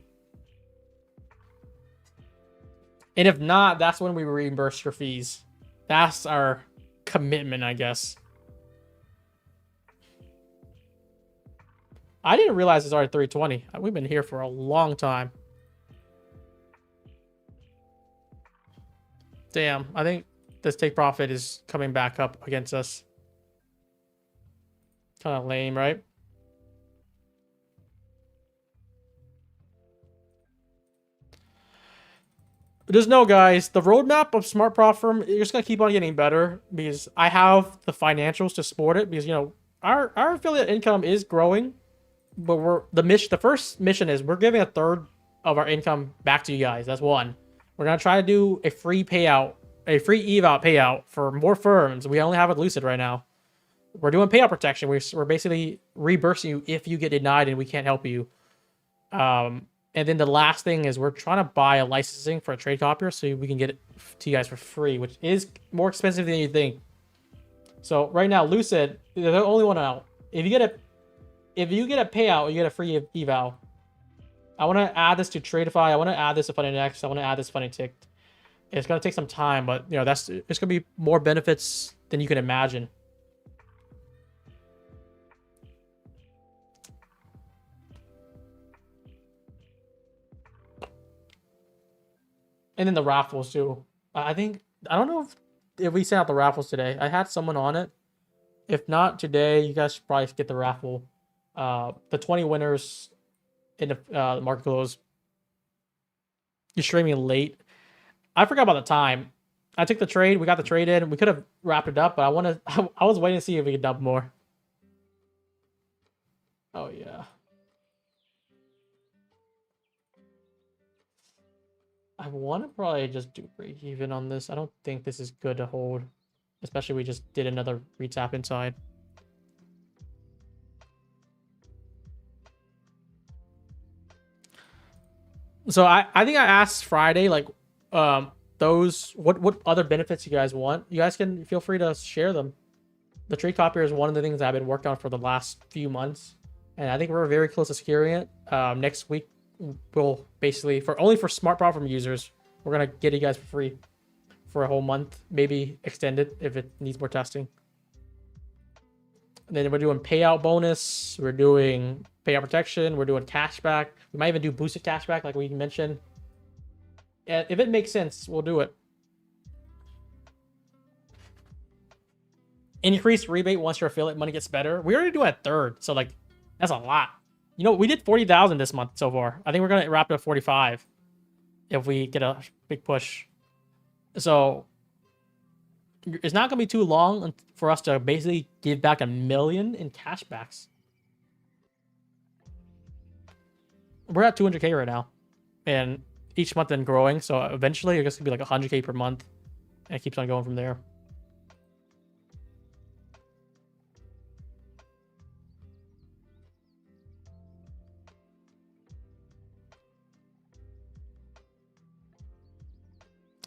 And if not, that's when we reimburse your fees. That's our commitment, I guess. I didn't realize it's already 320. We've been here for a long time. Damn, I think this take profit is coming back up against us. Kind of lame, right? But just know, guys, the roadmap of Smart Prop Firm, you're just going to keep on getting better because I have the financials to support it because, you know, our affiliate income is growing. But the first mission is we're giving a third of our income back to you guys. That's one. We're gonna try to do a free payout, a free eval payout for more firms. We only have it Lucid right now. We're doing payout protection. We're basically reimbursing you if you get denied and we can't help you. And then the last thing is we're trying to buy a licensing for a trade copier so we can get it to you guys for free, which is more expensive than you think. So right now, Lucid, they're the only one out. If you get a payout, you get a free eval. I want to add this to Tradeify. I want to add this to Funding Next. I want to add this Funding Tick. It's going to take some time, but you know, it's going to be more benefits than you can imagine. And then the raffles too. I don't know if we sent out the raffles today. I had someone on it. If not today, you guys should probably get the raffle. The 20 winners in the market close. You're streaming late. I forgot about the time. I took the trade. We got the trade in. We could have wrapped it up, but I was waiting to see if we could dump more. Oh yeah. I want to probably just do break even on this. I don't think this is good to hold, especially we just did another retap inside. So I think I asked Friday, like, what other benefits you guys want. You guys can feel free to share them. The trade copier is one of the things I've been working on for the last few months, and I think we're very close to securing it. Next week, we'll basically for smart platform users, we're gonna get you guys for free for a whole month, maybe extend it if it needs more testing. And then we're doing payout bonus, we're doing payout protection, we're doing cashback. We might even do boosted cashback, like we mentioned. And if it makes sense, we'll do it. Increase rebate once your affiliate money gets better. We already do at third, so like that's a lot. You know, we did 40,000 this month so far. I think we're gonna wrap it at 45 if we get a big push. So it's not gonna be too long for us to basically give back $1 million in cashbacks. We're at 200K right now, and each month then growing. So eventually, it's gonna be like 100K per month, and it keeps on going from there.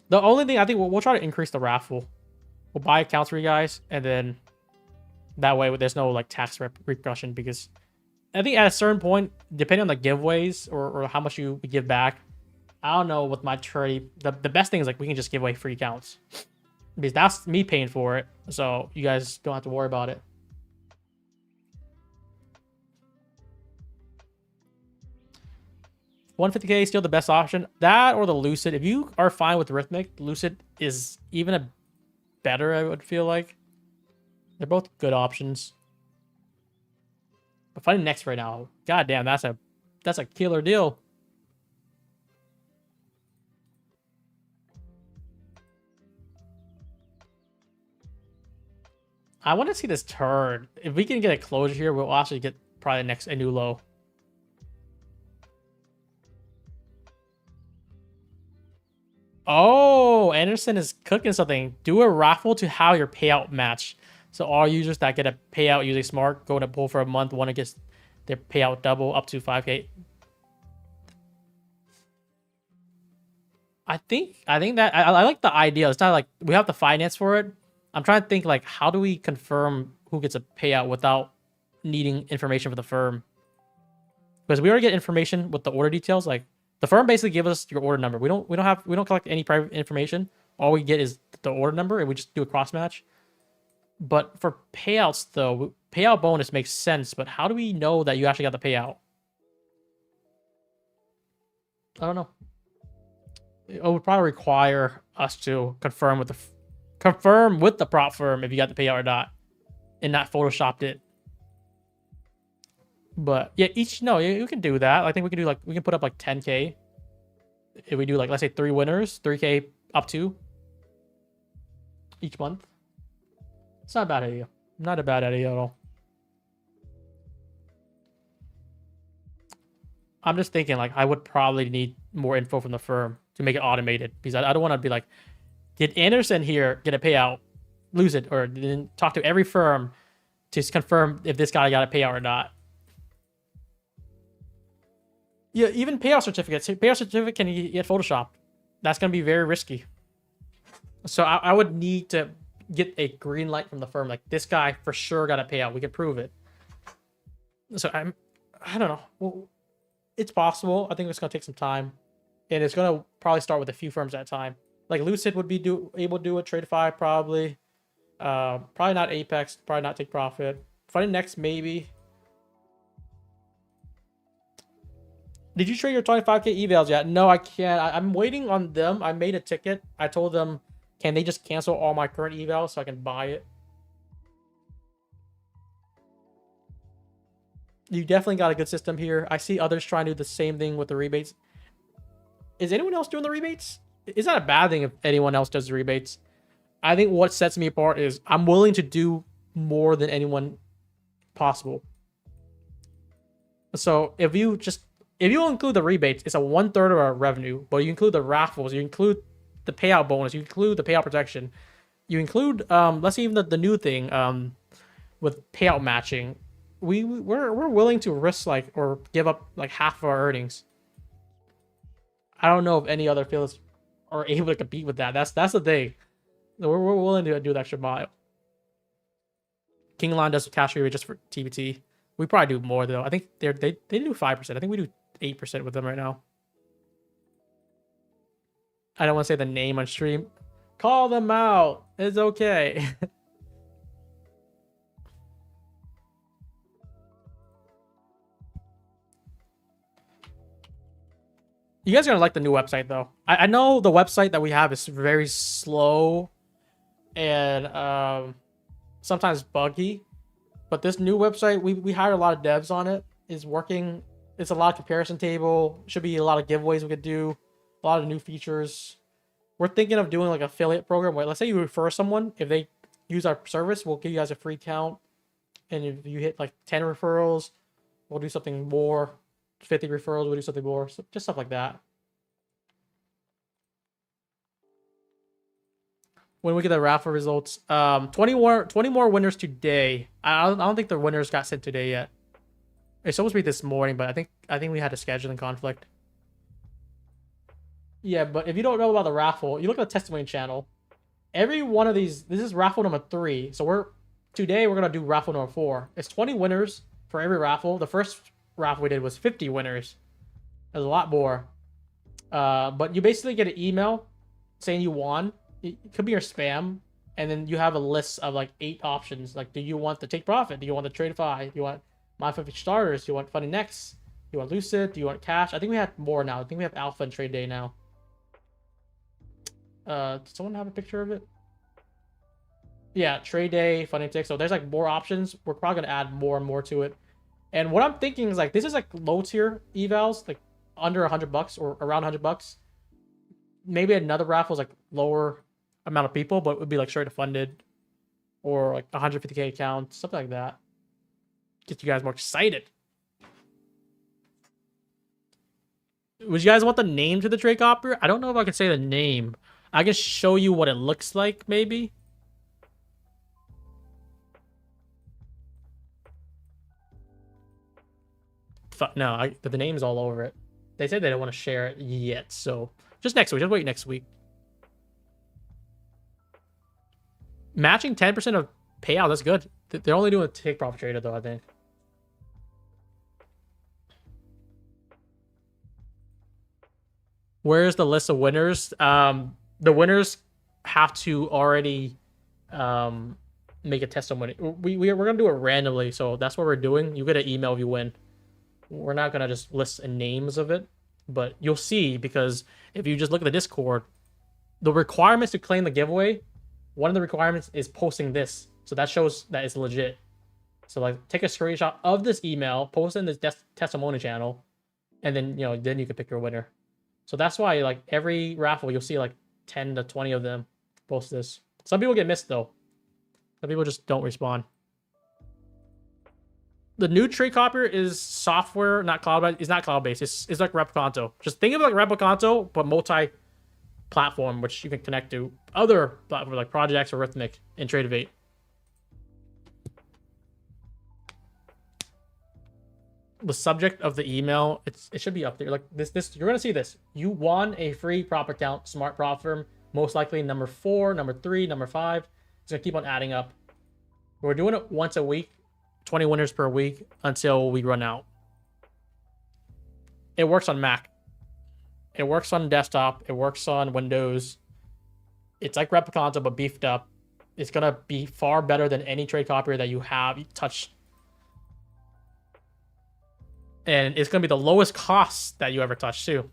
The only thing I think we'll try to increase the raffle. We'll buy accounts for you guys, and then that way there's no like tax repercussion, because I think at a certain point, depending on the giveaways or how much you give back, I don't know with my trade. The best thing is like we can just give away free accounts, because that's me paying for it, so you guys don't have to worry about it. $150K still the best option. That or the Lucid. If you are fine with Rhythmic, Lucid is even a better, I would feel like. They're both good options. But finding next right now, goddamn, that's a killer deal. I want to see this turn. If we can get a closure here, we'll actually get probably a new low. Oh, Anderson is cooking something. Do a raffle to how your payout match. So all users that get a payout using Smart go to pull for a month, want to get their payout double up to 5K. I think that I like the idea. It's not like we have the finance for it. I'm trying to think like, how do we confirm who gets a payout without needing information for the firm? Because we already get information with the order details. Like the firm basically gives us your order number. We don't collect any private information. All we get is the order number, and we just do a cross match. But for payouts though, payout bonus makes sense. But how do we know that you actually got the payout? I don't know. It would probably require us to confirm with the prop firm if you got the payout or not, and not photoshopped it. But yeah, you can do that. I think we can put up like 10K if we do like, let's say 3 winners, 3K up to each month. It's not a bad idea. Not a bad idea at all. I'm just thinking like I would probably need more info from the firm to make it automated, because I don't want to be like, did Anderson here get a payout, lose it, or didn't talk to every firm to confirm if this guy got a payout or not. Yeah, even payout certificates. Payout certificate can get photoshopped. That's going to be very risky. So I would need to get a green light from the firm. Like, this guy for sure got a payout. We can prove it. So I don't know. Well, it's possible. I think it's going to take some time. And it's going to probably start with a few firms at a time. Like Lucid would be able to do it. Trade5 probably. Probably not Apex. Probably not Take Profit. Funding Next maybe. Did you trade your 25K evals yet? No, I can't. I'm waiting on them. I made a ticket. I told them, can they just cancel all my current evals so I can buy it? You definitely got a good system here. I see others trying to do the same thing with the rebates. Is anyone else doing the rebates? It's not a bad thing if anyone else does the rebates. I think what sets me apart is I'm willing to do more than anyone possible. So if you include the rebates, it's a 1/3 of our revenue. But you include the raffles, you include the payout bonus, you include the payout protection, you include let's say even the new thing with payout matching. We're willing to risk like or give up like half of our earnings. I don't know if any other affiliates are able to compete with that. That's the thing. We're willing to do the extra mile. King Line does cash rebate just for TBT. We probably do more though. I think they do 5%. I think we do 8% with them right now. I don't want to say the name on stream. Call them out. It's okay. You guys are gonna like the new website though. I know the website that we have is very slow and sometimes buggy, but this new website we hired a lot of devs on it. Is working. It's a lot of comparison table. Should be a lot of giveaways we could do. A lot of new features. We're thinking of doing like an affiliate program where, let's say you refer someone, if they use our service, we'll give you guys a free count, and if you hit like 10 referrals, we'll do something more. 50 referrals, we'll do something more. So just stuff like that. When we get the raffle results, 20 more winners today. I don't think the winners got sent today yet. It's supposed to be this morning, but I think we had a scheduling conflict. Yeah, but if you don't know about the raffle, you look at the testimony channel. Every one of these, this is raffle number 3. So today we're gonna do raffle number 4. It's 20 winners for every raffle. The first raffle we did was 50 winners. There's a lot more. But you basically get an email saying you won. It could be your spam, and then you have a list of like 8 options. Like, do you want the take profit? Do you want the Tradeify? Do you want my 50 starters? Do you want Funny Next? Do you want Lucid? Do you want cash? I think we have more now. I think we have Alpha and Trade Day now. Does someone have a picture of it? Yeah, Trade Day, Funny Tick. So there's like more options. We're probably gonna add more and more to it. And what I'm thinking is like, this is like low tier evals, like under $100 or around $100. Maybe another raffle is like lower amount of people, but it would be like straight funded or like 150K accounts, something like that. Get you guys more excited. Would you guys want the name to the Drake Copier? I don't know if I can say the name. I can show you what it looks like, maybe. No, the name's all over it. They said they don't want to share it yet, so just next week. Just wait next week. Matching 10% of payout, that's good. They're only doing a take profit trader though, I think. Where's the list of winners? The winners have to already make a testimony. We're gonna do it randomly, so that's what we're doing. You get an email if you win. We're not gonna just list names of it, but you'll see, because if you just look at the Discord, the requirements to claim the giveaway, one of the requirements is posting this, so that shows that it's legit. So like, take a screenshot of this email, post it in this testimony channel, and then then you can pick your winner. So that's why like every raffle you'll see like 10 to 20 of them post this. Some people get missed though. Some people just don't respond. The new Trade Copier is software, not cloud-based. It's not cloud-based. It's like Replicanto. Just think of it like Replicanto, but multi-platform, which you can connect to other platforms like Projects or Rhythmic and Tradeivate. The subject of the email, it should be up there. Like this, you're gonna see this. You won a free prop account, smart prop firm, most likely number 4, number 3, number 5. It's gonna keep on adding up. We're doing it once a week. 20 winners per week until we run out. It works on Mac. It works on desktop. It works on Windows. It's like Replicanto, but beefed up. It's going to be far better than any Trade Copier that you have touched. And it's going to be the lowest cost that you ever touch too.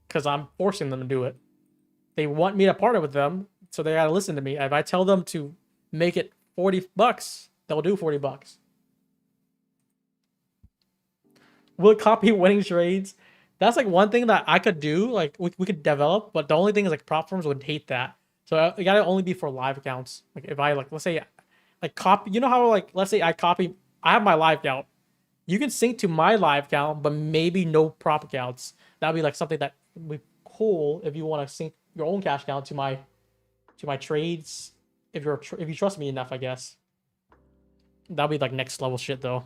Because I'm forcing them to do it. They want me to partner with them, so they got to listen to me. If I tell them to make it $40, they'll do $40. Will it copy winning trades? That's like one thing that I could do. Like we could develop, but the only thing is like prop firms would hate that. So it gotta only be for live accounts. Like if I like, let's say like copy, you know how like, let's say I have my live account. You can sync to my live account, but maybe no prop accounts. That'd be like something that would be cool if you want to sync your own cash account to my trades. If you trust me enough, I guess. That'll be like next level shit though.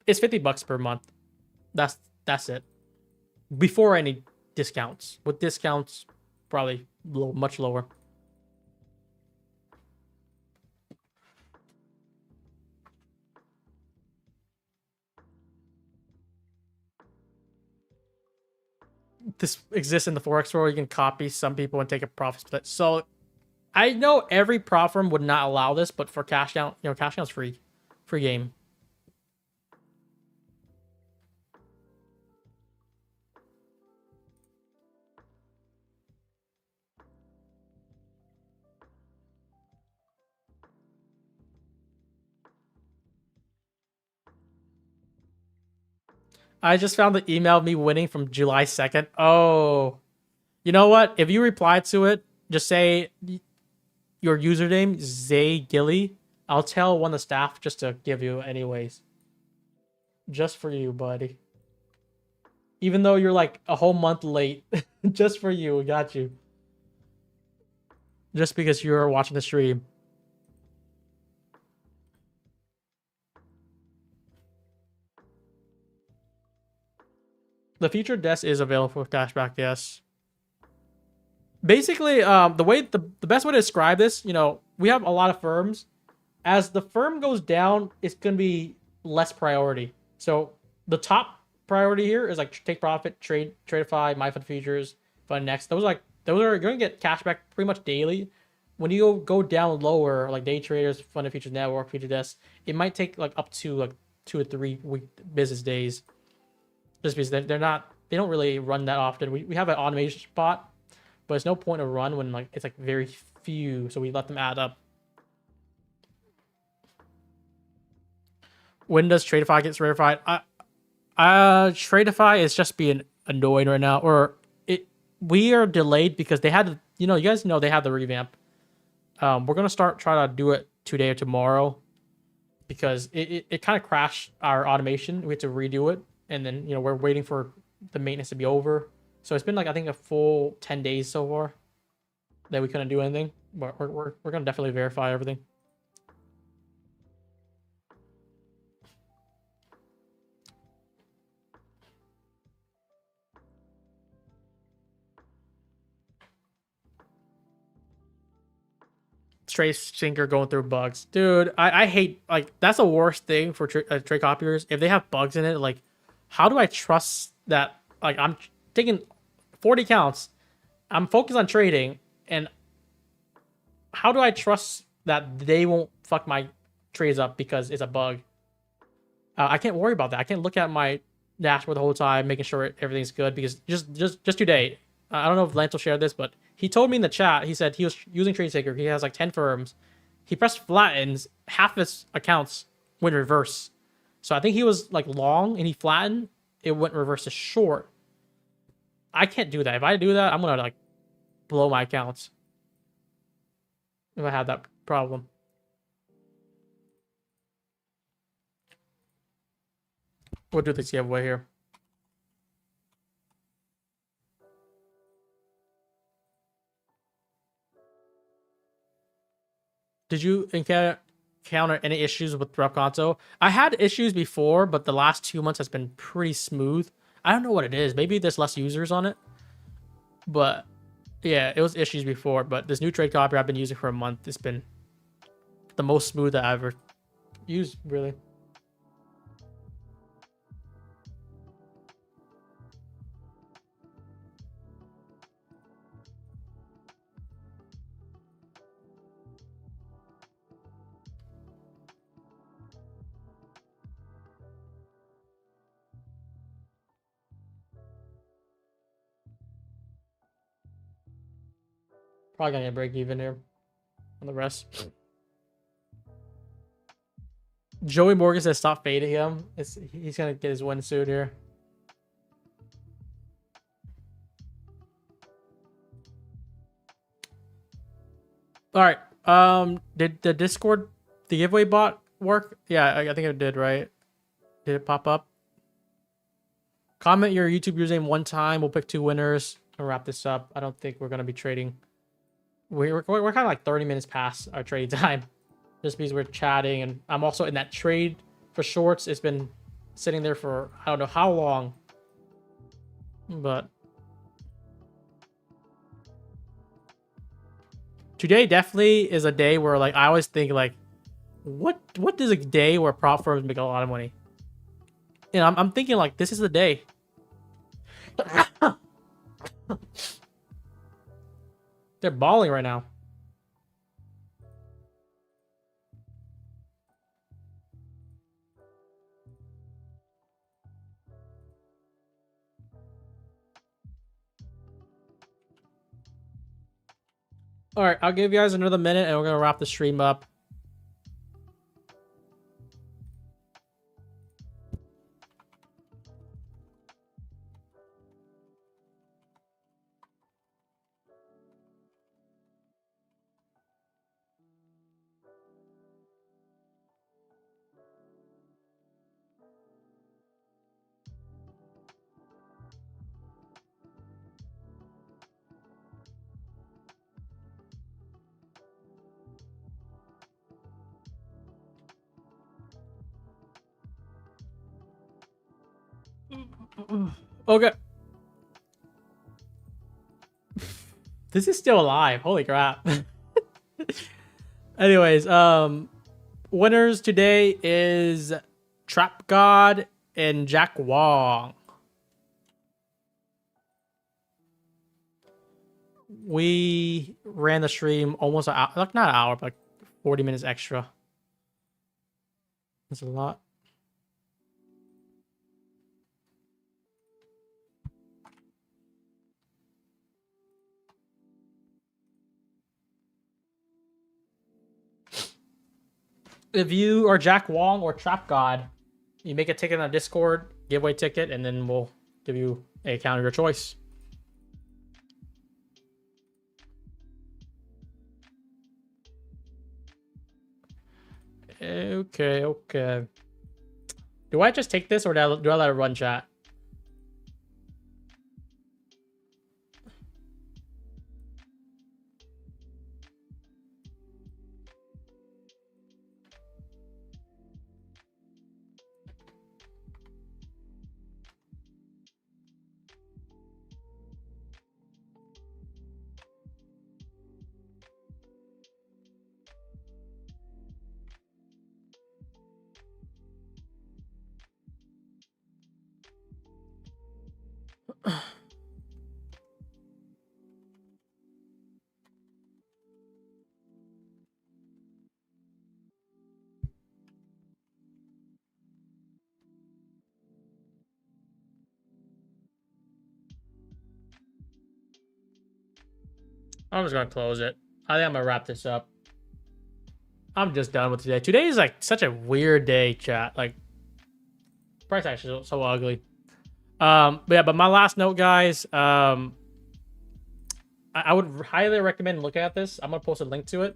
It's $50 per month. That's it. Before any discounts. With discounts, probably low, much lower. This exists in the Forex world. You can copy some people and take a profit split. So I know every prop firm would not allow this, but for cash down, cash down's free game. I just found the email of me winning from July 2nd. Oh, you know what? If you reply to it, just say your username, Zay Gilly. I'll tell one of the staff just to give you anyways. Just for you, buddy. Even though you're like a whole month late. Just for you. Got you. Just because you're watching the stream. The featured desk is available for cashback, yes. Basically, the best way to describe this, we have a lot of firms. As the firm goes down, it's gonna be less priority. So the top priority here is like take profit, tradeify, MyFund Futures, Fund Next. Those are going to get cashback pretty much daily. When you go down lower, like day traders, Fund Futures Network, Feature Desk, it might take like up to like 2 or 3 week business days. Just because they don't really run that often. We have an automation spot, but it's no point to run when like it's like very few. So we let them add up. When does Tradeify get certified? Tradeify is just being annoyed right now, or we are delayed because they had, you guys know they had the revamp. We're gonna try to do it today or tomorrow because it kind of crashed our automation. We had to redo it, and then we're waiting for the maintenance to be over. So it's been like I think a full 10 days so far that we couldn't do anything. But we're gonna definitely verify everything. Straight sinker going through bugs, dude. I hate, like, that's the worst thing for trade copiers. If they have bugs in it, like, how do I trust that? Like, I'm taking 40 counts, I'm focused on trading, and how do I trust that they won't fuck my trades up because it's a bug? I can't worry about that. I can't look at my dashboard the whole time making sure everything's good, because just today, I don't know if Lance will share this, but he told me in the chat, he said he was using TradeSaker. He has like 10 firms. He pressed flattens, half his accounts went reverse. So I think he was like long and he flattened, it went reverse to short. I can't do that. If I do that, I'm gonna like blow my accounts if I have that problem. We'll do this giveaway here. Did you encounter any issues with Rep Console? I had issues before, but the last 2 months has been pretty smooth. I don't know what it is. Maybe there's less users on it. But yeah, it was issues before. But this new trade copier I've been using for a month, it's been the most smooth that I've ever used, really. Probably gonna get break even here on the rest. Joey Morgan says stop fading him. He's gonna get his win soon here. All right. Did the Discord, the giveaway bot work? Yeah, I think it did, right? Did it pop up? Comment your YouTube username one time. We'll pick 2 winners. We'll wrap this up. I don't think we're gonna be trading. We're kind of like 30 minutes past our trade time, just because we're chatting, and I'm also in that trade for shorts. It's been sitting there for I don't know how long, but today definitely is a day where like I always think like, what is a day where prop firms make a lot of money? You know, I'm thinking like this is the day. They're balling right now. All right, I'll give you guys another minute and we're gonna wrap the stream up. Okay. This is still alive. Holy crap. Anyways, winners today is Trap God and Jack Wong. We ran the stream almost an hour, like not an hour, but like 40 minutes extra. That's a lot. If you are Jack Wong or Trap God, you make a ticket on Discord, giveaway ticket, and then we'll give you a account of your choice. Okay. Do I just take this or do I let it run chat? I'm just gonna close it. I think I'm gonna wrap this up. I'm just done with today. Today is like such a weird day, chat. Like, price action is so ugly. But my last note, guys. I would highly recommend looking at this. I'm gonna post a link to it.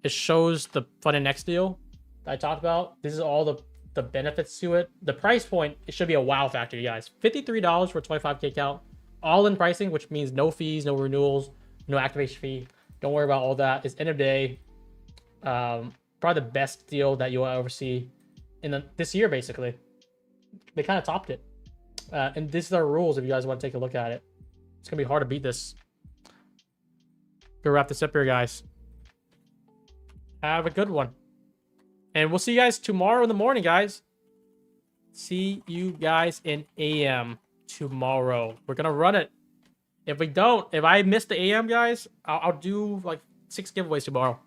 It shows the Fun and Next deal that I talked about. This is all the benefits to it. The price point, it should be a wow factor, you guys. $53 for a 25K account, all in pricing, which means no fees, no renewals, no activation fee. Don't worry about all that. It's end of day. Probably the best deal that you'll ever see in this year, basically. They kind of topped it. And these are the rules if you guys want to take a look at it. It's going to be hard to beat this. Gonna wrap this up here, guys. Have a good one. And we'll see you guys tomorrow in the morning, guys. See you guys in AM tomorrow. We're going to run it. If I miss the AM, guys, I'll do like 6 giveaways tomorrow.